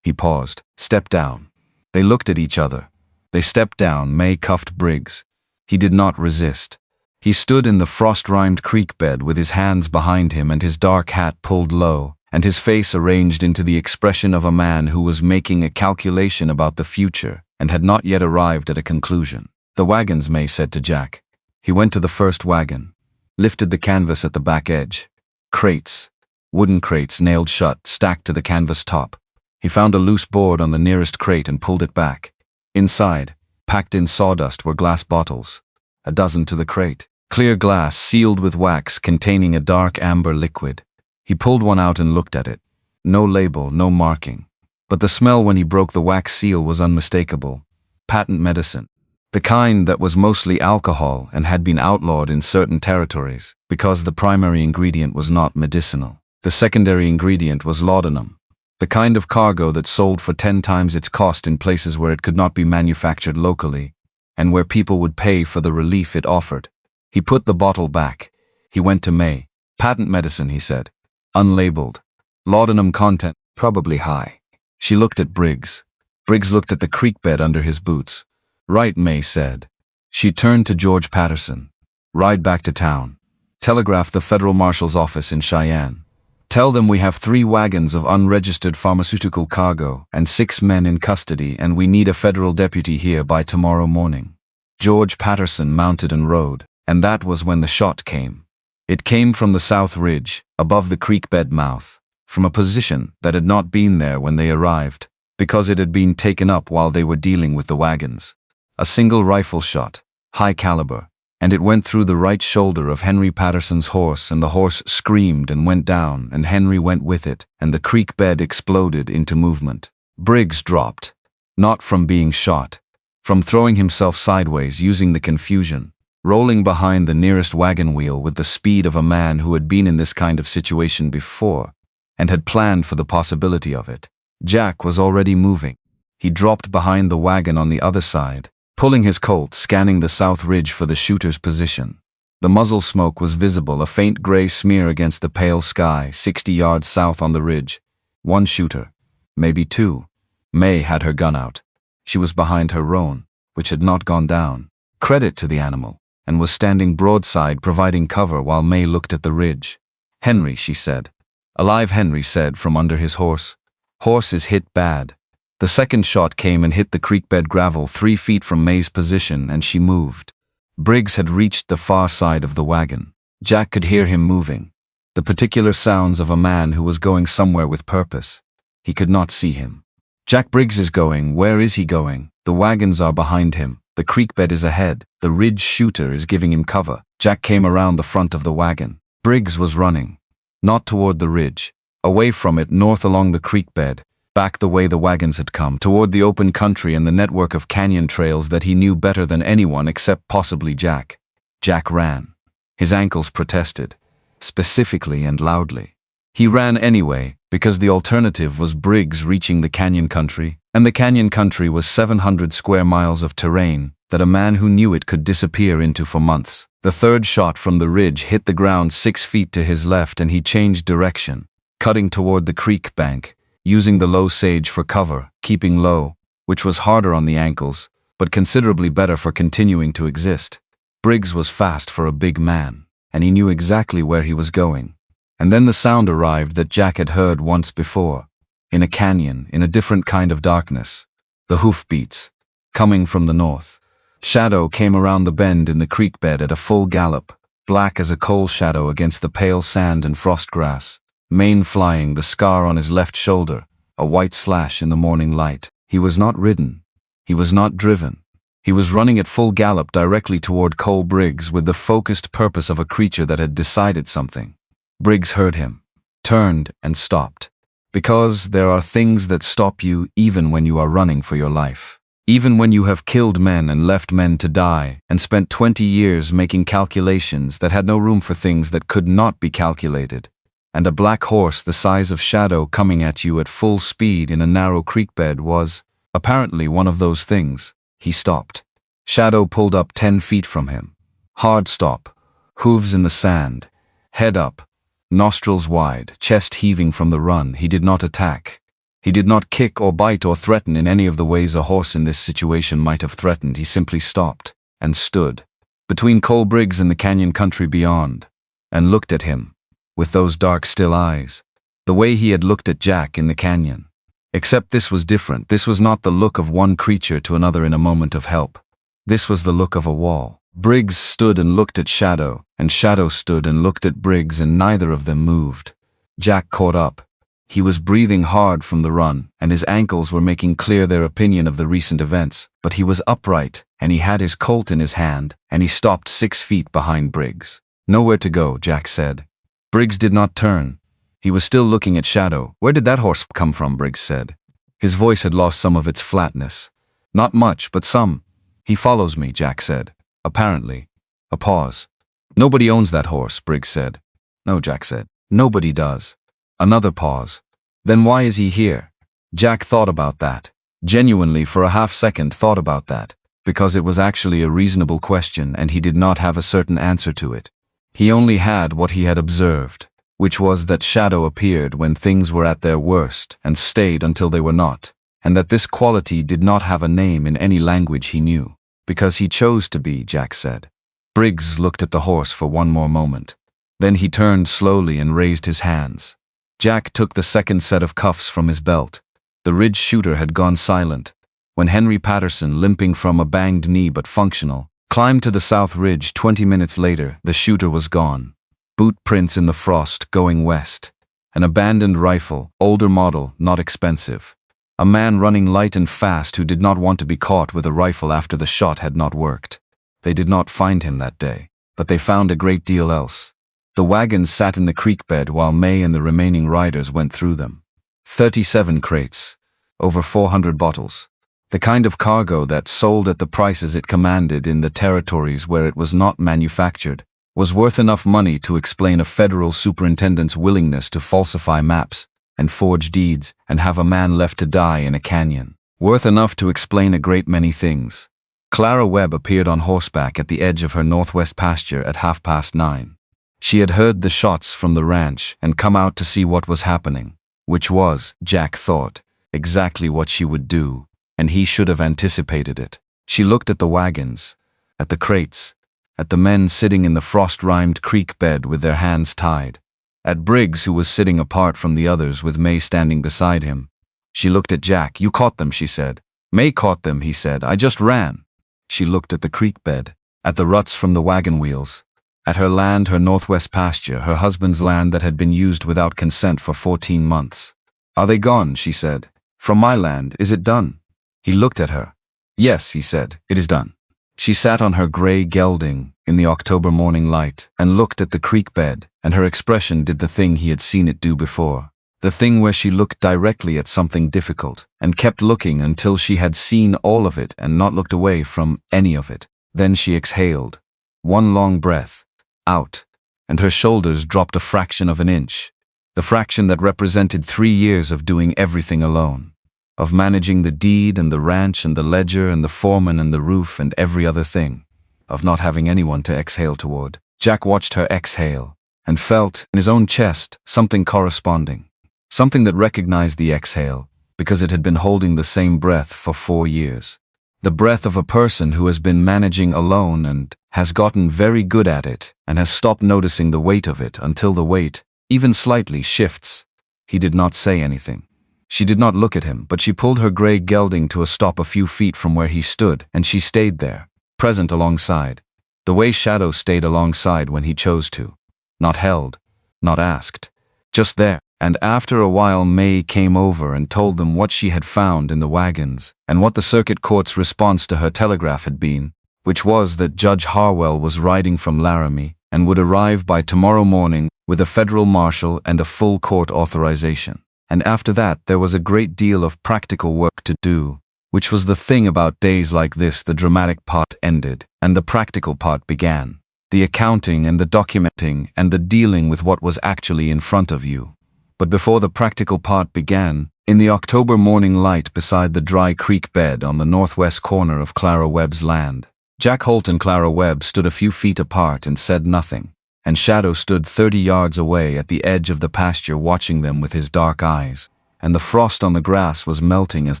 He paused. "Step down." They looked at each other. They stepped down. Mae cuffed Briggs. He did not resist. He stood in the frost-rimed creek bed with his hands behind him and his dark hat pulled low, and his face arranged into the expression of a man who was making a calculation about the future and had not yet arrived at a conclusion. "The wagons," Mae said to Jack. He went to the first wagon, lifted the canvas at the back edge. Crates, wooden crates nailed shut, stacked to the canvas top. He found a loose board on the nearest crate and pulled it back. Inside, packed in sawdust, were glass bottles. A dozen to the crate. Clear glass sealed with wax containing a dark amber liquid. He pulled one out and looked at it. No label, no marking. But the smell when he broke the wax seal was unmistakable. Patent medicine. The kind that was mostly alcohol and had been outlawed in certain territories because the primary ingredient was not medicinal. The secondary ingredient was laudanum. The kind of cargo that sold for 10 times its cost in places where it could not be manufactured locally, and where people would pay for the relief it offered. He put the bottle back. He went to Mae. "Patent medicine," he said. "Unlabeled. Laudanum content, probably high." She looked at Briggs. Briggs looked at the creek bed under his boots. "Right," Mae said. She turned to George Patterson. "Ride back to town. Telegraph the federal marshal's office in Cheyenne. Tell them we have 3 wagons of unregistered pharmaceutical cargo and 6 men in custody, and we need a federal deputy here by tomorrow morning." George Patterson mounted and rode, and that was when the shot came. It came from the south ridge, above the creek bed mouth, from a position that had not been there when they arrived, because it had been taken up while they were dealing with the wagons. A single rifle shot, high caliber, and it went through the right shoulder of Henry Patterson's horse, and the horse screamed and went down, and Henry went with it, and the creek bed exploded into movement. Briggs dropped, not from being shot, from throwing himself sideways using the confusion, rolling behind the nearest wagon wheel with the speed of a man who had been in this kind of situation before, and had planned for the possibility of it. Jack was already moving. He dropped behind the wagon on the other side, pulling his Colt, scanning the south ridge for the shooter's position. The muzzle smoke was visible, a faint gray smear against the pale sky, 60 yards south on the ridge. 1 shooter, maybe 2. Mae had her gun out. She was behind her roan, which had not gone down. Credit to the animal, and was standing broadside providing cover while Mae looked at the ridge. "Henry," she said. "Alive," Henry said from under his horse. "Horse is hit bad." The second shot came and hit the creek bed gravel 3 feet from Mae's position, and she moved. Briggs had reached the far side of the wagon. Jack could hear him moving. The particular sounds of a man who was going somewhere with purpose. He could not see him. "Jack Briggs is going. Where is he going? The wagons are behind him. The creek bed is ahead. The ridge shooter is giving him cover." Jack came around the front of the wagon. Briggs was running. Not toward the ridge. Away from it, north along the creek bed. Back the way the wagons had come, toward the open country and the network of canyon trails that he knew better than anyone except possibly Jack. Jack ran. His ankles protested, specifically and loudly. He ran anyway, because the alternative was Briggs reaching the canyon country, and the canyon country was 700 square miles of terrain that a man who knew it could disappear into for months. The third shot from the ridge hit the ground 6 feet to his left, and he changed direction. cutting toward the creek bank, using the low sage for cover, keeping low, which was harder on the ankles, but considerably better for continuing to exist. Briggs was fast for a big man, and he knew exactly where he was going. And then the sound arrived that Jack had heard once before, in a canyon, in a different kind of darkness. The hoofbeats, coming from the north. Shadow came around the bend in the creek bed at a full gallop, black as a coal shadow against the pale sand and frost grass, mane flying, the scar on his left shoulder, a white slash in the morning light. He was not ridden. He was not driven. He was running at full gallop directly toward Cole Briggs with the focused purpose of a creature that had decided something. Briggs heard him, turned, and stopped. Because there are things that stop you even when you are running for your life. Even when you have killed men and left men to die, and spent 20 years making calculations that had no room for things that could not be calculated. And a black horse the size of Shadow coming at you at full speed in a narrow creek bed was, apparently, one of those things. He stopped. Shadow pulled up 10 feet from him. Hard stop. Hooves in the sand. Head up. Nostrils wide, chest heaving from the run. He did not attack. He did not kick or bite or threaten in any of the ways a horse in this situation might have threatened. He simply stopped and stood between Cole Briggs and the canyon country beyond, and looked at him with those dark, still eyes, the way he had looked at Jack in the canyon. Except this was different. This was not the look of one creature to another in a moment of help. This was the look of a wall. Briggs stood and looked at Shadow, and Shadow stood and looked at Briggs, and neither of them moved. Jack caught up. He was breathing hard from the run, and his ankles were making clear their opinion of the recent events, but he was upright, and he had his Colt in his hand, and he stopped 6 feet behind Briggs. "Nowhere to go," Jack said. Briggs did not turn. He was still looking at Shadow. "Where did that horse come from?" Briggs said. His voice had lost some of its flatness. "Not much, but some." "He follows me," Jack said. "Apparently." A pause. "Nobody owns that horse," Briggs said. "No," Jack said. "Nobody does." Another pause. "Then why is he here?" Jack thought about that. Genuinely, for a half-second, thought about that. Because it was actually a reasonable question, and he did not have a certain answer to it. He only had what he had observed, which was that Shadow appeared when things were at their worst and stayed until they were not, and that this quality did not have a name in any language he knew. Because he chose to be, Jack said. Briggs looked at the horse for one more moment. Then he turned slowly and raised his hands. Jack took the second set of cuffs from his belt. The ridge shooter had gone silent. When Henry Patterson, limping from a banged knee but functional, climbed to the south ridge 20 minutes later, the shooter was gone. Boot prints in the frost, going west. An abandoned rifle, older model, not expensive. A man running light and fast who did not want to be caught with a rifle after the shot had not worked. They did not find him that day, but they found a great deal else. The wagons sat in the creek bed while May and the remaining riders went through them. 37 crates. Over 400 bottles. The kind of cargo that, sold at the prices it commanded in the territories where it was not manufactured, was worth enough money to explain a federal superintendent's willingness to falsify maps and forge deeds and have a man left to die in a canyon. Worth enough to explain a great many things. Clara Webb appeared on horseback at the edge of her northwest pasture at 9:30. She had heard the shots from the ranch and come out to see what was happening, which was, Jack thought, exactly what she would do, and he should have anticipated it. She looked at the wagons, at the crates, at the men sitting in the frost-rimed creek bed with their hands tied, at Briggs, who was sitting apart from the others with May standing beside him. She looked at Jack. "You caught them," she said. "May caught them," he said. "I just ran." She looked at the creek bed, at the ruts from the wagon wheels, at her land, her northwest pasture, her husband's land that had been used without consent for 14 months. "Are they gone?" she said. "From my land, is it done?" He looked at her. "Yes," he said, "it is done." She sat on her gray gelding in the October morning light and looked at the creek bed, and her expression did the thing he had seen it do before. The thing where she looked directly at something difficult and kept looking until she had seen all of it and not looked away from any of it. Then she exhaled. One long breath. Out. And her shoulders dropped a fraction of an inch. The fraction that represented 3 years of doing everything alone. Of managing the deed and the ranch and the ledger and the foreman and the roof and every other thing. Of not having anyone to exhale toward. Jack watched her exhale and felt, in his own chest, something corresponding. Something that recognized the exhale, because it had been holding the same breath for 4 years. The breath of a person who has been managing alone and has gotten very good at it and has stopped noticing the weight of it until the weight, even slightly, shifts. He did not say anything. She did not look at him, but she pulled her gray gelding to a stop a few feet from where he stood, and she stayed there, present alongside, the way Shadow stayed alongside when he chose to. Not held, not asked, just there. And after a while Mae came over and told them what she had found in the wagons, and what the circuit court's response to her telegraph had been, which was that Judge Harwell was riding from Laramie and would arrive by tomorrow morning with a federal marshal and a full court authorization. And after that there was a great deal of practical work to do, which was the thing about days like this. The dramatic part ended, and the practical part began. The accounting and the documenting and the dealing with what was actually in front of you. But before the practical part began, in the October morning light beside the dry creek bed on the northwest corner of Clara Webb's land, Jack Holt and Clara Webb stood a few feet apart and said nothing, and Shadow stood 30 yards away at the edge of the pasture watching them with his dark eyes, and the frost on the grass was melting as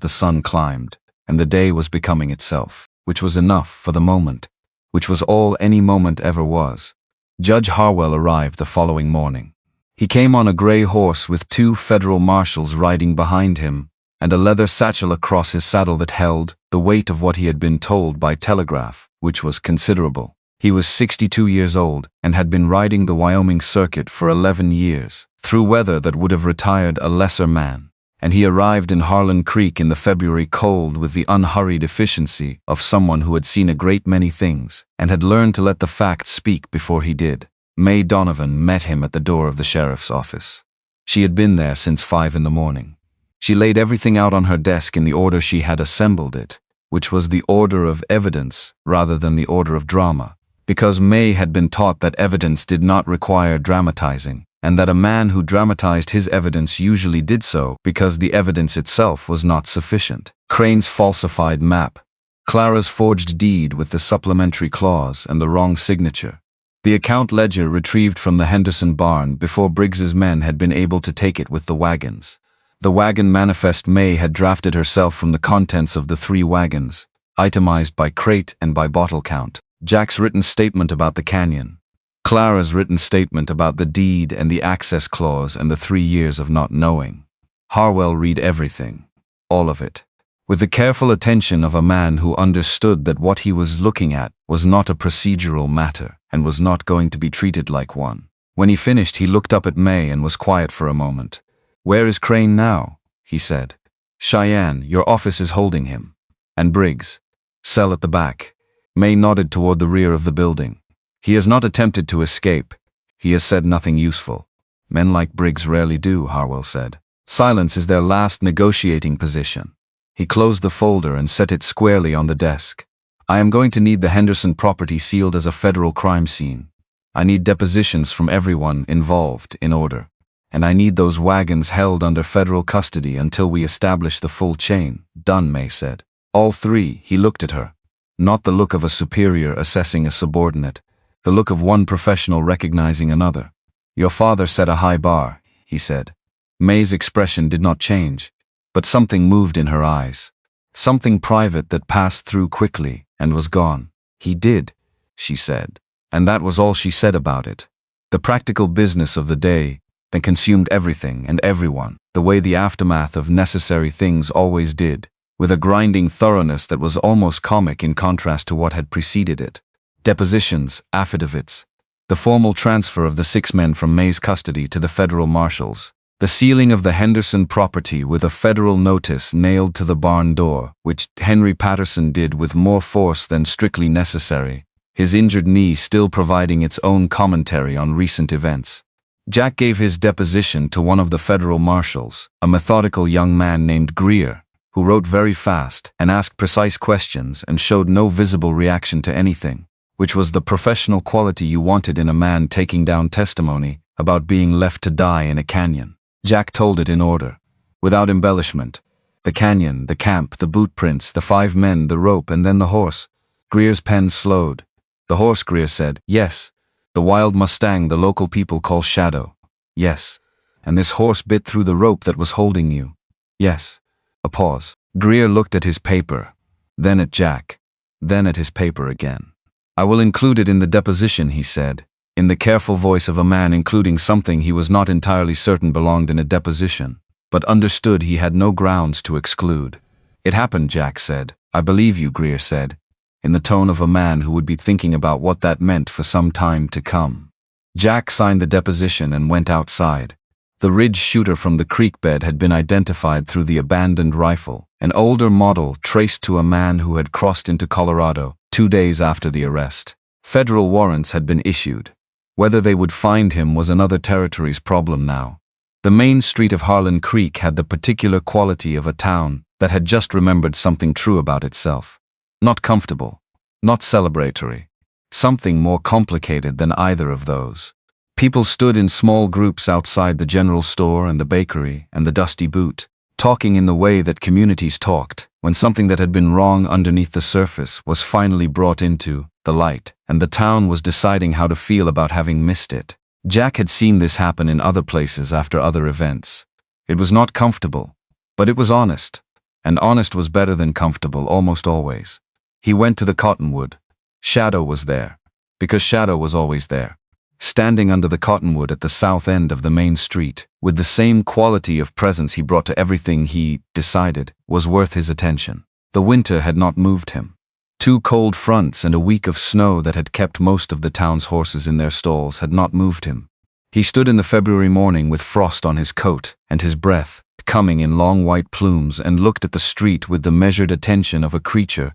the sun climbed, and the day was becoming itself, which was enough for the moment, which was all any moment ever was. Judge Harwell arrived the following morning. He came on a gray horse with 2 federal marshals riding behind him, and a leather satchel across his saddle that held the weight of what he had been told by telegraph, which was considerable. He was 62 years old and had been riding the Wyoming circuit for 11 years, through weather that would have retired a lesser man, and he arrived in Harlan Creek in the February cold with the unhurried efficiency of someone who had seen a great many things and had learned to let the facts speak before he did. Mae Donovan met him at the door of the sheriff's office. She had been there since 5 in the morning. She laid everything out on her desk in the order she had assembled it, which was the order of evidence rather than the order of drama, because Mae had been taught that evidence did not require dramatizing, and that a man who dramatized his evidence usually did so because the evidence itself was not sufficient. Crane's falsified map, Clara's forged deed with the supplementary clause and the wrong signature, the account ledger retrieved from the Henderson barn before Briggs's men had been able to take it with the wagons. The wagon manifest Mae had drafted herself from the contents of the 3 wagons, itemized by crate and by bottle count. Jack's written statement about the canyon. Clara's written statement about the deed and the access clause and the 3 years of not knowing. Harwell read everything. All of it. With the careful attention of a man who understood that what he was looking at was not a procedural matter and was not going to be treated like one. When he finished, he looked up at Mae and was quiet for a moment. "Where is Crane now?" he said. "Cheyenne, your office is holding him. And Briggs? Cell at the back." Mae nodded toward the rear of the building. "He has not attempted to escape. He has said nothing useful." "Men like Briggs rarely do," Harwell said. "Silence is their last negotiating position." He closed the folder and set it squarely on the desk. "I am going to need the Henderson property sealed as a federal crime scene. I need depositions from everyone involved in order. And I need those wagons held under federal custody until we establish the full chain." "Done," Mae said. "All 3, he looked at her. Not the look of a superior assessing a subordinate, the look of one professional recognizing another. "Your father set a high bar," he said. Mae's expression did not change, but something moved in her eyes. Something private that passed through quickly and was gone. "He did," she said. And that was all she said about it. The practical business of the day that consumed everything and everyone, the way the aftermath of necessary things always did, with a grinding thoroughness that was almost comic in contrast to what had preceded it. Depositions, affidavits, the formal transfer of the 6 men from Mae's custody to the federal marshals, the sealing of the Henderson property with a federal notice nailed to the barn door, which Henry Patterson did with more force than strictly necessary, his injured knee still providing its own commentary on recent events. Jack gave his deposition to one of the federal marshals, a methodical young man named Greer, who wrote very fast and asked precise questions and showed no visible reaction to anything, which was the professional quality you wanted in a man taking down testimony about being left to die in a canyon. Jack told it in order, without embellishment. The canyon, the camp, the boot prints, the 5 men, the rope, and then the horse. Greer's pen slowed. "The horse," Greer said. "Yes. The wild Mustang the local people call Shadow." "Yes." And this horse bit through the rope that was holding you. Yes. A pause. Greer looked at his paper, then at Jack, then at his paper again. I will include it in the deposition, he said, in the careful voice of a man including something he was not entirely certain belonged in a deposition, but understood he had no grounds to exclude. It happened, Jack said. I believe you, Greer said, in the tone of a man who would be thinking about what that meant for some time to come. Jack signed the deposition and went outside. The Ridge shooter from the creek bed had been identified through the abandoned rifle, an older model traced to a man who had crossed into Colorado 2 days after the arrest. Federal warrants had been issued. Whether they would find him was another territory's problem now. The main street of Harlan Creek had the particular quality of a town that had just remembered something true about itself. Not comfortable, not celebratory. Something more complicated than either of those. People stood in small groups outside the general store and the bakery and the Dusty Boot, talking in the way that communities talked when something that had been wrong underneath the surface was finally brought into the light, and the town was deciding how to feel about having missed it. Jack had seen this happen in other places after other events. It was not comfortable, but it was honest, and honest was better than comfortable almost always. He went to the cottonwood. Shadow was there, because Shadow was always there. Standing under the cottonwood at the south end of the main street, with the same quality of presence he brought to everything he decided was worth his attention. The winter had not moved him. 2 cold fronts and a week of snow that had kept most of the town's horses in their stalls had not moved him. He stood in the February morning with frost on his coat and his breath coming in long white plumes and looked at the street with the measured attention of a creature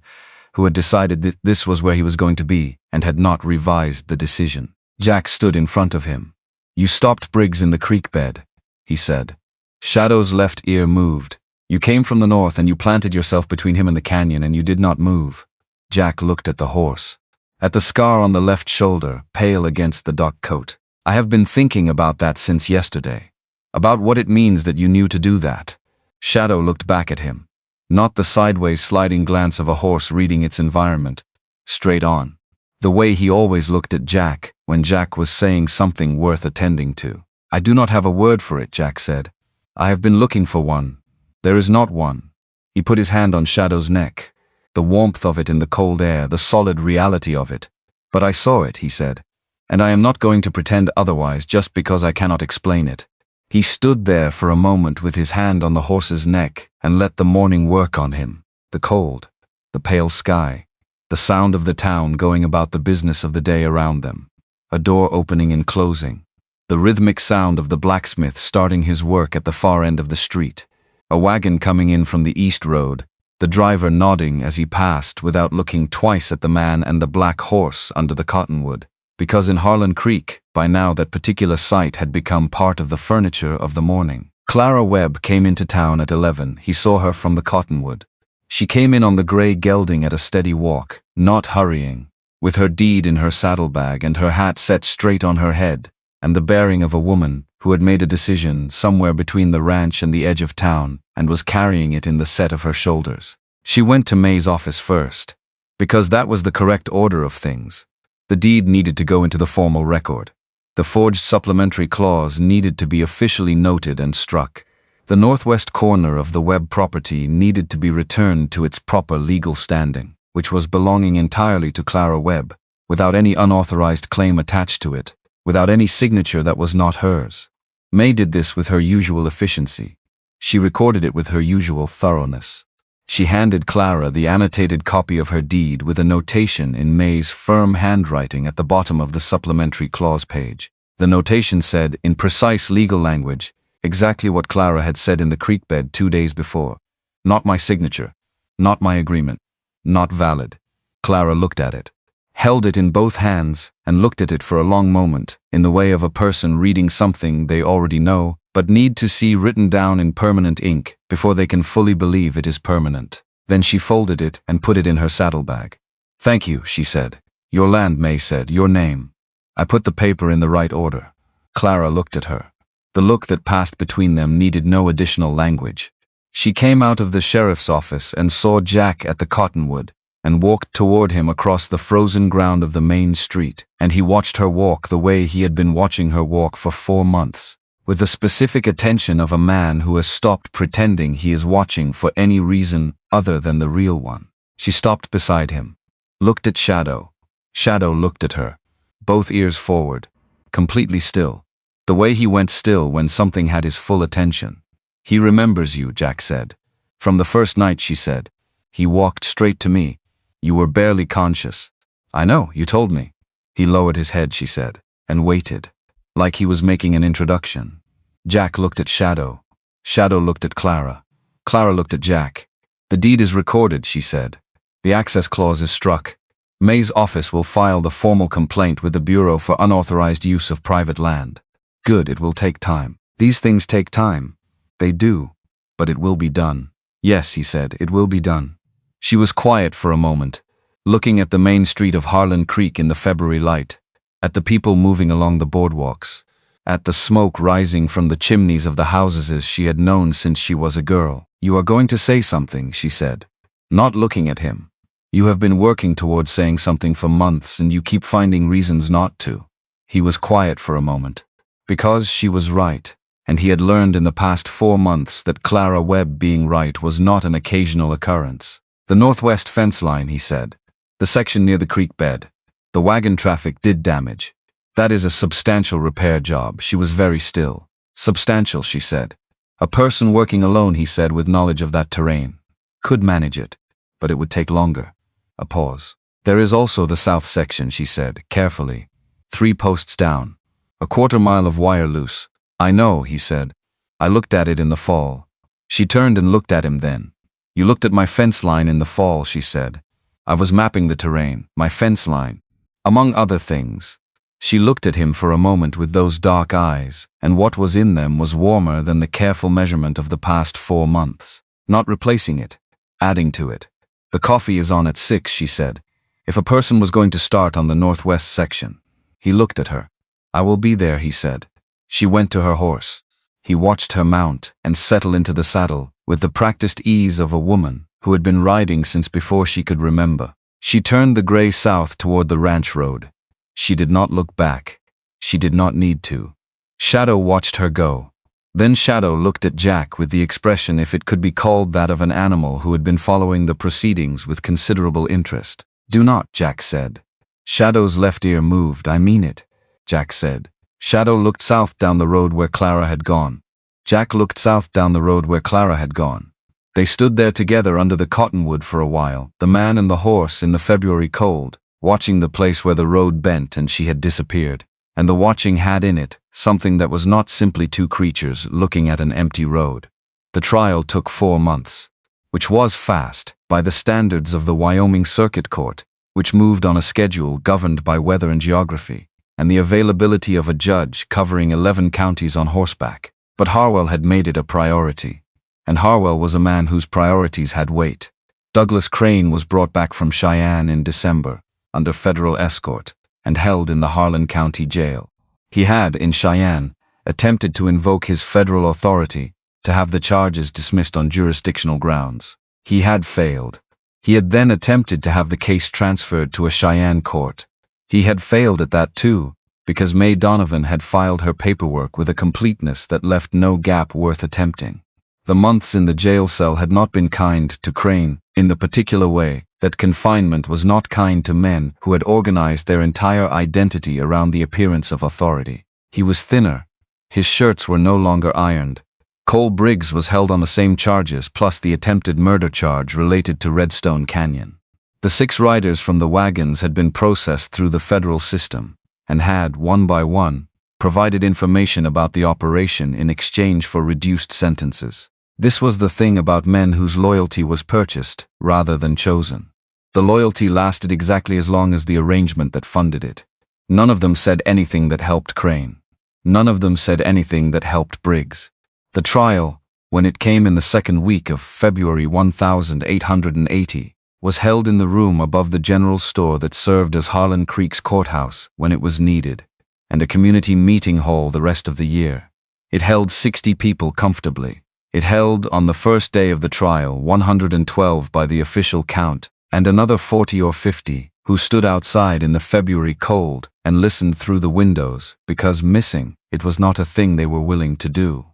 who had decided that this was where he was going to be and had not revised the decision. Jack stood in front of him. You stopped Briggs in the creek bed, he said. Shadow's left ear moved. You came from the north and you planted yourself between him and the canyon and you did not move. Jack looked at the horse. At the scar on the left shoulder, pale against the dark coat. I have been thinking about that since yesterday. About what it means that you knew to do that. Shadow looked back at him. Not the sideways sliding glance of a horse reading its environment. Straight on. The way he always looked at Jack when Jack was saying something worth attending to. I do not have a word for it, Jack said. I have been looking for one. There is not one. He put his hand on Shadow's neck. The warmth of it in the cold air, the solid reality of it. But I saw it, he said. And I am not going to pretend otherwise just because I cannot explain it. He stood there for a moment with his hand on the horse's neck and let the morning work on him. The cold, the pale sky, the sound of the town going about the business of the day around them. A door opening and closing. The rhythmic sound of the blacksmith starting his work at the far end of the street. A wagon coming in from the east road. The driver nodding as he passed without looking twice at the man and the black horse under the cottonwood. Because in Harlan Creek, by now that particular sight had become part of the furniture of the morning. Clara Webb came into town at 11. He saw her from the cottonwood. She came in on the gray gelding at a steady walk, not hurrying, with her deed in her saddlebag and her hat set straight on her head, and the bearing of a woman who had made a decision somewhere between the ranch and the edge of town and was carrying it in the set of her shoulders. She went to Mae's office first, because that was the correct order of things. The deed needed to go into the formal record. The forged supplementary clause needed to be officially noted and struck. The northwest corner of the Webb property needed to be returned to its proper legal standing, which was belonging entirely to Clara Webb, without any unauthorized claim attached to it, without any signature that was not hers. Mae did this with her usual efficiency. She recorded it with her usual thoroughness. She handed Clara the annotated copy of her deed with a notation in Mae's firm handwriting at the bottom of the supplementary clause page. The notation said, in precise legal language, exactly what Clara had said in the creek bed 2 days before. Not my signature. Not my agreement. Not valid. Clara looked at it, held it in both hands, and looked at it for a long moment, in the way of a person reading something they already know, but need to see written down in permanent ink before they can fully believe it is permanent. Then she folded it and put it in her saddlebag. Thank you, she said. Your land, Mae said, your name. I put the paper in the right order. Clara looked at her. The look that passed between them needed no additional language. She came out of the sheriff's office and saw Jack at the cottonwood, and walked toward him across the frozen ground of the main street, and he watched her walk the way he had been watching her walk for 4 months. with the specific attention of a man who has stopped pretending he is watching for any reason other than the real one. She stopped beside him, looked at Shadow. Shadow looked at her, both ears forward, completely still, the way he went still when something had his full attention. "He remembers you," Jack said. "From the first night," she said. "He walked straight to me. You were barely conscious." "I know, you told me." He lowered his head, she said, and waited, like he was making an introduction. Jack looked at Shadow. Shadow looked at Clara. Clara looked at Jack. "The deed is recorded," she said. "The access clause is struck. Mae's office will file the formal complaint with the Bureau for unauthorized use of private land." "Good, it will take time. These things take time." "They do, but it will be done." "Yes," he said, "it will be done." She was quiet for a moment, looking at the main street of Harlan Creek in the February light, at the people moving along the boardwalks, at the smoke rising from the chimneys of the houses she had known since she was a girl. "You are going to say something," she said, not looking at him. "You have been working towards saying something for months and you keep finding reasons not to." He was quiet for a moment. Because she was right, and he had learned in the past 4 months that Clara Webb being right was not an occasional occurrence. "The northwest fence line," he said. "The section near the creek bed. The wagon traffic did damage. That is a substantial repair job." She was very still. "Substantial," she said. "A person working alone," he said, with knowledge of that terrain, "could manage it, but it would take longer." A pause. "There is also the south section," she said, carefully. 3 posts down. A 1/4 mile of wire loose." "I know," he said. "I looked at it in the fall." She turned and looked at him then. "You looked at my fence line in the fall," she said. "I was mapping the terrain, my fence line, among other things." She looked at him for a moment with those dark eyes, and what was in them was warmer than the careful measurement of the past 4 months. "Not replacing it, adding to it. The coffee is on at 6, she said. "If a person was going to start on the northwest section." He looked at her. "I will be there," he said. She went to her horse. He watched her mount and settle into the saddle with the practiced ease of a woman who had been riding since before she could remember. She turned the gray south toward the ranch road. She did not look back. She did not need to. Shadow watched her go. Then Shadow looked at Jack with the expression, if it could be called that, of an animal who had been following the proceedings with considerable interest. "Do not," Jack said. Shadow's left ear moved. "I mean it," Jack said. Shadow looked south down the road where Clara had gone. Jack looked south down the road where Clara had gone. They stood there together under the cottonwood for a while, the man and the horse in the February cold, watching the place where the road bent and she had disappeared. And the watching had in it something that was not simply 2 creatures looking at an empty road. The trial took 4 months, which was fast by the standards of the Wyoming Circuit Court, which moved on a schedule governed by weather and geography, and the availability of a judge covering 11 counties on horseback. But Harwell had made it a priority, and Harwell was a man whose priorities had weight. Douglas Crane was brought back from Cheyenne in December, under federal escort, and held in the Harlan County Jail. He had, in Cheyenne, attempted to invoke his federal authority to have the charges dismissed on jurisdictional grounds. He had failed. He had then attempted to have the case transferred to a Cheyenne court. He had failed at that too, because Mae Donovan had filed her paperwork with a completeness that left no gap worth attempting. The months in the jail cell had not been kind to Crane in the particular way that confinement was not kind to men who had organized their entire identity around the appearance of authority. He was thinner. His shirts were no longer ironed. Cole Briggs was held on the same charges plus the attempted murder charge related to Redstone Canyon. The 6 riders from the wagons had been processed through the federal system and had, one by one, provided information about the operation in exchange for reduced sentences. This was the thing about men whose loyalty was purchased rather than chosen. The loyalty lasted exactly as long as the arrangement that funded it. None of them said anything that helped Crane. None of them said anything that helped Briggs. The trial, when it came in the second week of February 1880, was held in the room above the general store that served as Harlan Creek's courthouse when it was needed, and a community meeting hall the rest of the year. It held 60 people comfortably. It held, on the first day of the trial, 112 by the official count, and another 40 or 50 who stood outside in the February cold and listened through the windows because missing, it was not a thing they were willing to do.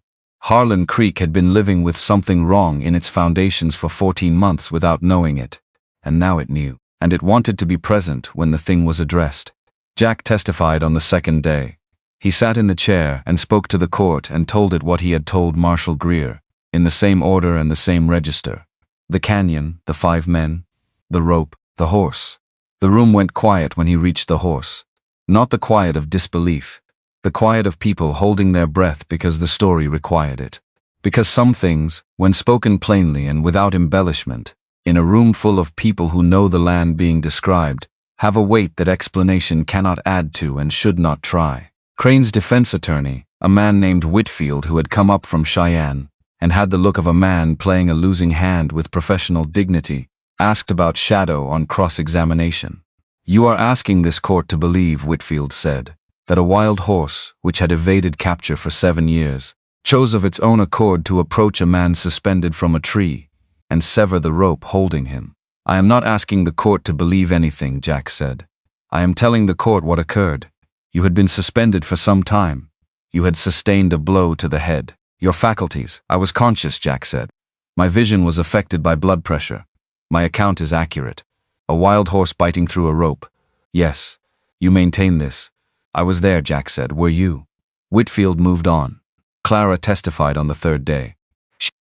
Harlan Creek had been living with something wrong in its foundations for 14 months without knowing it, and now it knew, and it wanted to be present when the thing was addressed. Jack testified on the second day. He sat in the chair and spoke to the court and told it what he had told Marshal Greer, in the same order and the same register. The canyon, the 5 men, the rope, the horse. The room went quiet when he reached the horse. Not the quiet of disbelief, the quiet of people holding their breath because the story required it. Because some things, when spoken plainly and without embellishment, in a room full of people who know the land being described, have a weight that explanation cannot add to and should not try. Crane's defense attorney, a man named Whitfield who had come up from Cheyenne, and had the look of a man playing a losing hand with professional dignity, asked about Shadow on cross-examination. "You are asking this court to believe," Whitfield said, "that a wild horse, which had evaded capture for 7 years, chose of its own accord to approach a man suspended from a tree and sever the rope holding him." "I am not asking the court to believe anything," Jack said. "I am telling the court what occurred. You had been suspended for some time. You had sustained a blow to the head. Your faculties." "I was conscious," Jack said. "My vision was affected by blood pressure. My account is accurate. A wild horse biting through a rope." "Yes. You maintain this." "I was there," Jack said. "Were you?" Whitfield moved on. Clara testified on the third day.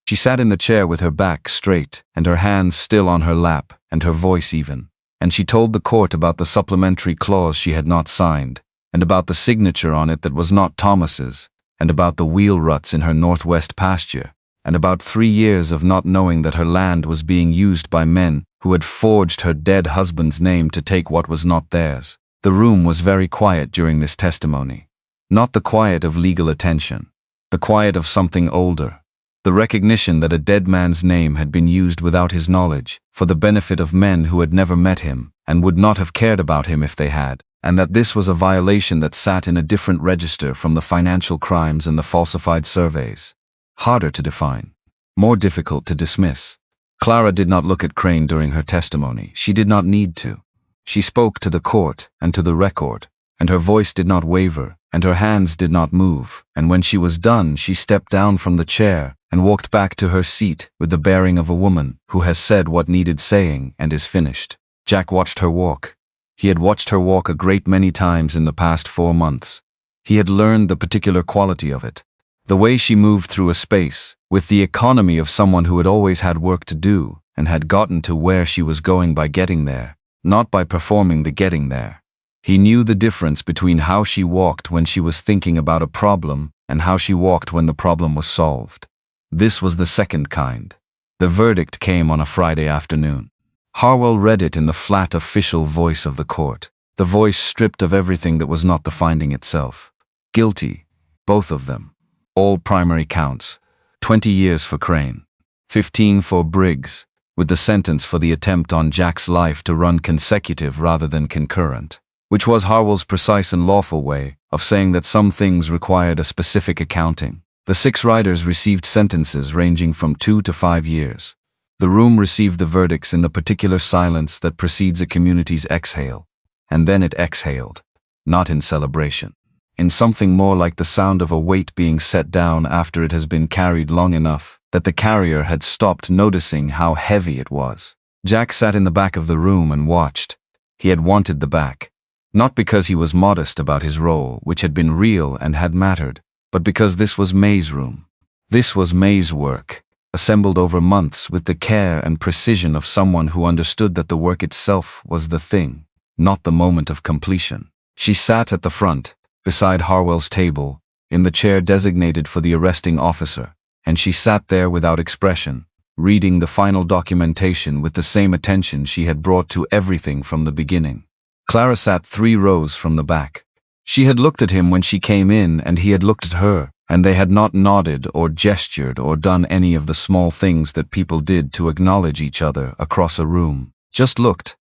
She sat in the chair with her back straight and her hands still on her lap and her voice even, and she told the court about the supplementary clause she had not signed, and about the signature on it that was not Thomas's, and about the wheel ruts in her northwest pasture, and about 3 years of not knowing that her land was being used by men who had forged her dead husband's name to take what was not theirs. The room was very quiet during this testimony. Not the quiet of legal attention, the quiet of something older. The recognition that a dead man's name had been used without his knowledge, for the benefit of men who had never met him, and would not have cared about him if they had, and that this was a violation that sat in a different register from the financial crimes and the falsified surveys. Harder to define, more difficult to dismiss. Clara did not look at Crane during her testimony. She did not need to. She spoke to the court and to the record, and her voice did not waver, and her hands did not move, and when she was done, she stepped down from the chair and walked back to her seat with the bearing of a woman who has said what needed saying and is finished. Jack watched her walk. He had watched her walk a great many times in the past 4 months. He had learned the particular quality of it. The way she moved through a space, with the economy of someone who had always had work to do and had gotten to where she was going by getting there, not by performing the getting there. He knew the difference between how she walked when she was thinking about a problem and how she walked when the problem was solved. This was the second kind. The verdict came on a Friday afternoon. Harwell read it in the flat official voice of the court, the voice stripped of everything that was not the finding itself. Guilty, both of them. All primary counts. 20 years for Crane. 15 for Briggs, with the sentence for the attempt on Jack's life to run consecutive rather than concurrent, which was Harwell's precise and lawful way of saying that some things required a specific accounting. The 6 riders received sentences ranging from 2 to 5 years. The room received the verdicts in the particular silence that precedes a community's exhale, and then it exhaled, not in celebration, in something more like the sound of a weight being set down after it has been carried long enough that the carrier had stopped noticing how heavy it was. Jack sat in the back of the room and watched. He had wanted the back, not because he was modest about his role, which had been real and had mattered, but because this was Mae's room. This was Mae's work, assembled over months with the care and precision of someone who understood that the work itself was the thing, not the moment of completion. She sat at the front, beside Harwell's table, in the chair designated for the arresting officer, and she sat there without expression, reading the final documentation with the same attention she had brought to everything from the beginning. Clara sat 3 rows from the back. She had looked at him when she came in, and he had looked at her, and they had not nodded or gestured or done any of the small things that people did to acknowledge each other across a room. Just looked.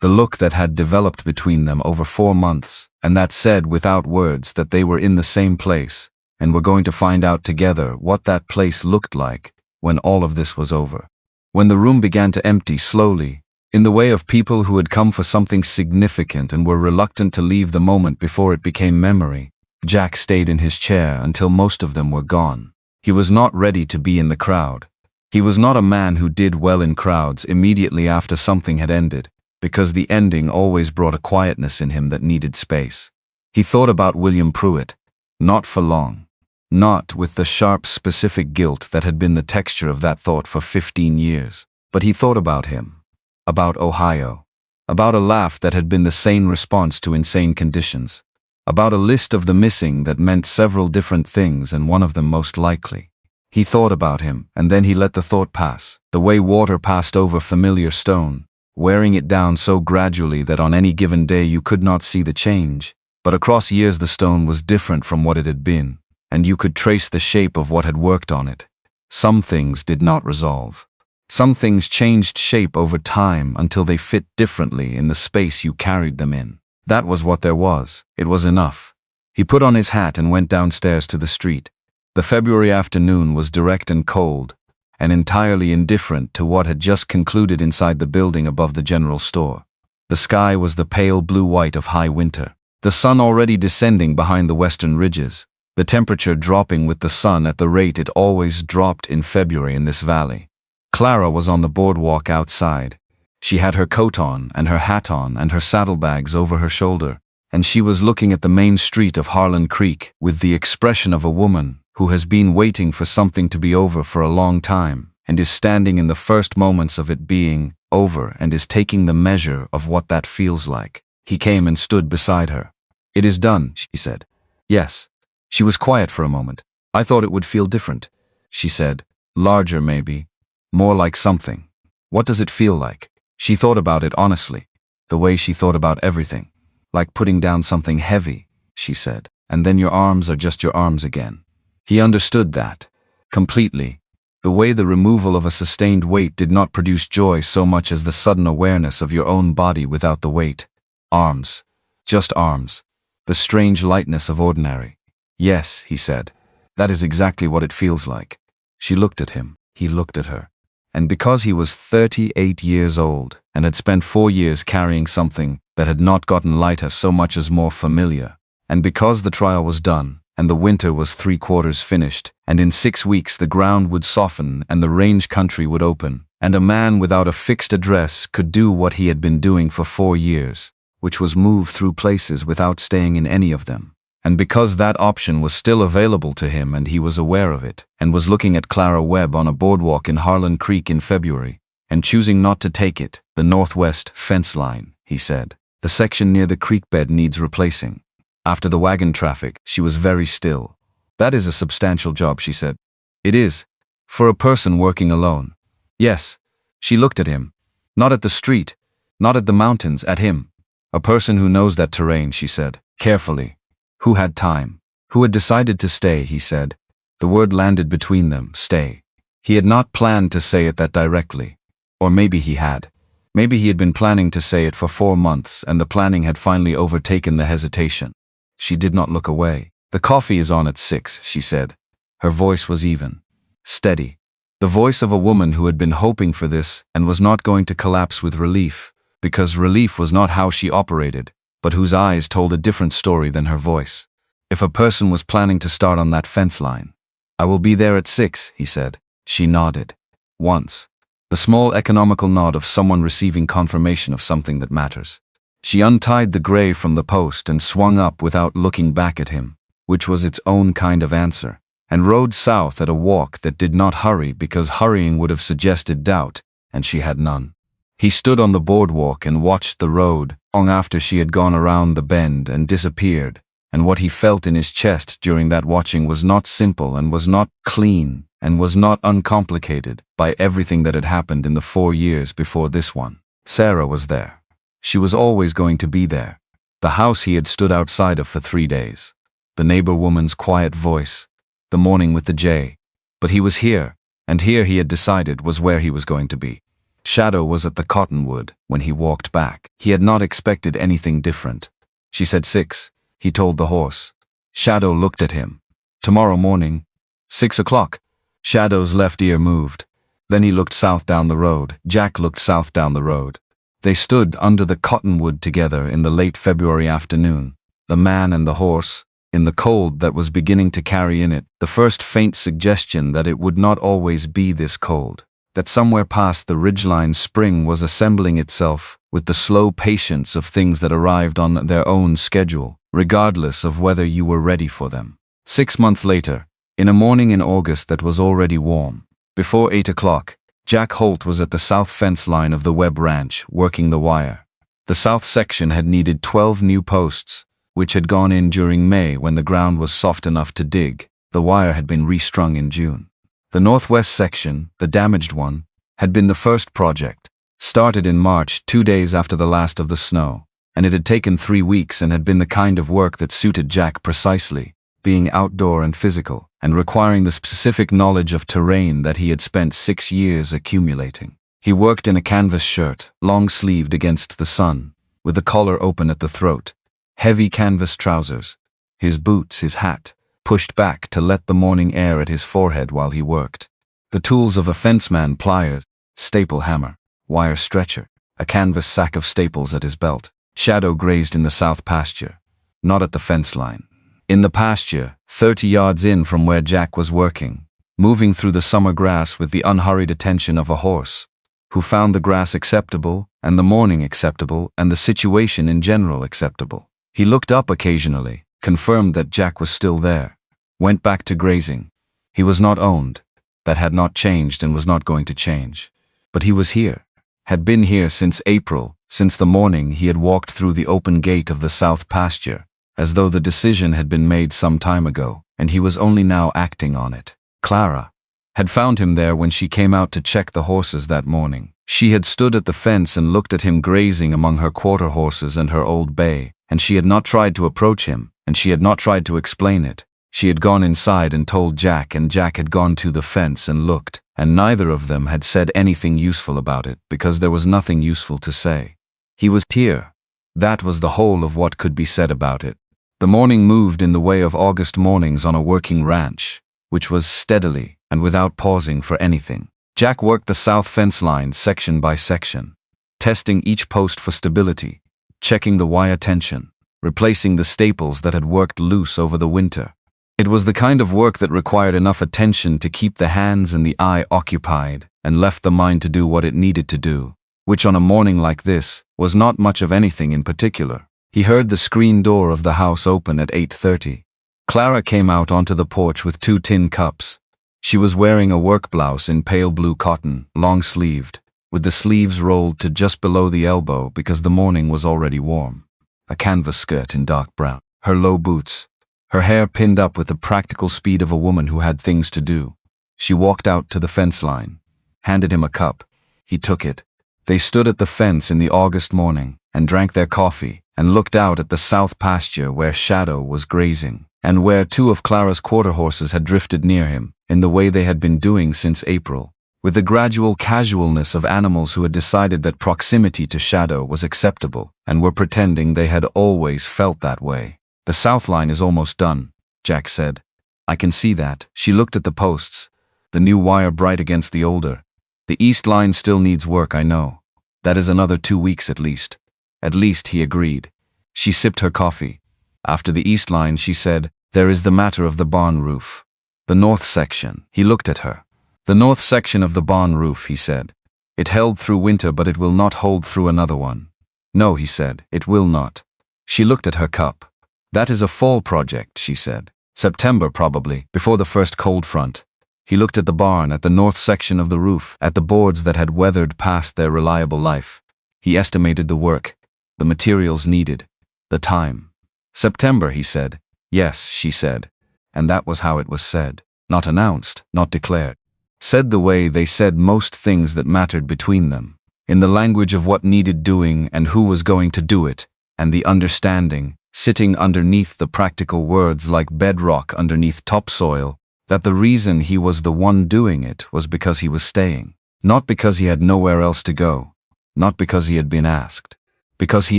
The look that had developed between them over 4 months, and that said without words that they were in the same place, and were going to find out together what that place looked like when all of this was over. When the room began to empty slowly, In the way of people who had come for something significant and were reluctant to leave the moment before it became memory, Jack stayed in his chair until most of them were gone. He was not ready to be in the crowd. He was not a man who did well in crowds immediately after something had ended, because the ending always brought a quietness in him that needed space. He thought about William Pruitt, not for long. Not with the sharp, specific guilt that had been the texture of that thought for 15 years. But he thought about him. About Ohio. About a laugh that had been the sane response to insane conditions. About a list of the missing that meant several different things and one of them most likely. He thought about him, and then he let the thought pass, the way water passed over familiar stone, wearing it down so gradually that on any given day you could not see the change. But across years the stone was different from what it had been, and you could trace the shape of what had worked on it. Some things did not resolve. Some things changed shape over time until they fit differently in the space you carried them in. That was what there was. It was enough. He put on his hat and went downstairs to the street. The February afternoon was direct and cold, and entirely indifferent to what had just concluded inside the building above the general store. The sky was the pale blue-white of high winter, the sun already descending behind the western ridges, the temperature dropping with the sun at the rate it always dropped in February in this valley. Clara was on the boardwalk outside. She had her coat on and her hat on and her saddlebags over her shoulder, and she was looking at the main street of Harlan Creek with the expression of a woman who has been waiting for something to be over for a long time and is standing in the first moments of it being over and is taking the measure of what that feels like. He came and stood beside her. "It is done," she said. "Yes." She was quiet for a moment. "I thought it would feel different," she said. "Larger, maybe. More like something. What does it feel like?" She thought about it honestly, the way she thought about everything. "Like putting down something heavy," she said, "and then your arms are just your arms again." He understood that. Completely. The way the removal of a sustained weight did not produce joy so much as the sudden awareness of your own body without the weight. Arms. Just arms. The strange lightness of ordinary. "Yes," he said. "That is exactly what it feels like." She looked at him. He looked at her. And because he was 38 years old and had spent 4 years carrying something that had not gotten lighter so much as more familiar, and because the trial was done and the winter was 3/4 finished, and in 6 weeks the ground would soften and the range country would open, and a man without a fixed address could do what he had been doing for 4 years, which was move through places without staying in any of them. And because that option was still available to him and he was aware of it, and was looking at Clara Webb on a boardwalk in Harlan Creek in February, and choosing not to take it, "The northwest fence line," he said. "The section near the creek bed needs replacing." After the wagon traffic, she was very still. "That is a substantial job," she said. "It is. For a person working alone." "Yes." She looked at him. Not at the street, not at the mountains, at him. "A person who knows that terrain," she said, carefully. "Who had time. Who had decided to stay," he said. The word landed between them, stay. He had not planned to say it that directly. Or maybe he had. Maybe he had been planning to say it for 4 months and the planning had finally overtaken the hesitation. She did not look away. "The coffee is on at 6, she said. Her voice was even. Steady. The voice of a woman who had been hoping for this and was not going to collapse with relief, because relief was not how she operated, but whose eyes told a different story than her voice. If a person was planning to start on that fence line. "I will be there at 6, he said. She nodded. Once. The small economical nod of someone receiving confirmation of something that matters. She untied the gray from the post and swung up without looking back at him, which was its own kind of answer, and rode south at a walk that did not hurry because hurrying would have suggested doubt, and she had none. He stood on the boardwalk and watched the road long after she had gone around the bend and disappeared, and what he felt in his chest during that watching was not simple and was not clean and was not uncomplicated by everything that had happened in the 4 years before this one. Sarah was there. She was always going to be there. The house he had stood outside of for 3 days. The neighbor woman's quiet voice. The morning with the J. But he was here, and here he had decided was where he was going to be. Shadow was at the cottonwood when he walked back. He had not expected anything different. She said 6, he told the horse. Shadow looked at him. Tomorrow morning. 6 o'clock. Shadow's left ear moved. Then he looked south down the road. Jack looked south down the road. They stood under the cottonwood together in the late February afternoon, the man and the horse, in the cold that was beginning to carry in it the first faint suggestion that it would not always be this cold, that somewhere past the ridgeline spring was assembling itself with the slow patience of things that arrived on their own schedule, regardless of whether you were ready for them. 6 months later, in a morning in August that was already warm, before 8 o'clock, Jack Holt was at the south fence line of the Webb Ranch, working the wire. The south section had needed 12 new posts, which had gone in during May when the ground was soft enough to dig. The wire had been restrung in June. The northwest section, the damaged one, had been the first project, started in March 2 days after the last of the snow, and it had taken 3 weeks and had been the kind of work that suited Jack precisely, being outdoor and physical, and requiring the specific knowledge of terrain that he had spent 6 years accumulating. He worked in a canvas shirt, long-sleeved against the sun, with the collar open at the throat, heavy canvas trousers, his boots, his hat, pushed back to let the morning air at his forehead while he worked. The tools of a fenceman: pliers, staple hammer, wire stretcher, a canvas sack of staples at his belt. Shadow grazed in the south pasture, not at the fence line. In the pasture, 30 yards in from where Jack was working, moving through the summer grass with the unhurried attention of a horse, who found the grass acceptable, and the morning acceptable, and the situation in general acceptable. He looked up occasionally, confirmed that Jack was still there, went back to grazing. He was not owned. That had not changed and was not going to change. But he was here, had been here since April, since the morning he had walked through the open gate of the south pasture, as though the decision had been made some time ago, and he was only now acting on it. Clara had found him there when she came out to check the horses that morning. She had stood at the fence and looked at him grazing among her quarter horses and her old bay, and she had not tried to approach him, and she had not tried to explain it. She had gone inside and told Jack, and Jack had gone to the fence and looked, and neither of them had said anything useful about it because there was nothing useful to say. He was here. That was the whole of what could be said about it. The morning moved in the way of August mornings on a working ranch, which was steadily and without pausing for anything. Jack worked the south fence line section by section, testing each post for stability, checking the wire tension, replacing the staples that had worked loose over the winter. It was the kind of work that required enough attention to keep the hands and the eye occupied and left the mind to do what it needed to do, which on a morning like this was not much of anything in particular. He heard the screen door of the house open at 8:30. Clara came out onto the porch with 2 tin cups. She was wearing a work blouse in pale blue cotton, long-sleeved, with the sleeves rolled to just below the elbow because the morning was already warm. A canvas skirt in dark brown. Her low boots. Her hair pinned up with the practical speed of a woman who had things to do. She walked out to the fence line, handed him a cup. He took it. They stood at the fence in the August morning and drank their coffee and looked out at the south pasture where Shadow was grazing and where 2 of Clara's quarter horses had drifted near him in the way they had been doing since April, with the gradual casualness of animals who had decided that proximity to Shadow was acceptable and were pretending they had always felt that way. "The south line is almost done," Jack said. "I can see that." She looked at the posts, the new wire bright against the older. "The east line still needs work, I know. That is another 2 weeks at least." "At least," he agreed. She sipped her coffee. After the east line, she said, "There is the matter of the barn roof. The north section." He looked at her. "The north section of the barn roof," he said. "It held through winter, but it will not hold through another one." "No," he said, "it will not." She looked at her cup. "That is a fall project," she said. "September probably, before the first cold front." He looked at the barn, at the north section of the roof, at the boards that had weathered past their reliable life. He estimated the work, the materials needed, the time. "September," he said. "Yes," she said. And that was how it was said. Not announced, not declared. Said the way they said most things that mattered between them. In the language of what needed doing and who was going to do it, and the understanding, sitting underneath the practical words like bedrock underneath topsoil, that the reason he was the one doing it was because he was staying. Not because he had nowhere else to go. Not because he had been asked. Because he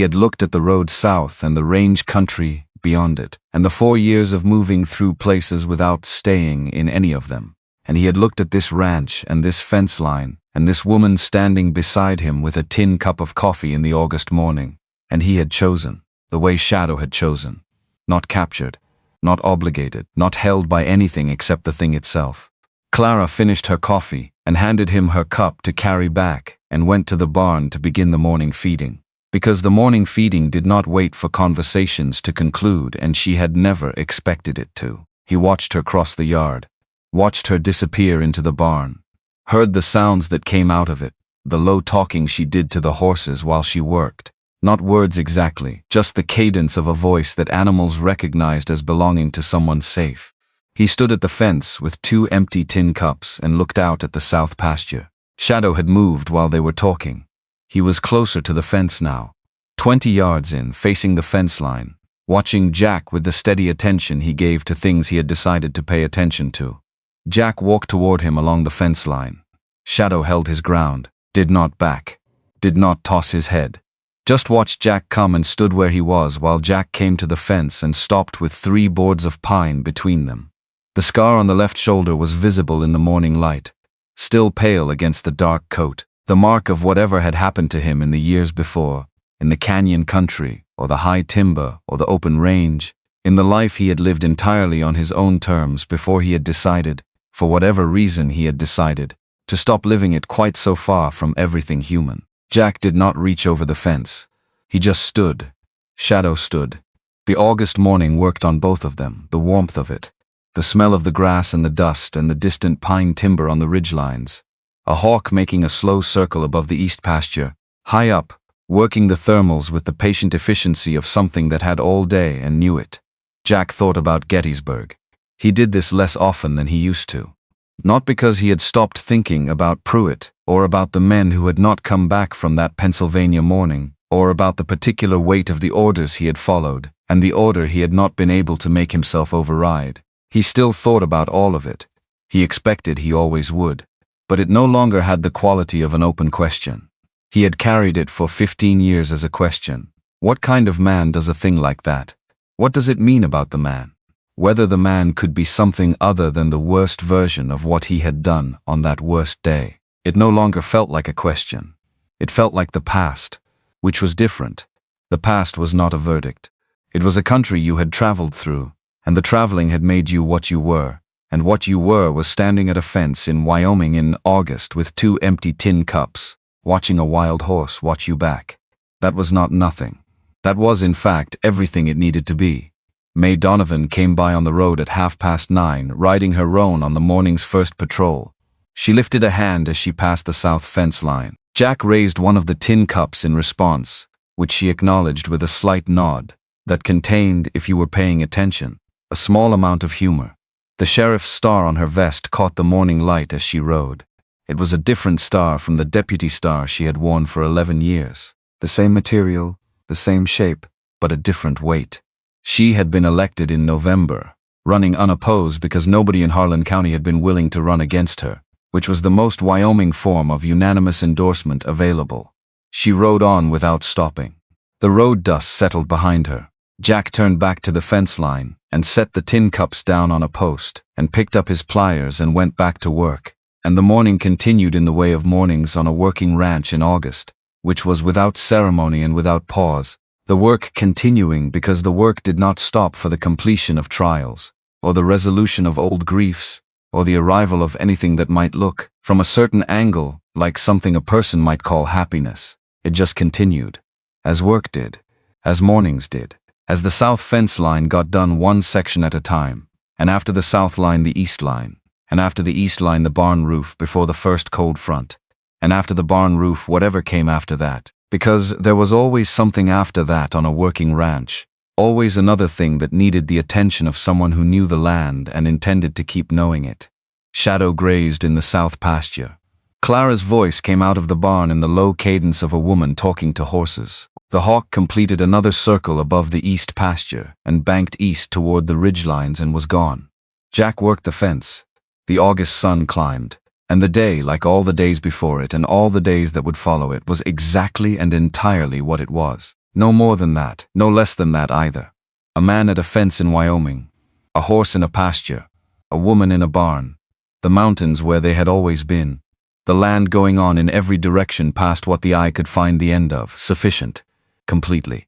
had looked at the road south and the range country beyond it, and the 4 years of moving through places without staying in any of them, and he had looked at this ranch and this fence line, and this woman standing beside him with a tin cup of coffee in the August morning, and he had chosen, the way Shadow had chosen. Not captured, not obligated, not held by anything except the thing itself. Clara finished her coffee and handed him her cup to carry back and went to the barn to begin the morning feeding. Because the morning feeding did not wait for conversations to conclude and she had never expected it to. He watched her cross the yard, watched her disappear into the barn, heard the sounds that came out of it, the low talking she did to the horses while she worked. Not words exactly, just the cadence of a voice that animals recognized as belonging to someone safe. He stood at the fence with 2 empty tin cups and looked out at the south pasture. Shadow had moved while they were talking. He was closer to the fence now, 20 yards in, facing the fence line, watching Jack with the steady attention he gave to things he had decided to pay attention to. Jack walked toward him along the fence line. Shadow held his ground, did not back, did not toss his head. Just watched Jack come and stood where he was while Jack came to the fence and stopped with 3 boards of pine between them. The scar on the left shoulder was visible in the morning light, still pale against the dark coat, the mark of whatever had happened to him in the years before, in the canyon country, or the high timber, or the open range, in the life he had lived entirely on his own terms before he had decided, for whatever reason he had decided, to stop living it quite so far from everything human. Jack did not reach over the fence. He just stood. Shadow stood. The August morning worked on both of them, the warmth of it, the smell of the grass and the dust and the distant pine timber on the ridgelines. A hawk making a slow circle above the east pasture, high up, working the thermals with the patient efficiency of something that had all day and knew it. Jack thought about Gettysburg. He did this less often than he used to. Not because he had stopped thinking about Pruitt, or about the men who had not come back from that Pennsylvania morning, or about the particular weight of the orders he had followed, and the order he had not been able to make himself override. He still thought about all of it. He expected he always would. But it no longer had the quality of an open question. He had carried it for 15 years as a question. What kind of man does a thing like that? What does it mean about the man? Whether the man could be something other than the worst version of what he had done on that worst day. It no longer felt like a question. It felt like the past, which was different. The past was not a verdict. It was a country you had traveled through, and the traveling had made you what you were, and what you were was standing at a fence in Wyoming in August with 2 empty tin cups, watching a wild horse watch you back. That was not nothing. That was, in fact, everything it needed to be. Mae Donovan came by on the road at 9:30, riding her roan on the morning's first patrol. She lifted a hand as she passed the south fence line. Jack raised one of the tin cups in response, which she acknowledged with a slight nod, that contained, if you were paying attention, a small amount of humor. The sheriff's star on her vest caught the morning light as she rode. It was a different star from the deputy star she had worn for 11 years. The same material, the same shape, but a different weight. She had been elected in November, running unopposed because nobody in Harlan County had been willing to run against her, which was the most Wyoming form of unanimous endorsement available. She rode on without stopping. The road dust settled behind her. Jack turned back to the fence line and set the tin cups down on a post and picked up his pliers and went back to work. And the morning continued in the way of mornings on a working ranch in August, which was without ceremony and without pause. The work continuing because the work did not stop for the completion of trials, or the resolution of old griefs, or the arrival of anything that might look, from a certain angle, like something a person might call happiness. It just continued. As work did. As mornings did. As the south fence line got done one section at a time, and after the south line the east line, and after the east line the barn roof before the first cold front, and after the barn roof whatever came after that. Because there was always something after that on a working ranch, always another thing that needed the attention of someone who knew the land and intended to keep knowing it. Shadow grazed in the south pasture. Clara's voice came out of the barn in the low cadence of a woman talking to horses. The hawk completed another circle above the east pasture and banked east toward the ridgelines and was gone. Jack worked the fence. The August sun climbed. And the day, like all the days before it and all the days that would follow it, was exactly and entirely what it was. No more than that, no less than that either. A man at a fence in Wyoming. A horse in a pasture. A woman in a barn. The mountains where they had always been. The land going on in every direction past what the eye could find the end of. Sufficient. Completely.